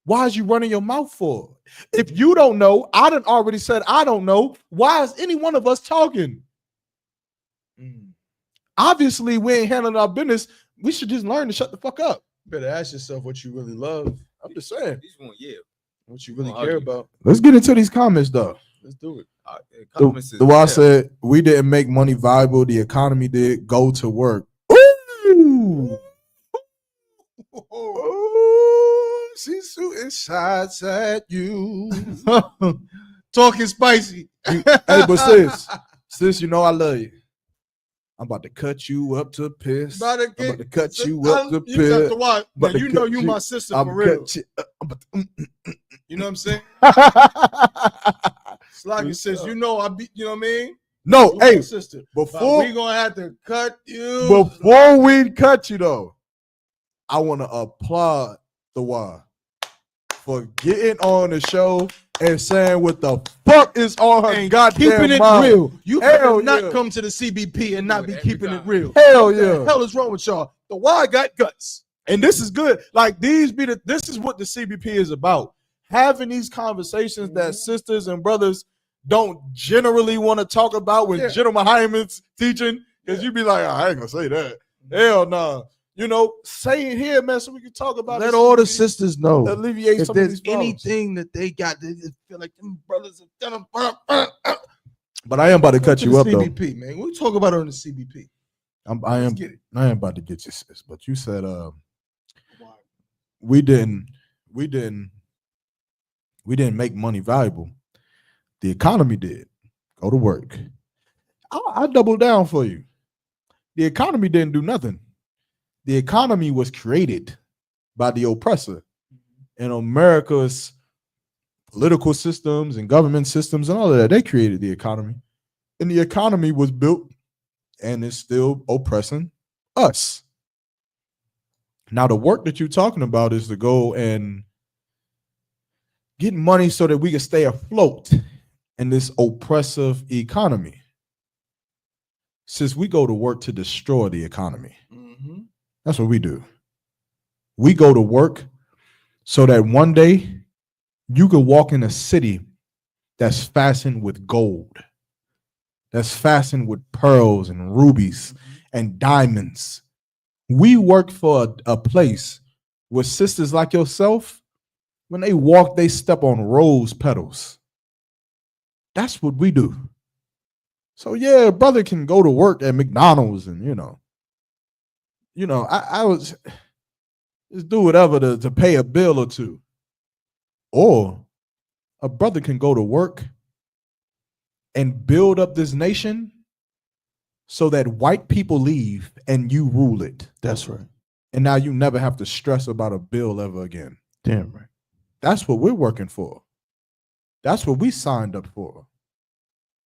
Why is you running your mouth for? If you don't know, I done already said I don't know. Why is any one of us talking? Obviously, we ain't handling our business. We should just learn to shut the fuck up.
Better ask yourself what you really love.
I'm just saying.
What you really care about.
Let's get into these comments, though.
Let's do it.
The why said we didn't make money viable. The economy did. Go to work. Ooh. She's shooting shots at you.
Talking spicy.
Hey, but sis, you know I love you. I'm about to cut you up to piss. I'm about to cut you up to piss.
You have to watch. Man, you know you my sister for real. You know what I'm saying? Sluggy says, you know what I mean?
No,
you
hey,
sister.
Before
we gonna have to cut you.
Before we cut you though, I want to applaud the Y for getting on the show and saying what the fuck is on her goddamn
keeping it
mind.
real. You better not come to the CBP and not be keeping it real.
Hell
yeah. What the hell is wrong with y'all? The Y got guts.
And this is good. Like this is what the CBP is about. Having these conversations that sisters and brothers don't generally want to talk about when General Hyman's teaching. Because you be like, I ain't gonna say that. Hell no. say it here, man, so we can talk about it.
Let all the sisters know
alleviate
if
some of
there's
these problems.
anything that they got. They just feel like them brothers have done them.
But I am about to cut you up, though.
CBP, man. We talk about it on the CBP.
I am about to get you, sis. But you said we didn't make money valuable. The economy did. Go to work. I double down for you. The economy didn't do nothing. The economy was created by the oppressor. And America's political systems and government systems and all of that, they created the economy. And the economy was built and is still oppressing us. Now, the work that you're talking about is to go and get money so that we can stay afloat in this oppressive economy. Since we go to work to destroy the economy. That's what we do. We go to work so that one day you could walk in a city that's fastened with gold, that's fastened with pearls and rubies and diamonds. We work for a place where sisters like yourself, when they walk, they step on rose petals. That's what we do. So yeah, brother can go to work at McDonald's and I was just do whatever to pay a bill or two. Or a brother can go to work and build up this nation so that white people leave and you rule it.
That's right.
And now you never have to stress about a bill ever again.
Damn right.
That's what we're working for. That's what we signed up for.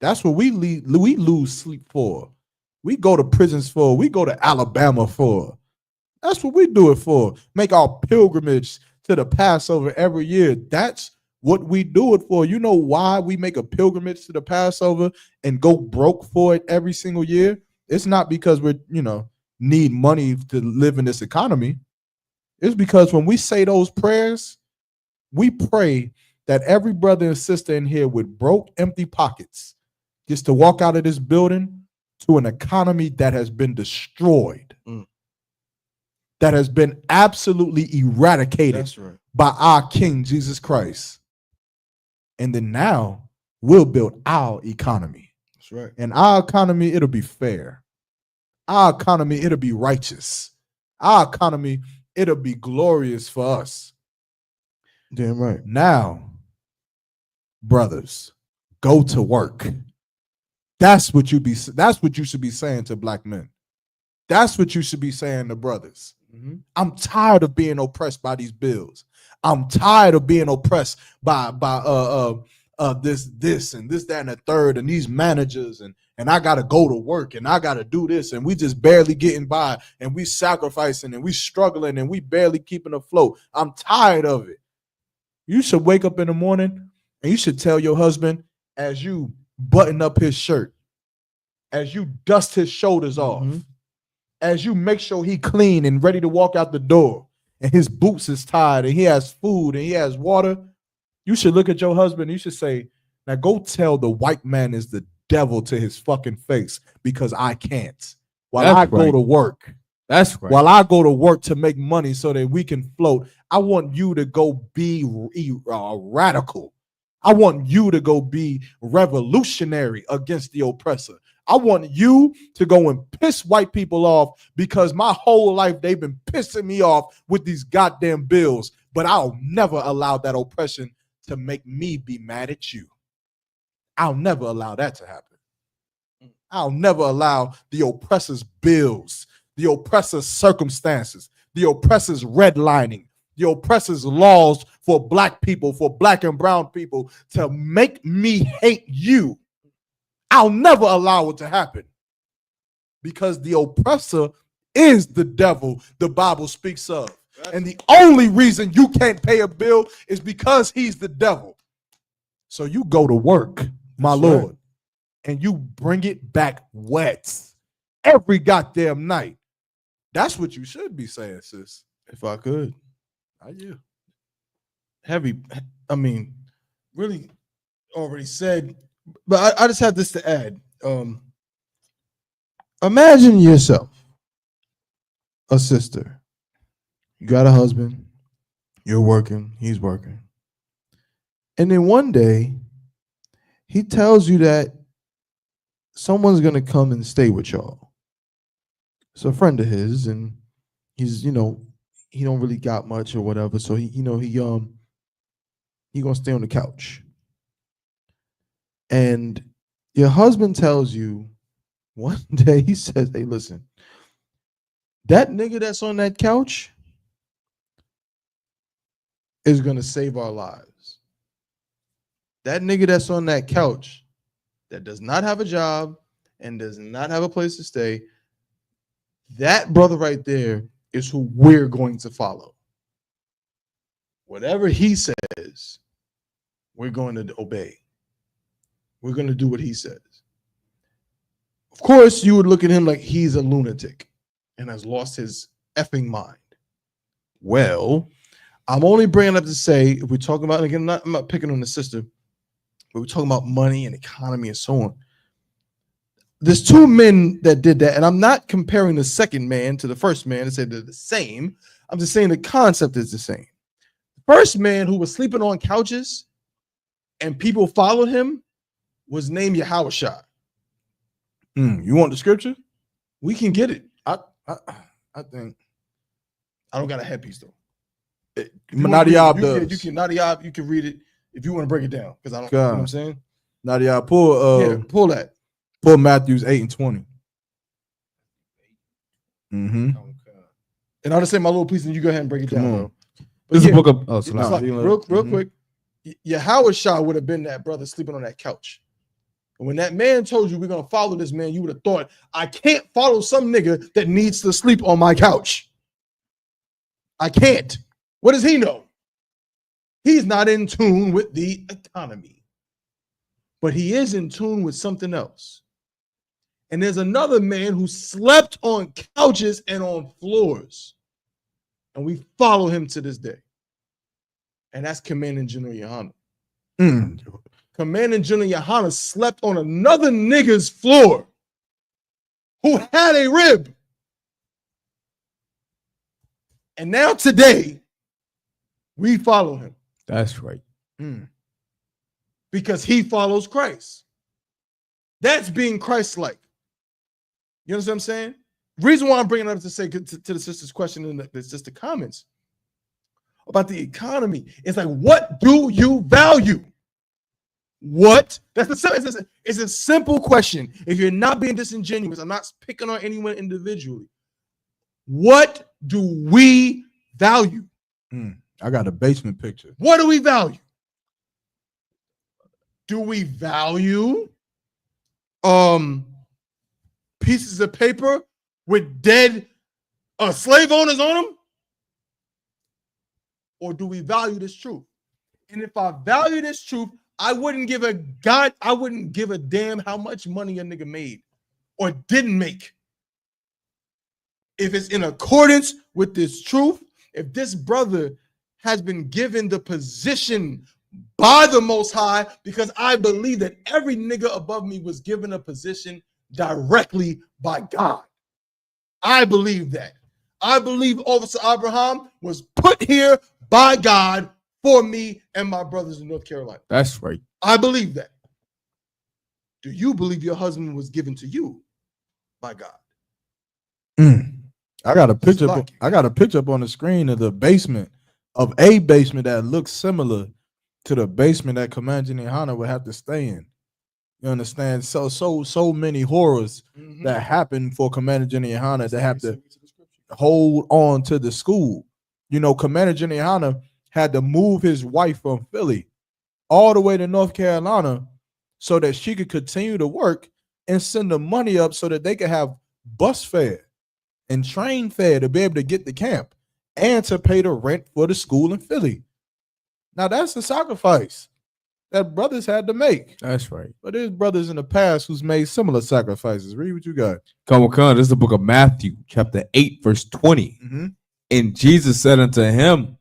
That's what we lose sleep for. We go to prisons for. We go to Alabama for. That's what we do it for. Make our pilgrimage to the Passover every year. That's what we do it for. You know why we make a pilgrimage to the Passover and go broke for it every single year? It's not because we need money to live in this economy. It's because when we say those prayers, we pray that every brother and sister in here with broke, empty pockets gets to walk out of this building to an economy that has been destroyed, that has been absolutely eradicated by our King Jesus Christ. And then now we'll build our economy.
That's right.
And our economy, it'll be fair. Our economy, it'll be righteous. Our economy, it'll be glorious for us.
Damn right.
Now, brothers, go to work. That's what you should be saying to black men. That's what you should be saying to brothers. I'm tired of being oppressed by these bills. I'm tired of being oppressed by this and this, that, and the third, and these managers, and I gotta go to work and I gotta do this, and we just barely getting by, and we sacrificing and we struggling and we barely keeping afloat. I'm tired of it. You should wake up in the morning and you should tell your husband, as you button up his shirt, as you dust his shoulders off, as you make sure he clean and ready to walk out the door, and his boots is tied, and he has food and he has water, you should look at your husband and you should say, now go tell the white man is the devil to his fucking face, because I can't. While I go to work.
That's right.
While I go to work to make money so that we can float, I want you to go be radical. I want you to go be revolutionary against the oppressor. I want you to go and piss white people off, because my whole life they've been pissing me off with these goddamn bills. But I'll never allow that oppression to make me be mad at you. I'll never allow that to happen. I'll never allow the oppressor's bills, the oppressor's circumstances, the oppressor's redlining, the oppressor's laws for black people, for black and brown people, to make me hate you. I'll never allow it to happen, because the oppressor is the devil the Bible speaks of. And the only reason you can't pay a bill is because he's the devil. So you go to work, my Lord, and you bring it back wet every goddamn night. That's what you should be saying, sis.
If I could.
How you?
Heavy. I mean, really already said, but I just have this to add. Imagine yourself
a sister. You got a husband. You're working. He's working. And then one day, he tells you that someone's going to come and stay with y'all. It's a friend of his, and he's, he don't really got much or whatever. So he gonna stay on the couch. And your husband tells you one day, he says, hey, listen, that nigga that's on that couch is gonna save our lives. That nigga that's on that couch that does not have a job and does not have a place to stay, that brother right there is who we're going to follow. Whatever he says, we're going to obey. We're going to do what he says. Of course, you would look at him like he's a lunatic and has lost his effing mind. Well, I'm only bringing it up to say, if we're talking about, again, I'm not picking on the sister, but we're talking about money and economy and so on. There's two men that did that, and I'm not comparing the second man to the first man and say they're the same. I'm just saying the concept is the same. The first man who was sleeping on couches and people followed him was named Yahushua. You want the scripture? We can get it. I think I don't got a headpiece though. Nadiab does. You can Nadiab. You can read it if you want to break it down because I don't. You know what I'm saying? Nadiab, pull that. Pull Matthews 8:20. And I'll just say my little piece, and you go ahead and break it down, bro.
This is a book of
real quick. Yahushua would have been that brother sleeping on that couch. And when that man told you we're gonna follow this man, you would have thought, I can't follow some nigga that needs to sleep on my couch. I can't. What does he know? He's not in tune with the economy, but he is in tune with something else. And there's another man who slept on couches and on floors, and we follow him to this day. And that's Commanding General Yohana. Commanding General Yohana slept on another nigga's floor who had a rib. And now today, we follow him.
That's right.
Because he follows Christ. That's being Christ-like. You understand what I'm saying? The reason why I'm bringing it up to say to the sister's question in the sister comments about the economy is like, what do you value? What? It's a simple question. If you're not being disingenuous, I'm not picking on anyone individually. What do we value? I got a basement picture. What do we value? Do we value pieces of paper with dead slave owners on them? Or do we value this truth? And if I value this truth, I wouldn't give a damn how much money a nigga made or didn't make. If it's in accordance with this truth, if this brother has been given the position by the Most High, because I believe that every nigga above me was given a position directly by God. I believe that. I believe Officer Abraham was put here by God for me and my brothers in North Carolina.
That's right.
I believe that. Do you believe your husband was given to you by God? I got a picture. I got a picture up on the screen of the basement, of a basement that looks similar to the basement that Commander Yohana would have to stay in. You understand? So many horrors that happen for Commander Yohana that have to hold on to the school. You know, Commander Yohana had to move his wife from Philly all the way to North Carolina so that she could continue to work and send the money up so that they could have bus fare and train fare to be able to get to camp and to pay the rent for the school in Philly. Now, that's a sacrifice that brothers had to make.
That's right.
But there's brothers in the past who's made similar sacrifices. Read what you got.
Come. This is the book of Matthew, chapter 8, verse 20. And Jesus said unto him,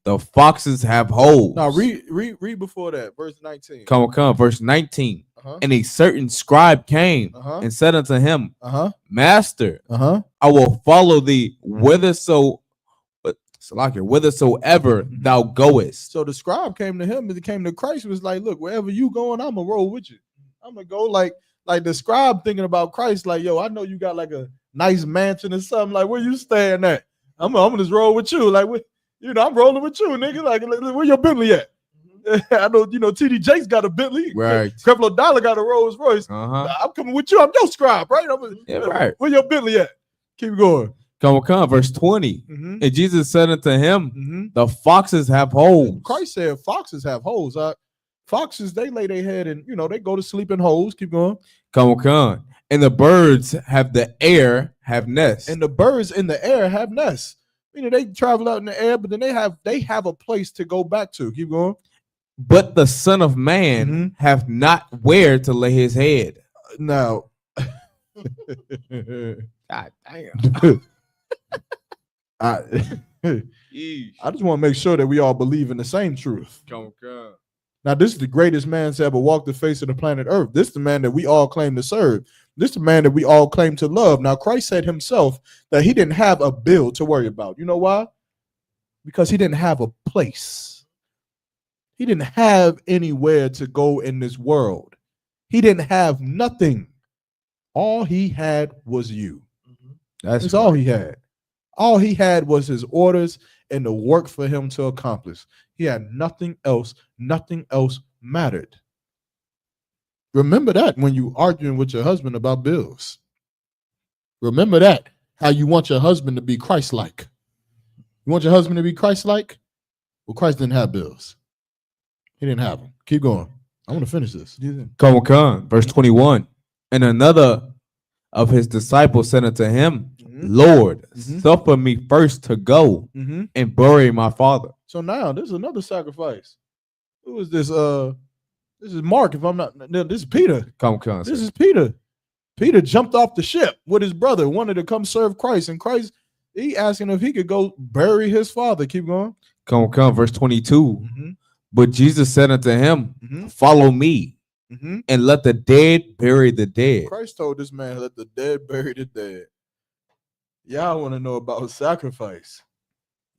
the foxes have holes.
Now, read before that, verse 19.
Come, verse 19. and a certain scribe came and said unto him, Master, I will follow thee whithersoever thou goest.
So the scribe came to him, and he came to Christ, was like, look, wherever you going, I'm gonna roll with you. I'm gonna go like the scribe thinking about Christ, like, yo, I know you got like a nice mansion or something. Like, where you staying at? I'm gonna just roll with you. Like, I'm rolling with you, nigga. Like, where your Bentley at? I know, TD Jakes got a Bentley.
Right.
Creflo Dollar got a Rolls Royce. I'm coming with you. I'm your scribe, right?
Right.
Where your Bentley at? Keep going.
Come. Verse 20. And Jesus said unto him, the foxes have holes.
Christ said foxes have holes. Foxes, they lay their head and, they go to sleep in holes. Keep going.
Come. And the birds have nests.
And the birds in the air have nests. They travel out in the air, but then they have a place to go back to. Keep going.
But the Son of Man have not where to lay his head.
Now,
God damn.
I just want to make sure that we all believe in the same truth.
Come.
Now, this is the greatest man to ever walk the face of the planet Earth. This is the man that we all claim to serve. This is the man that we all claim to love. Now, Christ said himself that he didn't have a bill to worry about. You know why? Because he didn't have a place. He didn't have anywhere to go in this world. He didn't have nothing. All he had was you. That's all he had. All he had was his orders and the work for him to accomplish. He had nothing else. Nothing else mattered. Remember that when you arguing with your husband about bills. Remember that, how you want your husband to be Christ-like. You want your husband to be Christ-like? Well, Christ didn't have bills. He didn't have them. Keep going. I want to finish this.
Come. Verse 21. And another of his disciples said unto him, Lord, suffer me first to go and bury my father.
So now there's another sacrifice. Who is this? This is Mark, if I'm not. No, this is Peter.
Come.
This is Peter. Peter jumped off the ship with his brother, wanted to come serve Christ. And Christ, he asking if he could go bury his father. Keep going.
Come. Verse 22. But Jesus said unto him, follow me and let the dead bury the dead.
Christ told this man, let the dead bury the dead. Y'all want to know about sacrifice.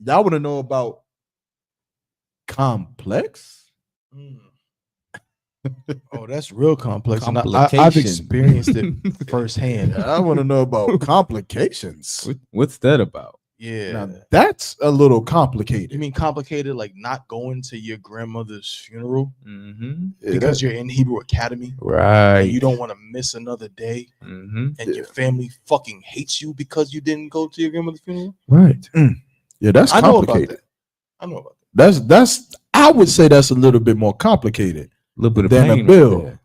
Y'all want to know about complex?
Oh, that's real complex. And I've experienced it firsthand.
I want to know about complications.
What's that about?
Yeah.
Now, that's a little complicated.
You mean complicated, like not going to your grandmother's funeral
Yeah,
because you're in Hebrew Academy,
right?
And you don't want to miss another day, and your family fucking hates you because you didn't go to your grandmother's funeral,
right?
Yeah, that's complicated.
I know about that.
That's. I would say that's a little bit more complicated.
A little bit of
than
pain
a bill.
right.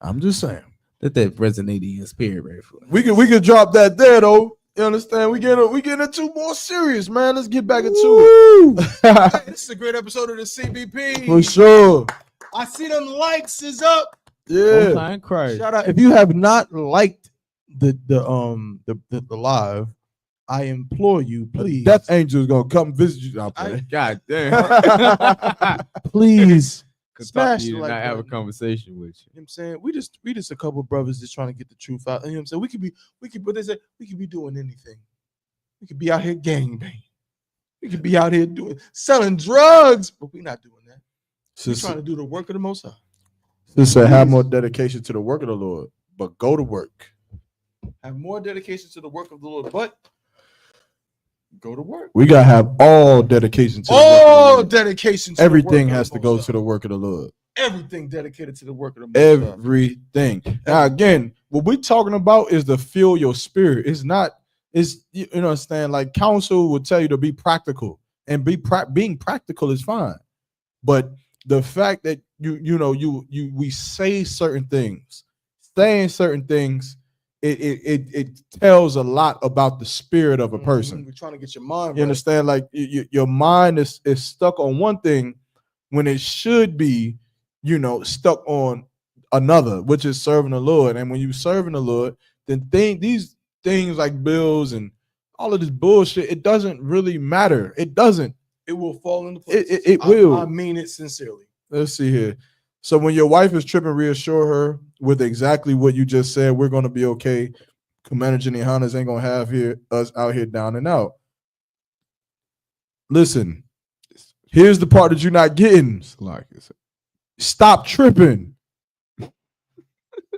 I'm just saying.
Let that resonate in your spirit, right?
We could drop that there though. You understand? We get into more serious, man. Let's get back into it.
Hey, this is a great episode of the CBP.
For sure.
I see them likes is up.
Yeah.
Shout out. If you have not liked the live, I implore you, please.
Death Angel is gonna come visit you.
God damn.
Please
Smash
the like
not have a
button.
conversation with you.
You know what I'm saying? We just a couple of brothers just trying to get the truth out. You know what I'm saying? But they said we could be doing anything. We could be out here gangbang. We could be out here selling drugs, but we're not doing that. We're trying to do the work of the Most High.
Sister, have more dedication to the work of the Lord, but go to work.
Have more dedication to the work of the Lord, but go to work.
We gotta have all dedication to
all dedication to
everything
the work
has
of
to
the
go
Most
to the work of the Lord.
Everything dedicated to the work of the Most High.
Everything. Now again, what we're talking about is to fill your spirit. It's not, it's you understand, like counsel will tell you to be practical, and being practical is fine. But the fact that we say certain things, saying certain things, it tells a lot about the spirit of a person.
We're trying to get your mind
You understand? Like your mind is stuck on one thing when it should be, stuck on another, which is serving the Lord. And when you serving the Lord, then these things like bills and all of this bullshit, it doesn't really matter. It doesn't.
It will fall into place.
It will.
I mean it sincerely.
Let's see here. So when your wife is tripping, reassure her with exactly what you just said. We're going to be okay. Commander Jenny Hunters ain't going to have us out here down and out. Listen, here's the part that you're not getting. Stop tripping.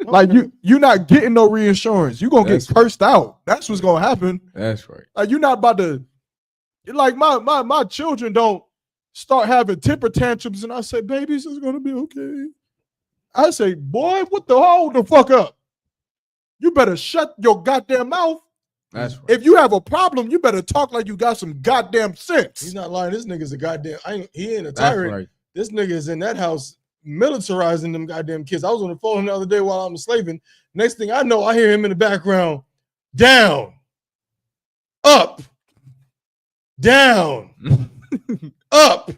Like you're not getting no reinsurance. You're gonna get cursed out. That's what's gonna happen.
That's right.
Like you're not about to. Like my children don't start having temper tantrums, and I say, "Babies, it's gonna be okay." I say, "Boy, hold the fuck up. You better shut your goddamn mouth."
That's right.
If you have a problem, you better talk like you got some goddamn sense.
He's not lying. This nigga's a goddamn. He ain't a tyrant.
Right.
This nigga is in that house militarizing them goddamn kids. I was on the phone the other day while I'm slaving. Next thing I know, I hear him in the background. Down, up, down, up.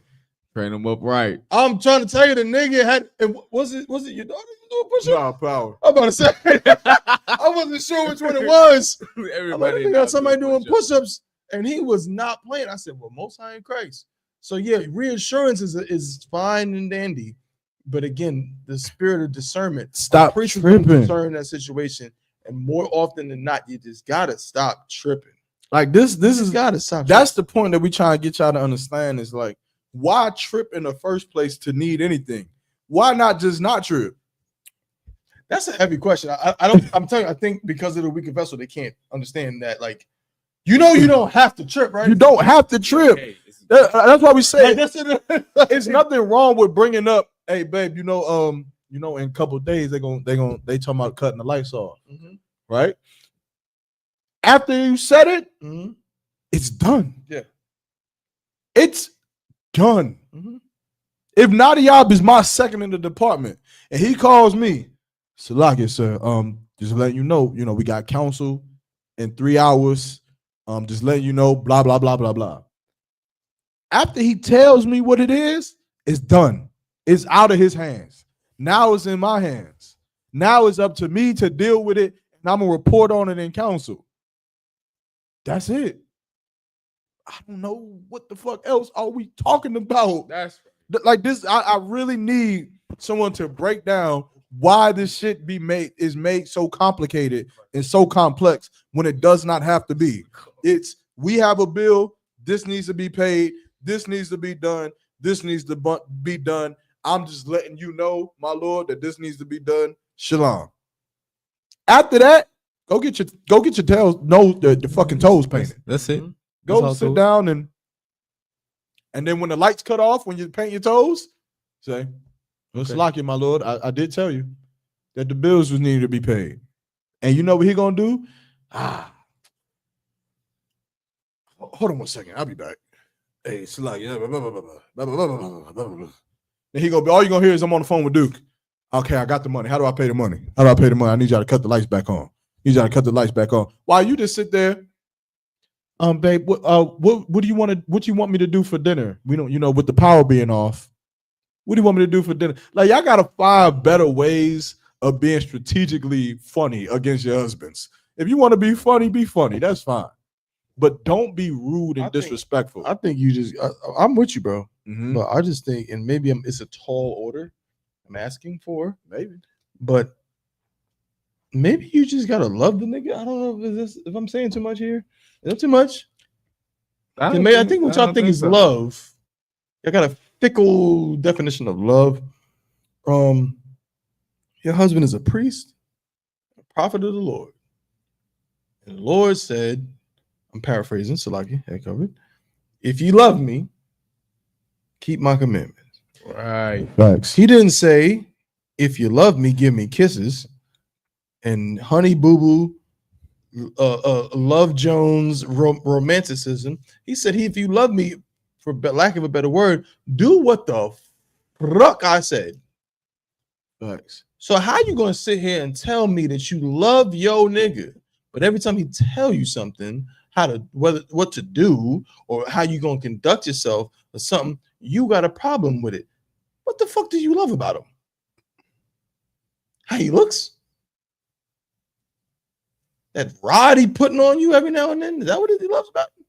Train him up right.
I'm trying to tell you, the nigga had. Was it your daughter doing push-up?
Nah, power.
I'm about to say. I wasn't sure which one it was.
Everybody
got somebody doing push-ups, and he was not playing. I said, "Well, Most High in Christ." So yeah, reassurance is fine and dandy, but again, the spirit of discernment.
Stop tripping.
Discern that situation, and more often than not, you just gotta stop tripping.
Like this is
gotta stop.
That's the point that we trying to get y'all to understand is like, why trip in the first place to need anything? Why not just not trip?
That's a heavy question. I don't. I'm telling you, I think because of the weaker vessel, they can't understand that. Like, you don't have to trip, right?
You don't have to trip. Hey, that's why we say it's nothing wrong with bringing up, hey babe, in a couple of days they talking about cutting the lights off, right? After you said it, it's done.
Yeah,
it's done. If Nadiab is my second in the department and he calls me, Salaki, sir, just letting you know, we got counsel in 3 hours. Just letting you know, blah blah blah blah blah. After he tells me what it is, it's done. It's out of his hands. Now it's in my hands. Now it's up to me to deal with it, and I'm gonna report on it in council. That's it. I don't know what the fuck else are we talking about.
That's right.
Like this. I really need someone to break down why this shit is made so complicated and so complex when it does not have to be. It's we have a bill. This needs to be paid. This needs to be done. This needs to be done. I'm just letting you know, my Lord, that this needs to be done. Shalom. After that, go get your tails, the fucking toes painted.
That's it.
Go sit down and then when the lights cut off, when you paint your toes, say, "It's lucky, my Lord. I did tell you that the bills was needed to be paid." And you know what he gonna do? Hold on 1 second. I'll be back. Hey, Salaki. Then he gonna be, all you gonna hear is I'm on the phone with Duke. Okay, I got the money. How do I pay the money? I need y'all to cut the lights back on. While you just sit there, babe, what do you want me to do for dinner? We don't, with the power being off. What do you want me to do for dinner? Like, y'all gotta find better ways of being strategically funny against your husbands. If you want to be funny. That's fine. But don't be rude and disrespectful.
I think you just, I'm with you, bro. But I just think, and maybe it's a tall order I'm asking for,
maybe.
But maybe you just gotta love the nigga. I don't know if I'm saying too much here. Is that too much? I think what y'all think is love. I got a fickle definition of love. Your husband is a priest, a prophet of the Lord. And the Lord said, I'm paraphrasing, Salaki, I covered. If you love me, keep my commandments.
Right.
Thanks.
He didn't say, if you love me, give me kisses and honey boo boo, Love Jones romanticism. He said, if you love me, for lack of a better word, do what the fuck I said.
Thanks.
So how you gonna sit here and tell me that you love your nigga, but every time he tell you something, what to do or how you gonna conduct yourself or something, you got a problem with it? What the fuck do you love about him? How he looks? That rod he putting on you every now and then? Is that what he loves about him?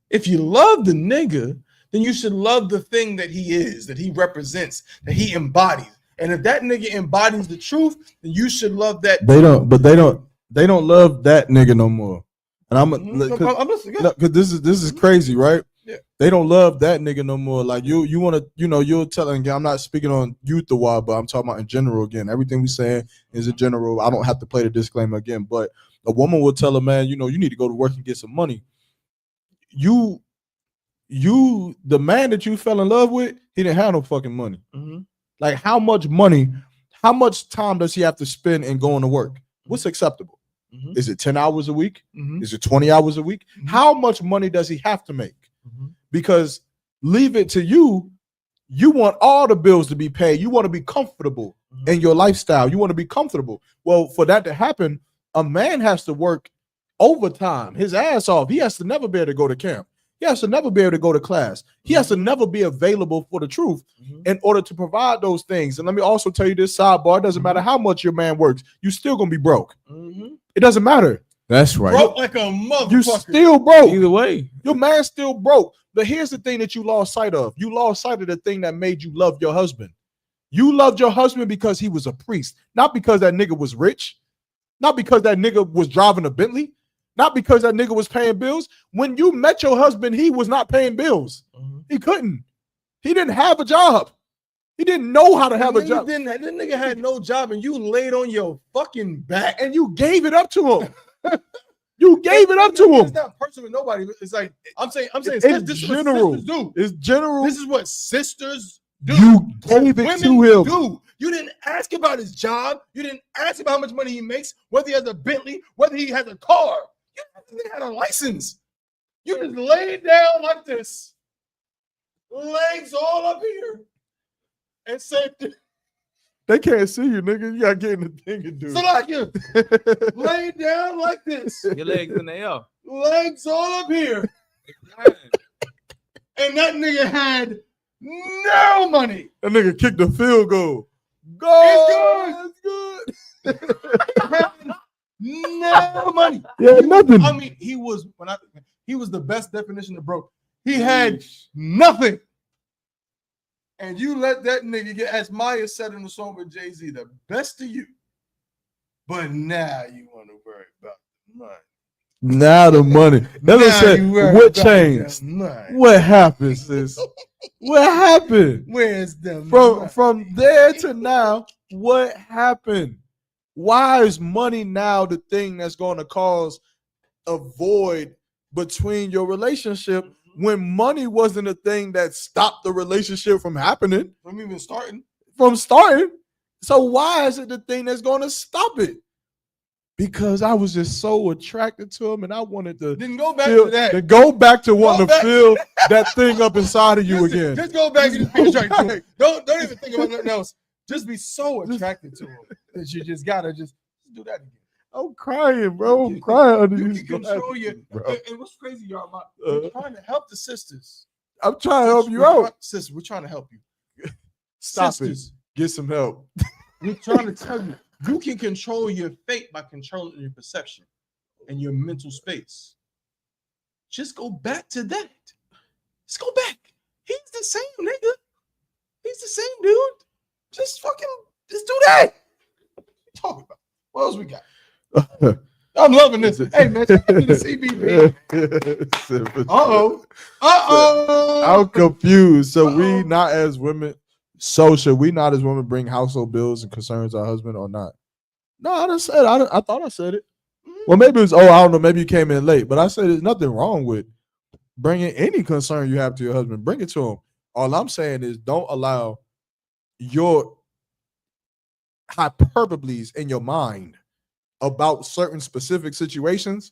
If you love the nigga, then you should love the thing that he is, that he represents, that he embodies. And if that nigga embodies the truth, then you should love that.
They don't love that nigga no more. And I'm listening. Because this is crazy, right?
Yeah.
They don't love that nigga no more. Like you want to, you're telling. I'm not speaking on youth a while, but I'm talking about in general again. Everything we saying is in general. I don't have to play the disclaimer again. But a woman will tell a man, you need to go to work and get some money. The man that you fell in love with, he didn't have no fucking money.
Mm-hmm.
Like how much money, how much time does he have to spend in going to work? What's acceptable?
Mm-hmm.
Is it 10 hours a week?
Mm-hmm.
Is it 20 hours a week? Mm-hmm. How much money does he have to make?
Mm-hmm.
Because leave it to you. You want all the bills to be paid. You want to be comfortable in your lifestyle. You want to be comfortable. Well, for that to happen, a man has to work overtime, his ass off. He has to never be able to go to camp. He has to never be able to go to class. He has to never be available for the truth in order to provide those things. And let me also tell you this sidebar. It doesn't matter how much your man works. You're still going to be broke. It doesn't matter.
That's right.
Broke like a motherfucker.
You still broke.
Either way.
Your man's still broke. But here's the thing that you lost sight of. You lost sight of the thing that made you love your husband. You loved your husband because he was a priest. Not because that nigga was rich. Not because that nigga was driving a Bentley. Not because that nigga was paying bills. When you met your husband, he was not paying bills. He couldn't. He didn't have a job. He didn't know how to have a job.
That nigga had no job, and you laid on your fucking back,
and you gave it up to him. You gave it up to him.
It's not personal with nobody. It's like I'm saying.
It's general.
This is what sisters do.
It's general.
This is what sisters do.
You gave it to him.
Do. You didn't ask about his job. You didn't ask about how much money he makes, whether he has a Bentley, whether he has a car. You had a license. You just laid down like this, legs all up here, and said,
"They can't see you, nigga. You gotta get in the thing and do."
So like you laid down like this,
your legs in the air,
legs all up here, and that nigga had no money.
That nigga kicked the field goal. Go.
It's good. No money.
Yeah, nothing.
I mean, he was the best definition of broke. He had nothing. And you let that nigga get, as Maya said in the song with Jay-Z, the best of you. But now you want to worry about the money.
Now the money. Never said what changed. What happened, sis? What happened?
Where's the
money? From there to now, what happened? Why is money now the thing that's going to cause a void between your relationship when money wasn't a thing that stopped the relationship from happening?
From even starting.
From starting. So why is it the thing that's going to stop it? Because I was just so attracted to him and I wanted to
go back to that.
To go back to wanting to feel that thing up inside of you again.
Just go back and be attracted to him. Don't even think about nothing else. Just be so attracted to him that you just gotta just do that again.
I'm crying, bro. I'm crying under
you
these
can control your. And what's crazy, y'all? We're trying to help the sisters.
I'm trying to help you out,
sisters. We're trying to help you.
Stop sisters. It. Get some help.
We're trying to tell you, you can control your fate by controlling your perception and your mental space. Just go back to that. Just go back. He's the same nigga. He's the same dude. Just do that. What you talking about? What else we got? I'm loving this. Hey man, check out the CBP.
I'm confused. So we not as women. So should we not as women bring household bills and concerns our husband or not? No, I just said. I thought I said it. Well, maybe it was. I don't know. Maybe you came in late, but I said there's nothing wrong with bringing any concern you have to your husband. Bring it to him. All I'm saying is don't allow your hyperboles in your mind about certain specific situations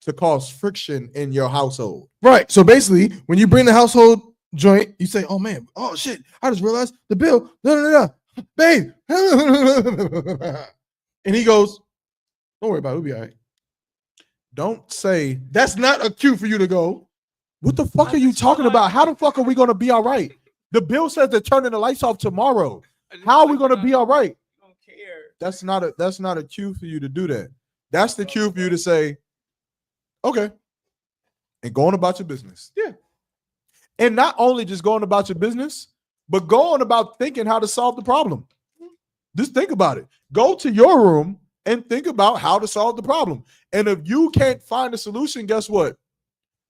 to cause friction in your household.
Right. So basically, when you bring the household joint, you say, "Oh man, oh shit! I just realized the bill, babe." And he goes, "Don't worry about it. We'll be all right."
Don't say
that's not a cue for you to go.
What the fuck are you talking about? How the fuck are we gonna be all right? The bill says they're turning the lights off tomorrow. How are we gonna be all right?
I don't care.
That's not a cue for you to do that. That's the cue for you to say, okay, and going about your business.
Yeah.
And not only just going about your business, but going about thinking how to solve the problem. Just think about it. Go to your room and think about how to solve the problem. And if you can't find a solution, guess what?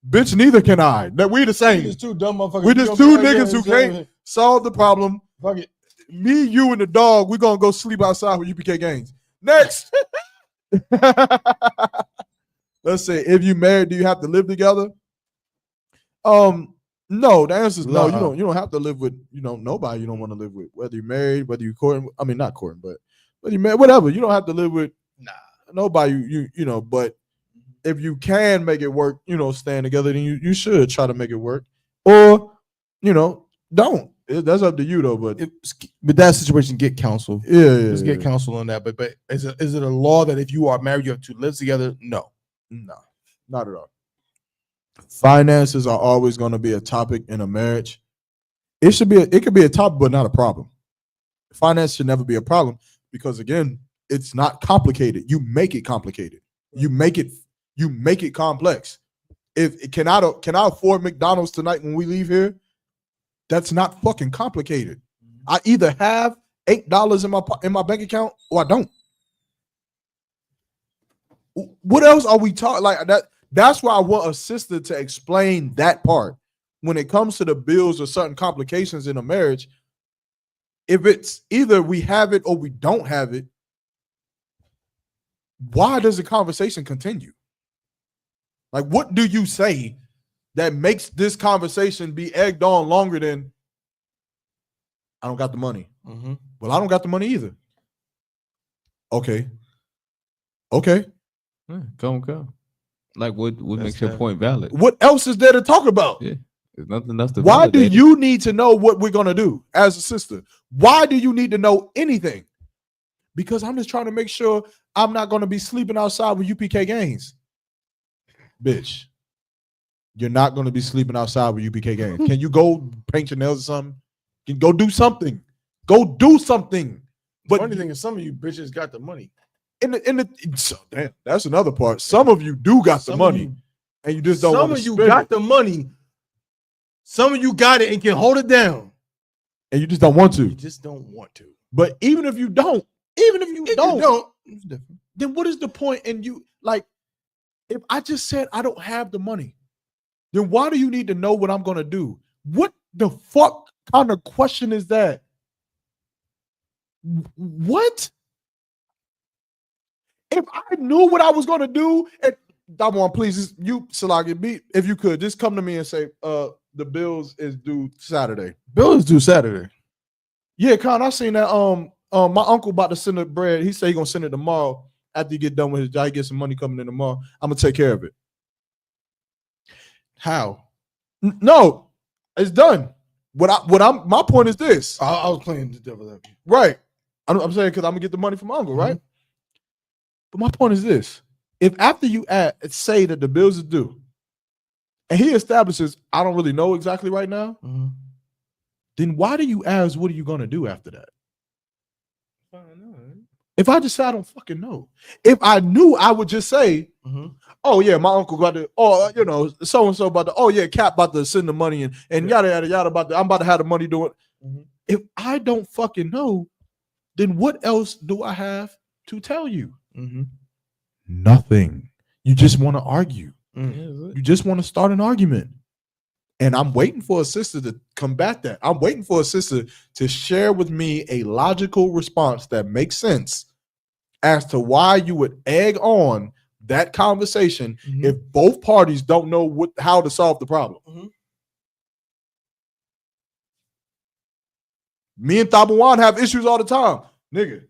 Bitch, neither can I. That we the same.
We just two dumb motherfuckers.
We just two niggas who can't solve the problem.
Fuck it.
Me, you, and the dog, we're gonna go sleep outside with UPK games. Next. Let's say, if you married, do you have to live together? No, the answer is no. You don't have to live with, nobody you don't want to live with. Whether you're married, whether you're courting, I mean not courting, but whether you're married, whatever. You don't have to live with nobody, but if you can make it work, staying together, then you should try to make it work. Or, don't. That's up to you though. But
that situation, get counsel.
Just
get counsel on that. But is it a law that if you are married, you have to live together? No,
not at all. Finances are always going to be a topic in a marriage. It could be a topic, but not a problem. Finance should never be a problem because again, it's not complicated. You make it complicated. You make it complex. Can I afford McDonald's tonight when we leave here? That's not fucking complicated. I either have $8 in my bank account or I don't. What else are we talking like that? That's why I want a sister to explain that part. When it comes to the bills or certain complications in a marriage, if it's either we have it or we don't have it, why does the conversation continue? Like, what do you say that makes this conversation be egged on longer than I don't got the money?
Mm-hmm.
Well, I don't got the money either. Okay.
Come. Like, what makes your point valid?
What else is there to talk about?
Yeah, there's nothing else to.
Why do you need to know what we're gonna do as a sister? Why do you need to know anything? Because I'm just trying to make sure I'm not gonna be sleeping outside with UPK games. Bitch, you're not gonna be sleeping outside with UPK games. Can you go paint your nails or something? Can you go do something? Go do something.
But the funny thing is, some of you bitches got the money.
Damn, that's another part. Some of you do got the money, and you just don't.
Some of you got the money. Some of you got it and can hold it down,
and you just don't want to.
You just don't want to.
But even if you don't, it's different. Then what is the point? And you like, if I just said I don't have the money, then why do you need to know what I'm gonna do? What the fuck kind of question is that? What? If I knew what I was going to do, and Damon, please, you, Salagi, if you could, just come to me and say, the bills is due Saturday.
Bill is due Saturday.
Yeah, Con, I seen that. My uncle about to send the bread. He said he gonna send it tomorrow after he get done with his job. He get some money coming in tomorrow. I'm gonna take care of it.
How?
No, it's done. My point is this.
I was playing the devil advocate.
Right. I'm saying because I'm gonna get the money from my uncle, right? But my point is this: if after you say that the bills is due, and he establishes I don't really know exactly right now, then why do you ask what are you gonna do after that?
I don't know.
If I just say I don't fucking know, if I knew, I would just say, "Oh yeah, my uncle got the, so and so about the, Cap about to send the money and yada yada yada about I'm about to have the money doing." If I don't fucking know, then what else do I have to tell you? Nothing. You just want to argue. You just want to start an argument. And I'm waiting for a sister to combat that. I'm waiting for a sister to share with me a logical response that makes sense as to why you would egg on that conversation if both parties don't know how to solve the problem. Me and Tabawan have issues all the time. Nigga,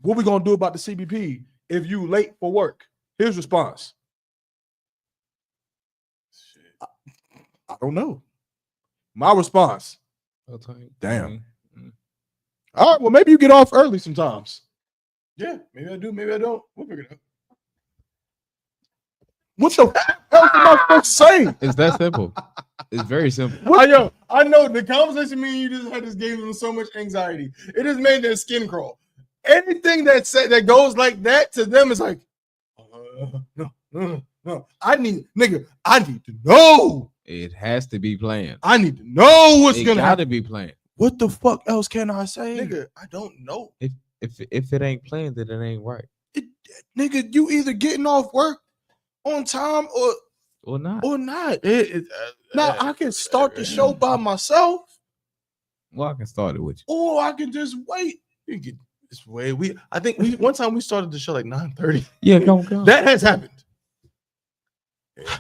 what we gonna do about the CBP if you late for work? His response: I don't know. My response: damn. All right, well, maybe you get off early sometimes.
Yeah, maybe I do, maybe I don't. We'll figure it out.
What the hell am I supposed to say?
It's that simple. It's very simple.
I know the conversation me and you just had this gave them so much anxiety. It just made their skin crawl. Anything that goes like that to them is like, no. I need to know.
It has to be planned.
I need to know what's gonna happen.
To be planned.
What the fuck else can I say?
Nigga, I don't know.
If If it ain't planned, then it ain't right.
Nigga, you either getting off work on time
or not.
Now I can start the show by myself.
Well, I can start it with you.
Or I can just wait. You can just wait. I think one time we started the show like 9:30.
Yeah, come.
That has happened.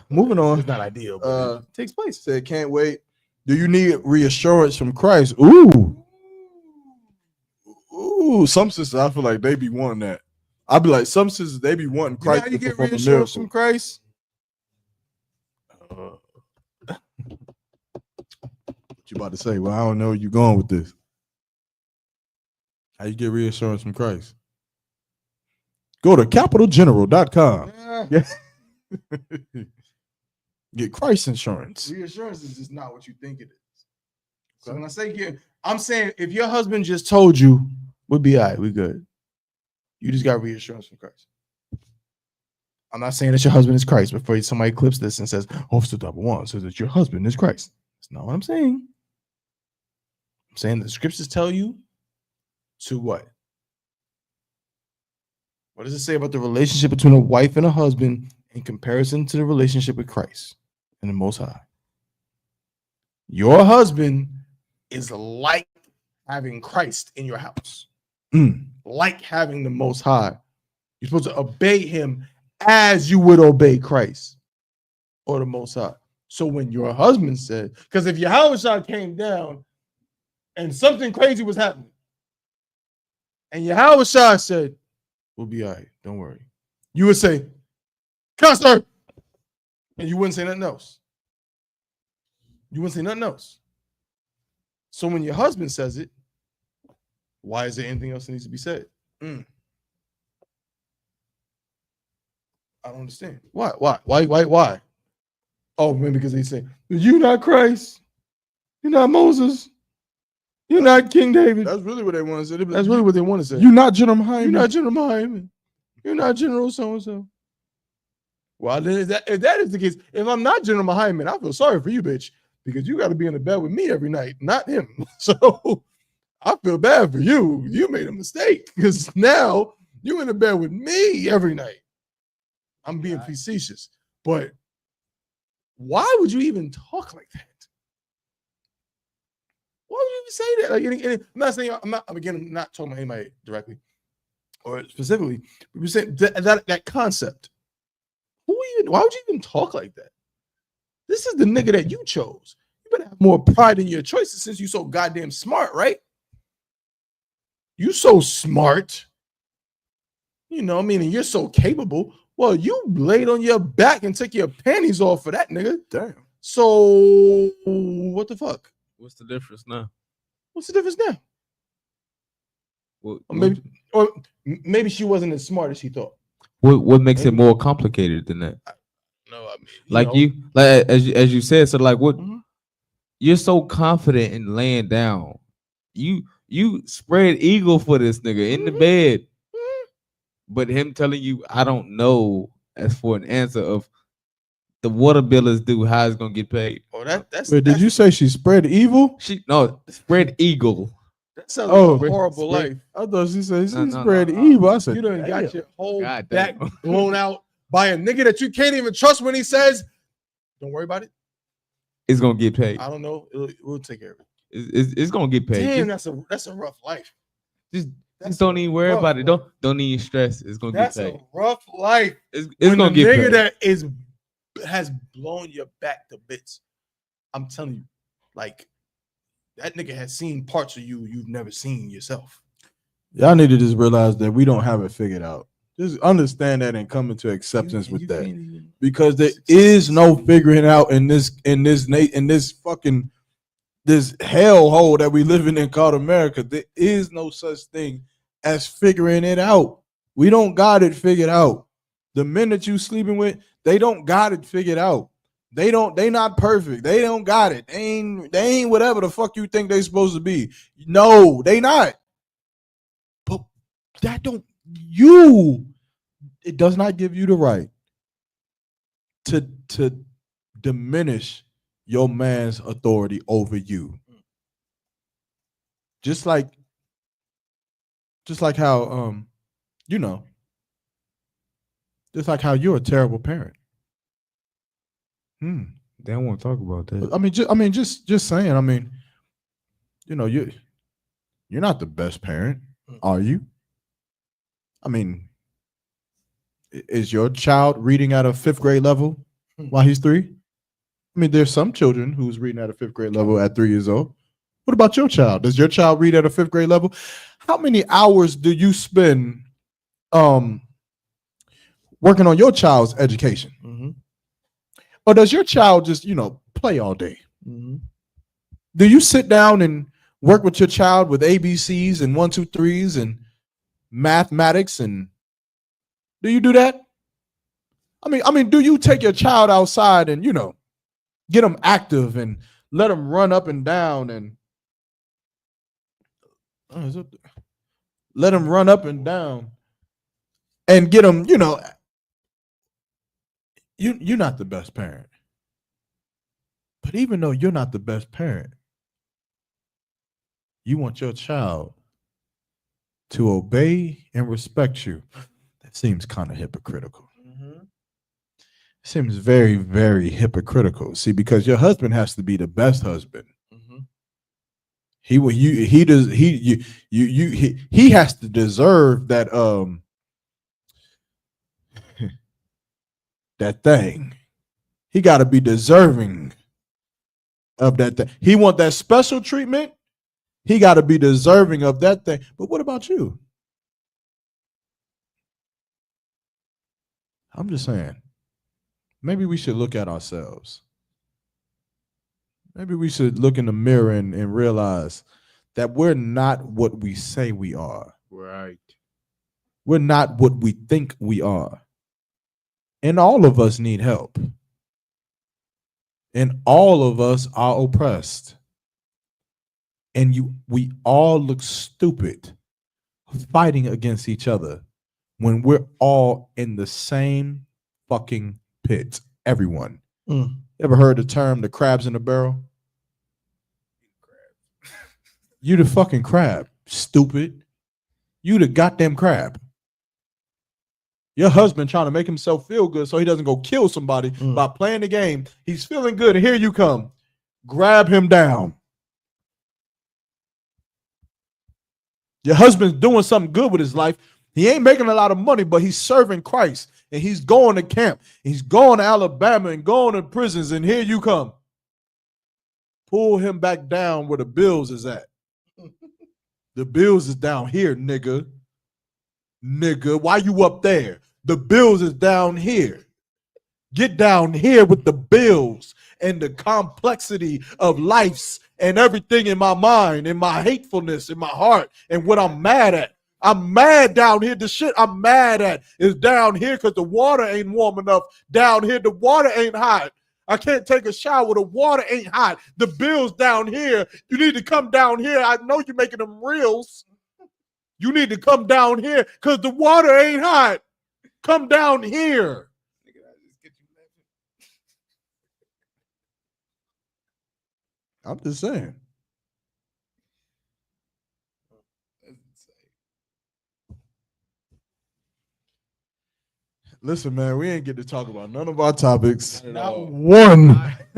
Moving on. It's not ideal, but it takes place.
Said can't wait. Do you need reassurance from Christ? Ooh. Some sisters, I feel like they be wanting that. I'll be like, some sisters, they be wanting Christ.
You know how you
to
get
perform a
reassurance
miracle.
from Christ?
What you about to say? Well, I don't know where you going with this. How you get reassurance from Christ? Go to capitalgeneral.com. Get Christ insurance.
Reassurance is just not what you think it is. So when I say here, I'm saying if your husband just told you, we'll be all right, we good. You just got reassurance from Christ. I'm not saying that your husband is Christ before somebody clips this and says, Officer Double One says that your husband is Christ. That's not what I'm saying. I'm saying the scriptures tell you to what? What does it say about the relationship between a wife and a husband in comparison to the relationship with Christ and the Most High? Your husband is like having Christ in your house, like having the Most High. You're supposed to obey him as you would obey Christ or the Most High. So when your husband said, because if Yahweh came down and something crazy was happening, and Yahweh said, we'll be all right, don't worry, you would say, Counselor, and you wouldn't say nothing else. You wouldn't say nothing else. So when your husband says it, why is there anything else that needs to be said? I don't understand. Why? Oh, maybe because they say, you're not Christ. You're not Moses. You're not King David.
That's really what they want to say.
That's really what they want to say.
You're not General Hyman.
You're not General Hyman. You're not General so-and-so. Well, then if that is the case, if I'm not General Hyman, I feel sorry for you, bitch, because you got to be in the bed with me every night, not him. So I feel bad for you. You made a mistake because now you're in the bed with me every night. I'm being facetious, but why would you even talk like that? Why would you even say that? Like, I'm not saying I'm not talking about anybody directly or specifically. We're saying that concept. Why would you even talk like that? This is the nigga that you chose. You better have more pride in your choices since you so goddamn smart, right? You so smart. You know, meaning you're so capable. Well, you laid on your back and took your panties off for that nigga.
Damn.
So what the fuck?
What's the difference now?
What's the difference now?
Well,
or maybe she wasn't as smart as she thought.
What makes it more complicated than that?
No, I mean,
like as you said, so like what you're so confident in laying down. You spread eagle for this nigga in the bed. But him telling you, I don't know, as for an answer of the water bill is due, how it's gonna get paid.
Oh, that's.
Wait, did you say she spread evil?
Spread eagle.
That sounds like a horrible life.
I thought she said she spread evil. I said
you done got your whole
God
back
damn.
blown out by a nigga that you can't even trust when he says, "Don't worry about it."
It's gonna get paid.
I don't know. We'll take care of it.
It's gonna get paid.
Damn, that's a rough life.
Just don't even worry about it. Don't even stress. It's gonna get paid.
That's a rough life.
It's gonna get
paid.
Nigga
that has blown your back to bits. I'm telling you, like that nigga has seen parts of you you've never seen yourself.
Y'all need to just realize that we don't have it figured out. Just understand that and come into acceptance with that, because there is no figuring out in this fucking this hellhole that we live in called America. There is no such thing as figuring it out. We don't got it figured out. The men that you sleeping with, they don't got it figured out. They not perfect. They don't got it. They ain't whatever the fuck you think they supposed to be. No, they not. But it does not give you the right to diminish your man's authority over you. Just like
Just like how you know, just like how you're a terrible parent.
They don't want to talk about that.
Just saying. I mean, you know, you're not the best parent, are you? I mean, is your child reading at a 5th grade level while he's 3? I mean, there's some children who's reading at a 5th grade level at 3 years old. What about your child? Does your child read at a 5th grade level? How many hours do you spend working on your child's education? Or does your child just, play all day? Do you sit down and work with your child with ABCs and 1, 2, 3s and mathematics? And do you do that? I mean, do you take your child outside and, get them active and let them run up and down and let them run up and down and get them, you're not the best parent. But even though you're not the best parent, you want your child to obey and respect you. That seems kind of hypocritical. It seems very, very hypocritical. See, because your husband has to be the best husband. He has to deserve that that thing. He got to be deserving of that thing. He want that special treatment. He got to be deserving of that thing. But what about you? I'm just saying, maybe we should look at ourselves. Maybe we should look in the mirror and realize that we're not what we say we are.
Right.
We're not what we think we are. And all of us need help. And all of us are oppressed. And we all look stupid fighting against each other when we're all in the same fucking pit. Everyone. Ever heard the term the crabs in the barrel? You the fucking crab, stupid. You the goddamn crab. Your husband trying to make himself feel good so he doesn't go kill somebody by playing the game. He's feeling good, and here you come. Grab him down. Your husband's doing something good with his life. He ain't making a lot of money, but he's serving Christ, and he's going to camp. He's going to Alabama and going to prisons, and here you come. Pull him back down where the bills is at. The bills is down here, nigga. Nigga, why you up there? The bills is down here. Get down here with the bills and the complexity of life's and everything in my mind, and my hatefulness in my heart, and what I'm mad at. I'm mad down here. The shit I'm mad at is down here because the water ain't warm enough. Down here, the water ain't hot. I can't take a shower. The water ain't hot. The bill's down here. You need to come down here. I know you're making them reels. You need to come down here because the water ain't hot. Come down here. I'm just saying. Listen, man, we ain't get to talk about none of our topics. Not one.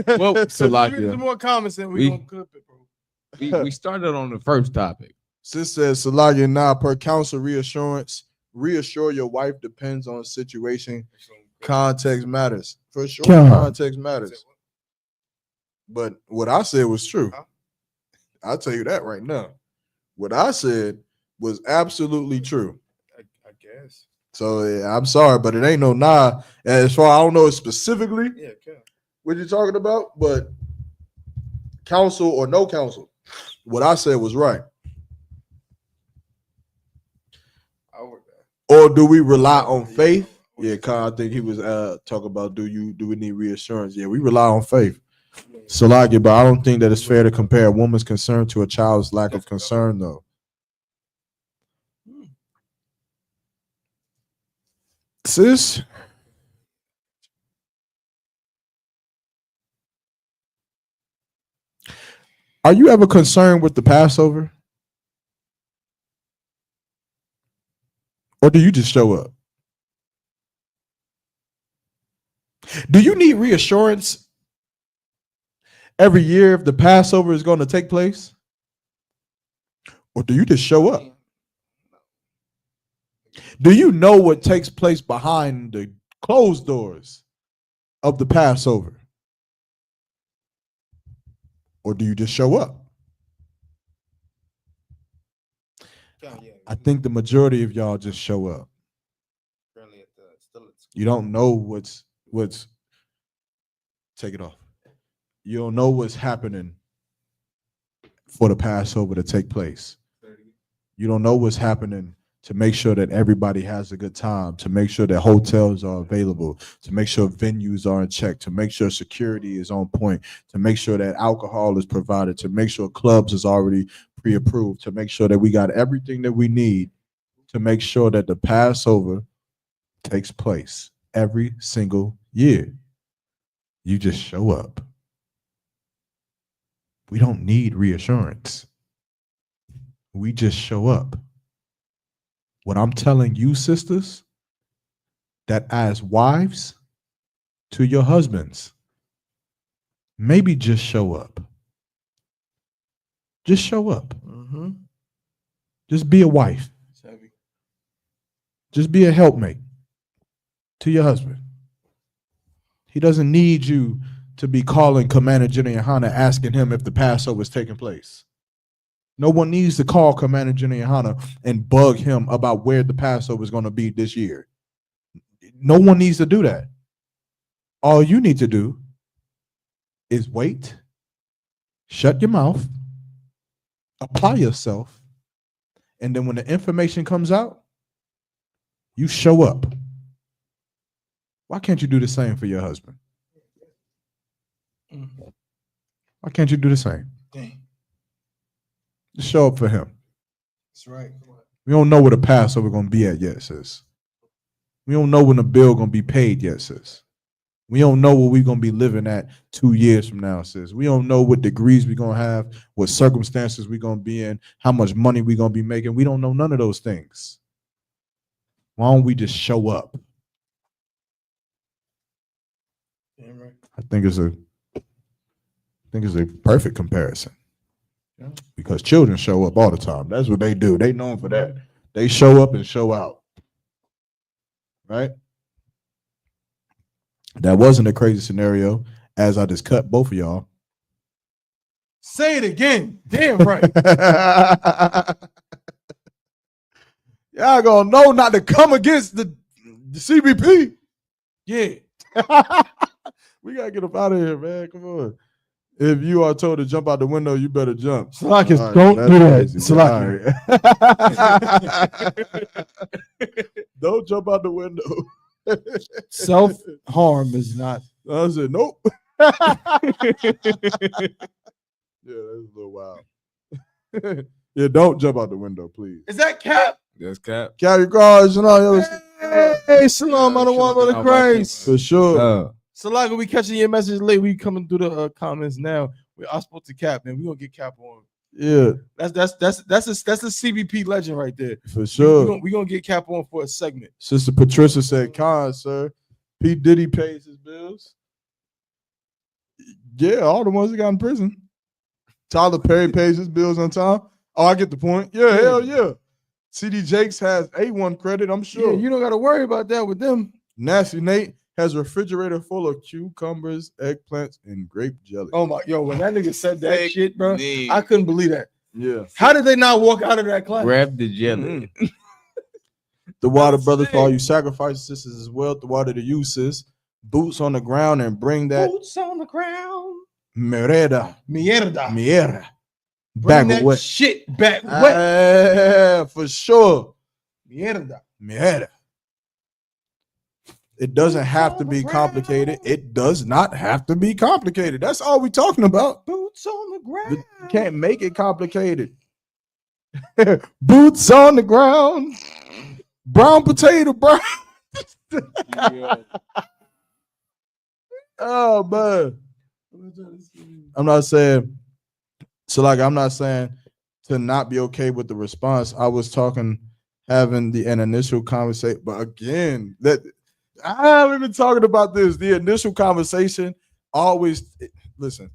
Well, Salakia,
more comments and we gonna clip it, bro.
we started on the first topic.
Sis says, Salakia, per counsel reassurance, reassure your wife depends on situation. Context matters. For sure, context matters. But what I said was true. I'll tell you that right now. What I said was absolutely true.
I guess.
So I'm sorry, but it ain't no nah. As far I don't know specifically what you're talking about, but counsel or no counsel, what I said was right. Or do we rely on faith? Yeah, Kyle, I think he was talking about do we need reassurance? Yeah, we rely on faith. Salakia, but I don't think that it's fair to compare a woman's concern to a child's lack of concern, though. Sis, are you ever concerned with the Passover?
Or do you just show up? Do you need reassurance every year if the Passover is going to take place? Or do you just show up? Do you know what takes place behind the closed doors of the Passover? Or do you just show up? I think the majority of y'all just show up. You don't know what's take it off. You don't know what's happening for the Passover to take place. You don't know what's happening to make sure that everybody has a good time, to make sure that hotels are available, to make sure venues are in check, to make sure security is on point, to make sure that alcohol is provided, to make sure clubs is already pre-approved, to make sure that we got everything that we need to make sure that the Passover takes place every single year. You just show up. We don't need reassurance. We just show up. What I'm telling you, sisters, that as wives to your husbands, maybe just show up. Just show up.
Mm-hmm.
Just be a wife. Just be a helpmate to your husband. He doesn't need you to be calling Commander General Yohana asking him if the Passover is taking place. No one needs to call Commander General Yohana and bug him about where the Passover is going to be this year. No one needs to do that. All you need to do is wait, shut your mouth, apply yourself, and then when the information comes out, you show up. Why can't you do the same for your husband? Why can't you do the same?
Dang.
Just show up for him.
That's right.
We don't know where the Passover going to be at yet, sis. We don't know when the bill going to be paid yet, sis. We don't know what we're going to be living at 2 years from now, sis. We don't know what degrees we're going to have, what circumstances we're going to be in, how much money we're going to be making. We don't know none of those things. Why don't we just show up?
Damn right.
I think it's a perfect comparison.
Yeah.
Because children show up all the time. That's what they do. They known for that. They show up and show out. Right? That wasn't a crazy scenario, as I just cut both of y'all.
Say it again. Damn right.
Y'all gonna know not to come against the CBP.
Yeah.
We gotta get up out of here, man. Come on. If you are told to jump out the window, you better jump.
Salakis,
Right,
don't do that.
Salakis. Don't jump out the window.
Self-harm is not.
I said, nope. Yeah, that's a little wild. Yeah, don't jump out the window, please.
Is that Cap?
That's Cap.
Cap your cars, you know.
Hey, Salam on the one of the Christ.
For sure.
Salaka, we catching your message late. We coming through the comments now. I spoke to Cap, man. We gonna get Cap on.
Yeah,
that's a CBP legend right there.
For sure.
We gonna get Cap on for a segment.
Sister Patricia said, "Con, sir, P. Diddy pays his bills." Yeah, all the ones that got in prison. Tyler Perry pays his bills on time. Oh, I get the point. Yeah, hell yeah. CD Jakes has A1 credit, I'm sure.
Yeah, you don't got to worry about that with them.
Nasty Nate has a refrigerator full of cucumbers, eggplants, and grape jelly.
Oh my, when that nigga said that shit, bro, I couldn't believe that.
Yeah.
How did they not walk out of that class?
Grab the jelly.
The water brothers for all you sacrifice sisters as well. The water to you, sis. Boots on the ground and bring that.
Boots on the ground.
Mierda.
Bring
back
that
wet.
Shit back wet.
For sure.
Mierda.
It doesn't have to be complicated. It does not have to be complicated. That's all we're talking about.
Boots on the ground.
You can't make it complicated. Boots on the ground. Brown potato, brown. Oh, man. I'm not saying to not be okay with the response. I was talking having an initial conversation. But again, that I haven't been talking about this. The initial conversation always listen.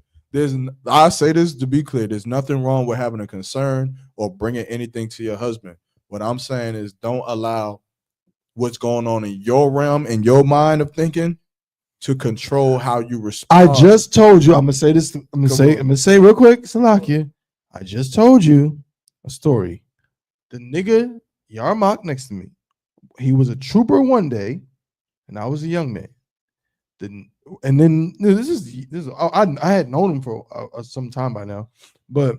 I say this to be clear. There's nothing wrong with having a concern or bringing anything to your husband. What I'm saying is, don't allow what's going on in your realm, in your mind of thinking, to control how you respond.
I just told you. I'm gonna say this. I'm gonna say real quick, Salakia. I just told you a story. The nigga Yarmak next to me, he was a trooper one day, and I was a young man. And then this is I had known him for some time by now, but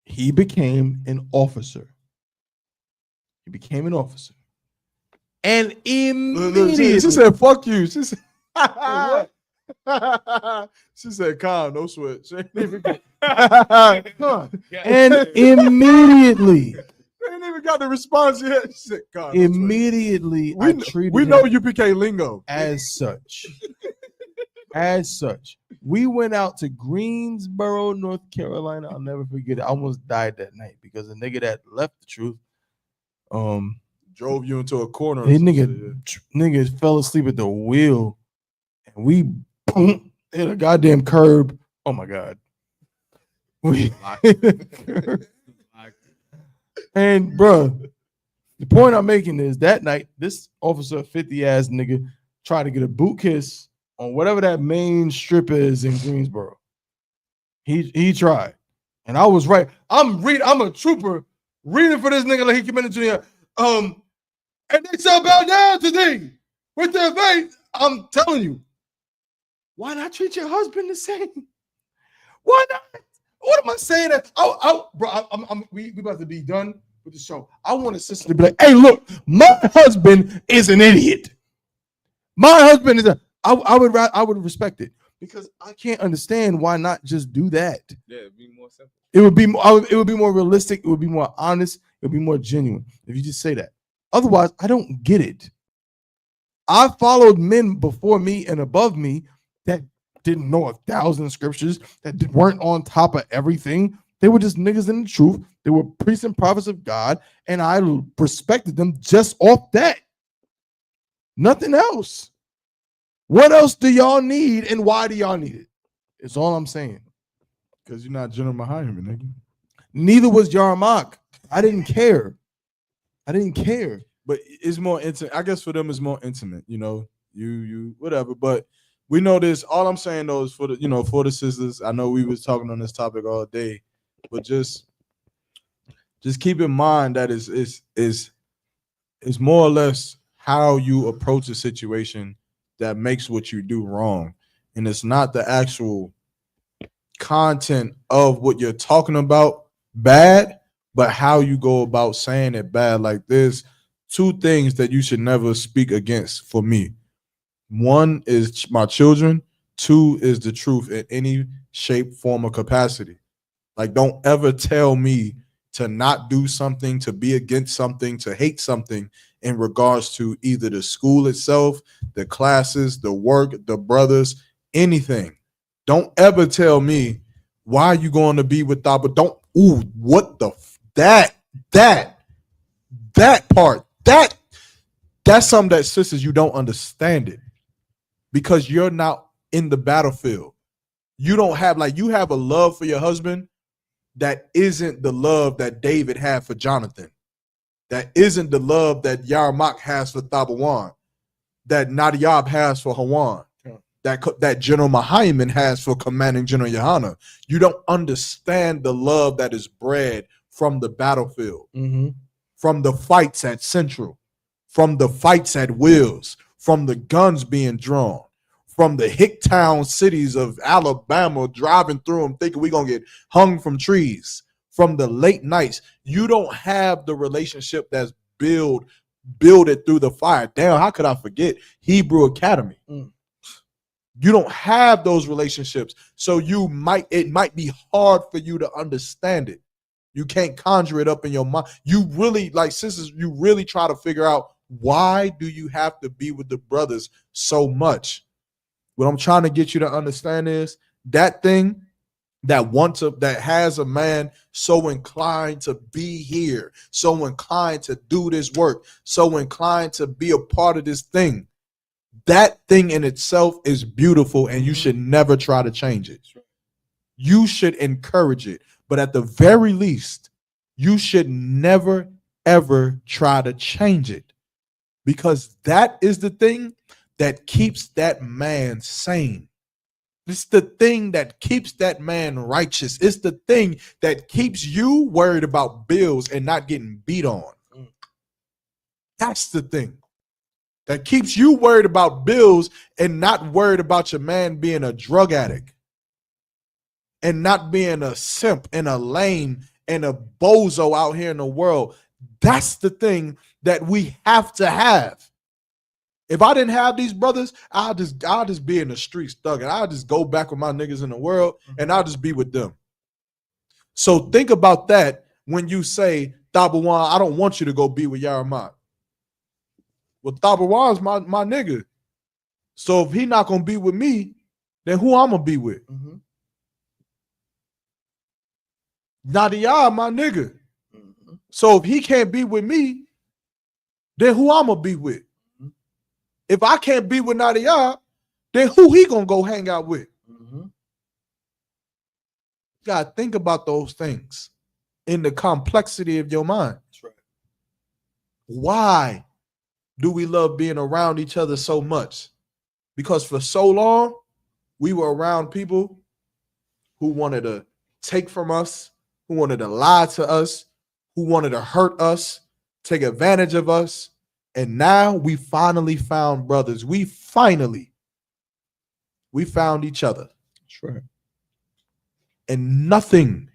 he became an officer. And immediately
she said, "Fuck you." She said, she said, "Calm, no sweat." She ain't even
and immediately.
They ain't even got the response yet. She said, "Calm, no
immediately,
we know you became lingo
as such. As such, we went out to Greensboro, North Carolina. I'll never forget it. I almost died that night because the nigga that left the truth,
drove you into a corner.
Hey, nigga fell asleep at the wheel, and we hit a goddamn curb. Oh my god! And bro, the point I'm making is that night, this officer, 50 ass nigga, tried to get a boot kiss on whatever that main strip is in Greensboro. He tried, and I was right. I'm a trooper reading for this nigga like he committed to me. And they shall bow down to thee with their faith. I'm telling you, why not treat your husband the same? Why not? What am I saying? We about to be done with the show. I want a sister to be like, hey, look, my husband is an idiot. My husband is I would respect it because I can't understand why not just do that.
Yeah, it'd be more simple.
It would be more realistic. It would be more honest. It would be more genuine if you just say that. Otherwise, I don't get it. I followed men before me and above me that didn't know 1,000 scriptures, that weren't on top of everything. They were just niggas in the truth. They were priests and prophets of God, and I respected them just off that. Nothing else. What else do y'all need, and why do y'all need it? It's all I'm saying.
Because you're not General Mahayim, nigga.
Neither was Yarmak. I didn't care.
But it's more intimate. I guess for them it's more intimate, you know. You whatever. But we know this. All I'm saying though is for the sisters. I know we was talking on this topic all day, but just keep in mind that is more or less how you approach a situation that makes what you do wrong. And it's not the actual content of what you're talking about bad, but how you go about saying it bad. Like there's two things that you should never speak against for me. One is my children. Two is the truth in any shape, form, or capacity. Like don't ever tell me to not do something, to be against something, to hate something in regards to either the school itself, the classes, the work, the brothers, anything. Don't ever tell me why you going to be without, but don't, ooh, what the, that part, that's something that sisters, you don't understand it because you're not in the battlefield. You don't have, like, you have a love for your husband that isn't the love that David had for Jonathan. That isn't the love that Yarmak has for Thabawan, that Nadiab has for Hawan, that General Mahayman has for Commanding General Yohana. You don't understand the love that is bred from the battlefield, from the fights at Central, from the fights at Wills, from the guns being drawn, from the Hicktown cities of Alabama, driving through them thinking we're going to get hung from trees, from the late nights. You don't have the relationship that's built through the fire. Damn, how could I forget Hebrew Academy? You don't have those relationships. So it might be hard for you to understand it. You can't conjure it up in your mind. You really, like sisters, you really try to figure out, why do you have to be with the brothers so much? What I'm trying to get you to understand is that thing that has a man so inclined to be here, so inclined to do this work, so inclined to be a part of this thing. That thing in itself is beautiful, and you should never try to change it. You should encourage it, but at the very least, you should never, ever try to change it, because that is the thing that keeps that man sane. It's the thing that keeps that man righteous. It's the thing that keeps you worried about bills and not getting beat on. That's the thing that keeps you worried about bills and not worried about your man being a drug addict and not being a simp and a lame and a bozo out here in the world. That's the thing that we have to have. If I didn't have these brothers, I'll just be in the streets thugging. I'll just go back with my niggas in the world and I'll just be with them. So think about that when you say, Thabawan, I don't want you to go be with Yaramat. Well, Thabawan's my nigga. So if he not gonna be with me, then who I'm gonna be with? Nadia, my nigga. So if he can't be with me, then who I'm gonna be with? If I can't be with Nadia, then who he gonna go hang out with? You gotta think about those things in the complexity of your mind. That's right. Why do we love being around each other so much? Because for so long, we were around people who wanted to take from us, who wanted to lie to us, who wanted to hurt us, take advantage of us. And now we finally found brothers. We found each other. That's right. And nothing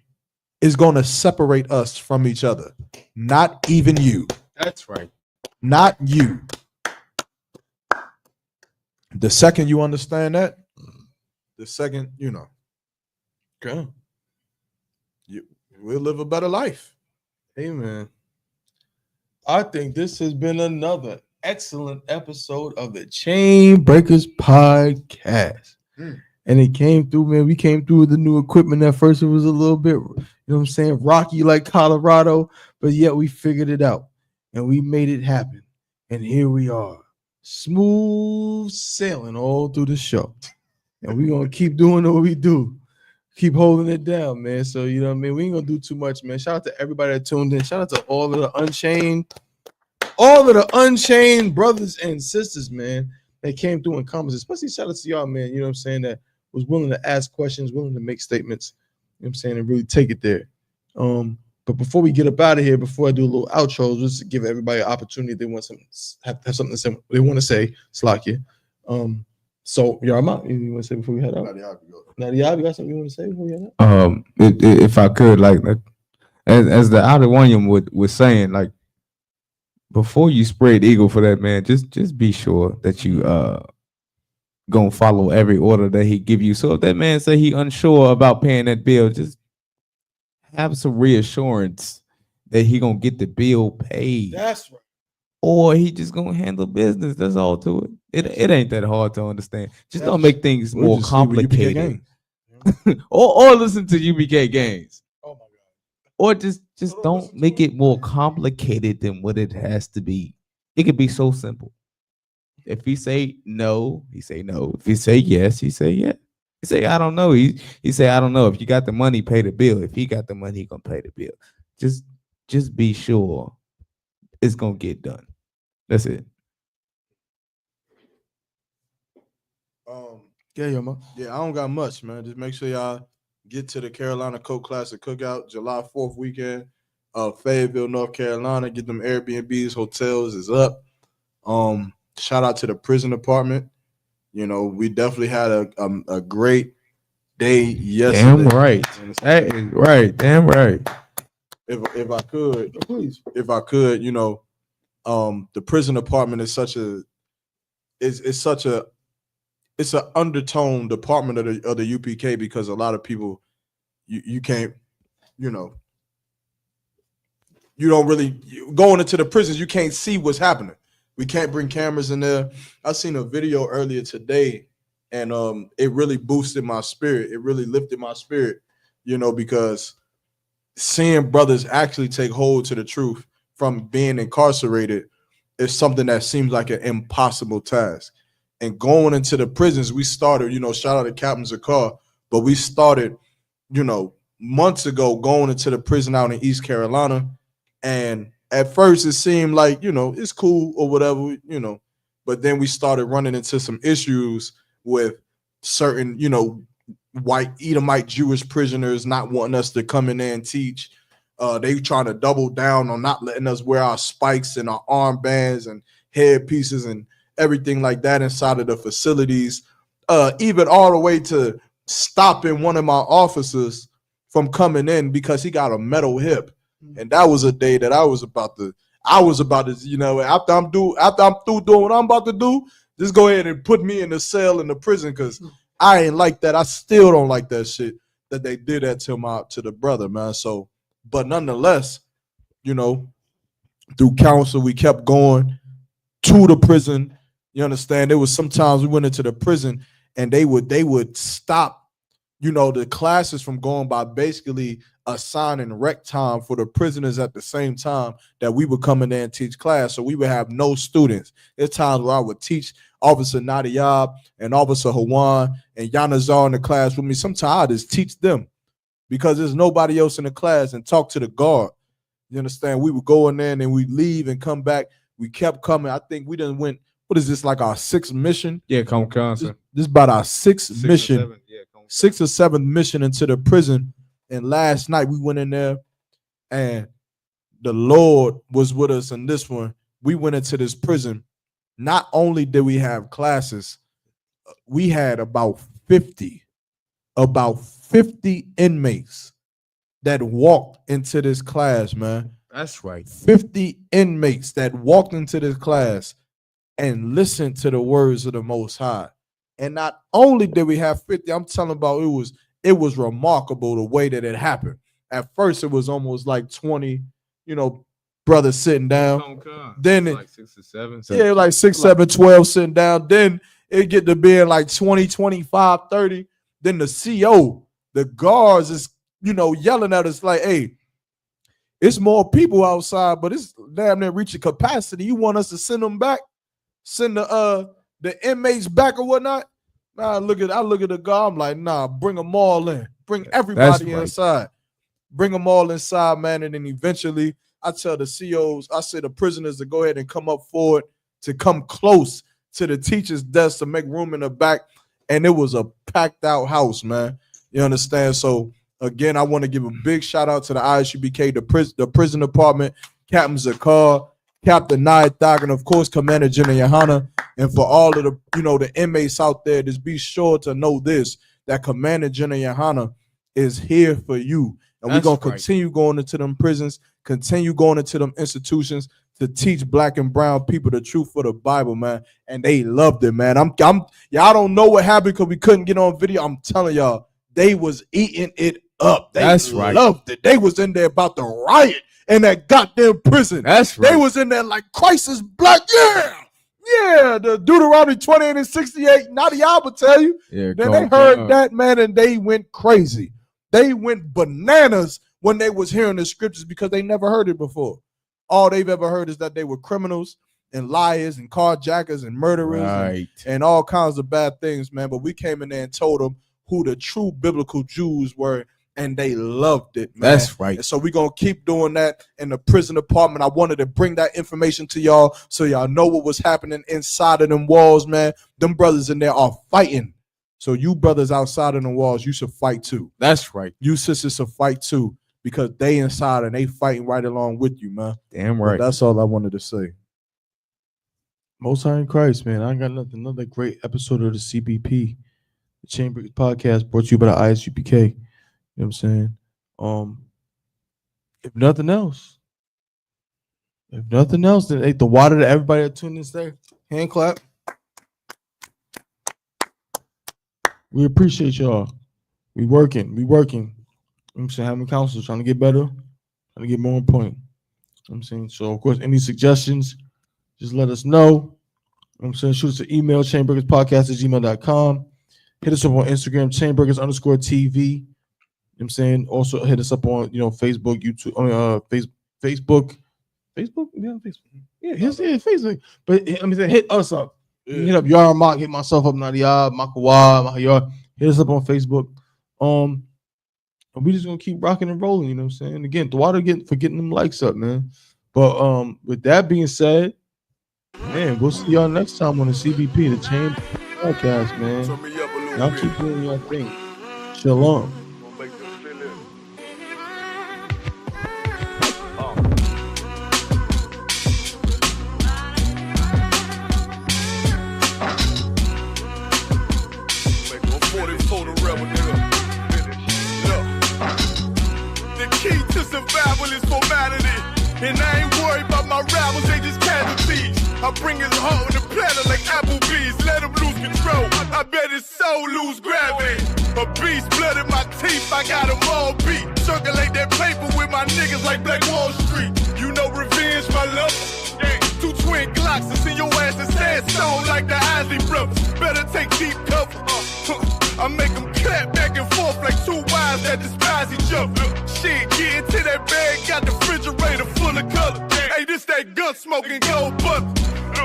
is going to separate us from each other. Not even you.
That's right.
Not you. The second you understand that, the second, okay, we'll live a better life.
Amen. I think this has been another excellent episode of the Chain Breakers Podcast. And it came through, man. We came through with the new equipment. At first, it was a little bit, rocky like Colorado, but yet we figured it out and we made it happen. And here we are, smooth sailing all through the show. And we're going to keep doing what we do. Keep holding it down, man. So, we ain't going to do too much, man. Shout out to everybody that tuned in. Shout out to all of the Unchained brothers and sisters, man, that came through in comments. Especially shout out to y'all, man, that was willing to ask questions, willing to make statements, and really take it there. But before we get up out of here, before I do a little outro, just to give everybody an opportunity if they want have something to say, they want to say, Slakia. So, Yarma, you want to say before we head out? Nadia, you got something you want to say before we head out?
If I could, as the outer one was saying, before you spread eagle for that man, just be sure that you gonna follow every order that he give you. So if that man say he unsure about paying that bill, just have some reassurance that he gonna get the bill paid.
That's right.
Or he just gonna handle business. That's all to it. It ain't that hard to understand. Just don't make things more complicated. or listen to UBK games. Oh my God. Or just don't make it more complicated than what it has to be. It could be so simple. If he say no, he say no. If he say yes, he say yes. He say I don't know. He say I don't know. If you got the money, pay the bill. If he got the money, he gonna pay the bill. Just be sure it's gonna get done. That's it.
Yeah, I don't got much, man. Just make sure y'all get to the Carolina Coke Classic Cookout, July 4th weekend, Fayetteville, North Carolina. Get them Airbnbs, hotels is up. Shout out to the prison department. We definitely had a great day yesterday.
Damn right. That is right. Damn right.
If I could, please. If I could, the prison department is it's an undertone department of the UPK, because a lot of people you can't, you don't really going into the prisons, you can't see what's happening. We can't bring cameras in there. I seen a video earlier today, and it really boosted my spirit. It really lifted my spirit because seeing brothers actually take hold to the truth from being incarcerated is something that seems like an impossible task. And going into the prisons, we started, shout out to Captain Zakar, but we started, months ago going into the prison out in East Carolina. And at first it seemed like, it's cool or whatever, but then we started running into some issues with certain, white Edomite Jewish prisoners not wanting us to come in there and teach. They trying to double down on not letting us wear our spikes and our armbands and headpieces and everything like that inside of the facilities, even all the way to stopping one of my officers from coming in because he got a metal hip. And that was a day that I was about to, after I'm through doing what I'm about to do, just go ahead and put me in the cell in the prison, because I ain't like that. I still don't like that shit that they did that to the brother, man. So, but nonetheless, through counsel, we kept going to the prison. You understand? There was sometimes we went into the prison and they would stop, the classes from going by basically assigning rec time for the prisoners at the same time that we would come in there and teach class. So we would have no students. There's times where I would teach Officer Nadiyab and Officer Hawan and Yanazar in the class with me. Sometimes I just teach them because there's nobody else in the class and talk to the guard. You understand? We would go in there and then we'd leave and come back. We kept coming. I think we done went, what is this, like our sixth mission?
Yeah, come constant.
This is about our sixth mission. Sixth or seventh mission into the prison. And last night we went in there and the Lord was with us in this one. We went into this prison. Not only did we have classes, we had about 50 inmates that walked into this class, man.
That's right. 50
inmates that walked into this class and listened to the words of the Most High. And not only did we have 50, I'm telling about it was remarkable the way that it happened. At first, it was almost like 20, brothers sitting down. Then
like 6 or 7.
Yeah, like 6, 7, 12 sitting down. Then it get to being like 20, 25, 30. Then the CO, the guards is, yelling at us like, hey, it's more people outside, but it's damn near reaching capacity. You want us to send them back? Send the inmates back or whatnot? Nah, I look at the guard. I'm like, nah, bring them all in. Bring everybody inside. Bring them all inside, man. And then eventually I tell the COs, I say the prisoners to go ahead and come up forward, to come close to the teacher's desk to make room in the back. And it was a packed out house, man. You understand? So again, I want to give a big shout out to the ISUBK, the prison department, Captain Zakar, Captain Nayatag, and of course, Commander General Yohana. And for all of the, the inmates out there, just be sure to know this, that Commander General Yohana is here for you. And we're going to continue going into them prisons, continue going into them institutions to teach black and brown people the truth for the Bible, man. And they loved it, man. Y'all don't know what happened because we couldn't get on video. I'm telling y'all, they was eating it up. They loved it. They was in there about to riot in that goddamn prison. They was in there like crisis black. Yeah, the Deuteronomy 28 and 68. Nadia will tell you. Yeah, then they heard that, man, and they went crazy. They went bananas when they was hearing the scriptures because they never heard it before. All they've ever heard is that they were criminals and liars and carjackers and murderers and all kinds of bad things, man. But we came in there and told them who the true biblical Jews were, and they loved it, man.
That's right.
And so we're going to keep doing that in the prison department. I wanted to bring that information to y'all so y'all know what was happening inside of them walls, man. Them brothers in there are fighting. So you brothers outside of the walls, you should fight too.
That's right.
You sisters should fight too, because they inside and they fighting right along with you, man.
Damn right.
But that's all I wanted to say.
Most High in Christ, man. I ain't got nothing. Another great episode of the CBP, the Chamber Podcast, brought to you by the ISUPK. You know what I'm saying? If nothing else, then hey, the water to everybody that tuned in today. Hand clap. We appreciate y'all. We working. You know what I'm saying? Having counsel, trying to get better, trying to get more on point. You know what I'm saying? So, of course, any suggestions, just let us know. You know what I'm saying? Shoot us an email, chainburgerspodcast@gmail.com. Hit us up on Instagram, chainburgers_TV. You know what I'm saying? Also hit us up on, Facebook, YouTube, Facebook. Yeah, Facebook. Yeah, Facebook. But hit us up. Yeah. Hit up Yar Mock, hit myself up, Nadia, Makawa, Mahayar. Hit us up on Facebook. And we just gonna keep rocking and rolling, you know what I'm saying? Again, Thwada for getting them likes up, man. But with that being said, man, we'll see y'all next time on the CBP, the Chain Podcast, man. Y'all keep doing your thing. Shalom.
Survival is formality, and I ain't worried about my rivals, they just casualties. I bring his heart on the platter like Applebee's, let him lose control. I bet his soul lose gravity. A beast, blood in my teeth, I got them all beat. Circulate that paper with my niggas like Black Wall Street. You know revenge, my love. Two twin Glocks and send your ass to sandstone like the Isley brothers. Better take deep cover. I make them clap back and forth like two wives that despise each other. Shit, get into that bag, got the refrigerator full of color. Hey, this that gun smoking gold butter.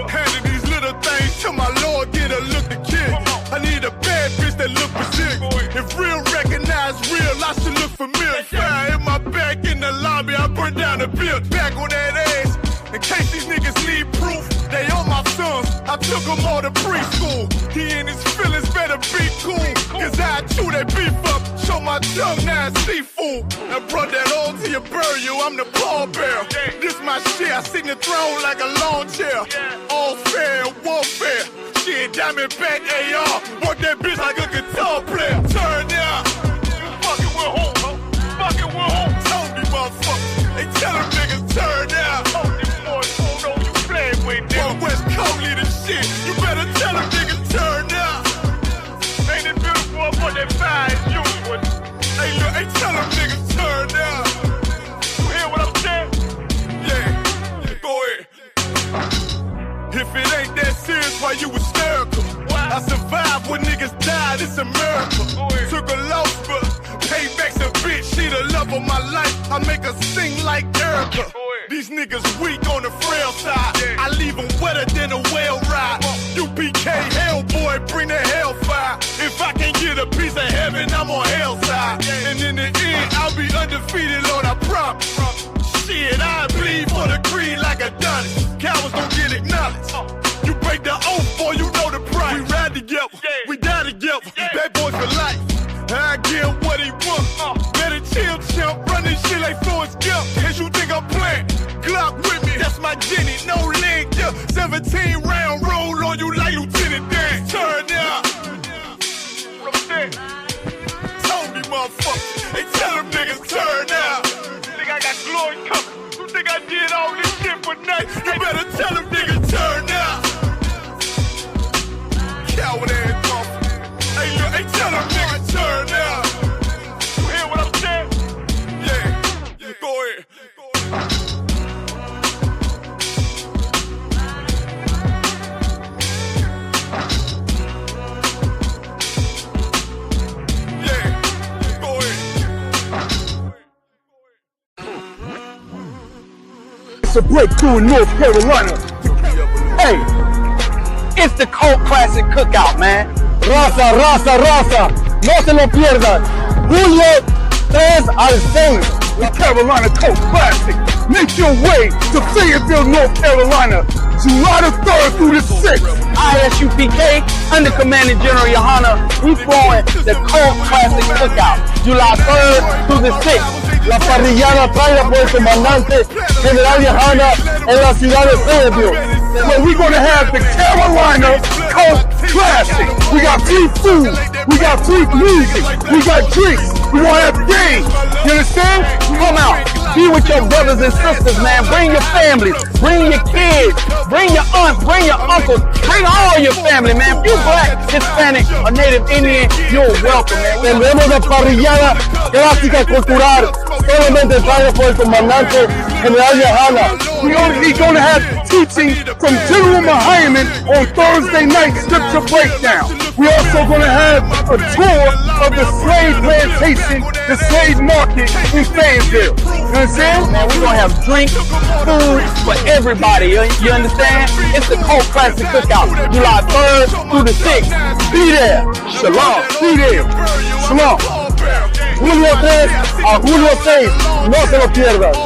Handing these little things to my Lord, get a look to kill. I need a bad bitch that look Brazilian. If real recognize real, I should look familiar. Fire in my back in the lobby, I burn down the build. Back on that ass, in case these niggas need proof, they on my sons. I took them all to preschool. He and his feelings better be cool, cause I chew that beef up, show my tongue now it's seafood. I brought that all to your burial, I'm the pallbearer. This my shit, I sit in the throne like a lawn chair. All fair, warfare. Shit, diamond back AR. Work that bitch like a guitar player. Turn down. Fucking with home. Fucking with home. Told me, motherfucker. They tell them niggas turn down. Told them boys, hold on, you playing with niggas. West Coast lead the shit. You better tell them niggas turn down. Ain't it beautiful up on that fire as usual? Hey, look, hey, tell them niggas turn down. You hear what I'm saying? Yeah, go ahead. If it ain't that serious, why you hysterical? I survived when niggas died, it's a miracle. Took a loss, but payback's a bitch. She the love of my life, I make her sing like Erica. These niggas weak on the frail side, I leave them wetter than a whale ride. UPK Hellboy, bring the hellfire. If I can get a piece of heaven, I'm on hell's side. And in the end, I'll be undefeated, Lord, I promise. Shit, I bleed for the creed like Adonis. Cowards don't get acknowledged. You break the oath, boy, you know the price. We ride together, we die together. Bad boys for life. I get what he want. Better chill, chimp. Run this shit like Forrest Gump. Cause you think I'm playing. Glock with me, that's my Jenny. No leg, yeah. 17 round roll on you like Lieutenant Dan. Turn down. Told me, motherfucker. They tell them niggas turn down. Think I got glory coming. You think I did all this shit for nothing? You better tell them niggas turn down. Coward ass motherfucker. Hey, look, hey, tell them niggas turn down. You hear what I'm saying? Yeah, go ahead.
It's a breakthrough in North Carolina. Hey, it's the cult classic cookout, man. Raza, raza, raza. No se lo pierdan. Julio 3 al 6. The Carolina Cult Classic. Make your way to Fayetteville, North Carolina. July the 3rd through the 6th. ISUPK, under Commanding General Yohana, we throwing the Cult Classic Cookout. July 3rd through the 6th. La parrillada traída por el comandante General Yohana en la ciudad de Fayetteville. Where we're going to have the Carolina Cult Classic. We got free food. We got free music. We got drinks. We want to have games. You understand? Come out. Be with your brothers and sisters, man. Bring your families. Bring your kids. Bring your aunts. Bring your uncles. Bring all your family, man. If you're black, Hispanic, or Native Indian, you're welcome, man. Tendremos la parrillada clásica cultural. Solamente traída por el comandante General Yohana. We're going to have teaching from General Muhammad on Thursday night scripture breakdown. We're also going to have a tour of the slave plantation, the slave market in Fayetteville. You understand? Man, we're going to have drinks, food for everybody. You understand? It's the Cult Classic Cookout, July 3rd through the 6th. Be there. Shalom. Be there. Shalom. Julio 3 a Julio 6. No se lo pierdas.